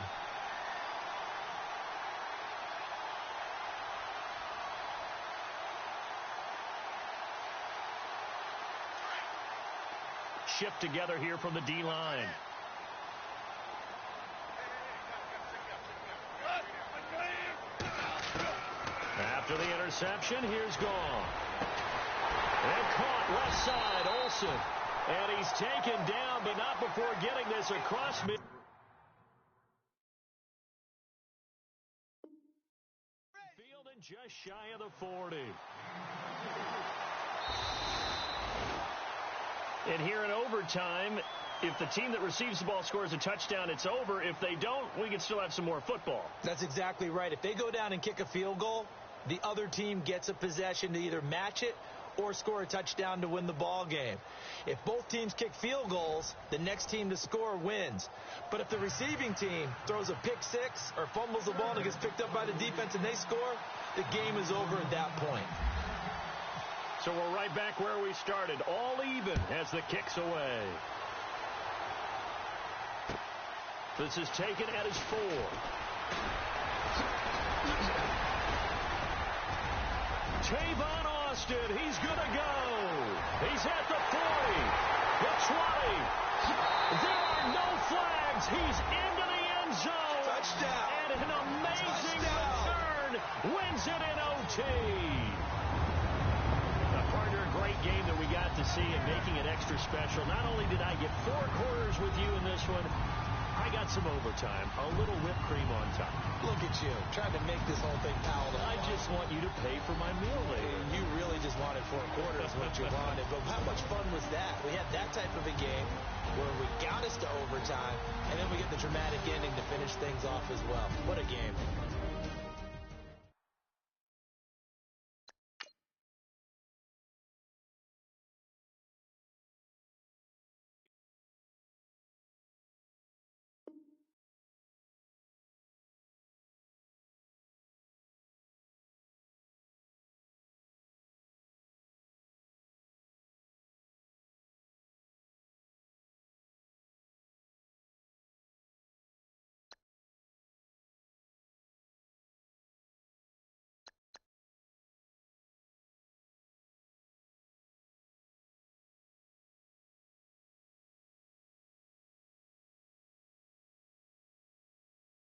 Shift together here from the D-line. After the interception, here's Gone. And caught left side, Olsen. And he's taken down, but not before getting this across mid. Field and just shy of the 40. And here in overtime, if the team that receives the ball scores a touchdown, it's over. If they don't, we can still have some more football. That's exactly right. If they go down and kick a field goal, the other team gets a possession to either match it or score a touchdown to win the ball game. If both teams kick field goals, the next team to score wins. But if the receiving team throws a pick six or fumbles the ball and it gets picked up by the defense and they score, the game is over at that point. So we're right back where we started, all even as the kick's away. This is taken at his 4. Tavon Austin, he's going to go. He's at the 40, the 20. There are no flags. He's into the end zone. Touchdown. And an amazing return wins it in OT. Partner, great game that we got to see and making it extra special. Not only did I get 4 quarters with you in this one, I got some overtime, a little whipped cream on top. Look at you, trying to make this whole thing palatable. I just want you to pay for my meal later. You really just wanted 4 quarters, what you wanted. But how much fun was that? We had that type of a game where we got us to overtime, and then we get the dramatic ending to finish things off as well. What a game.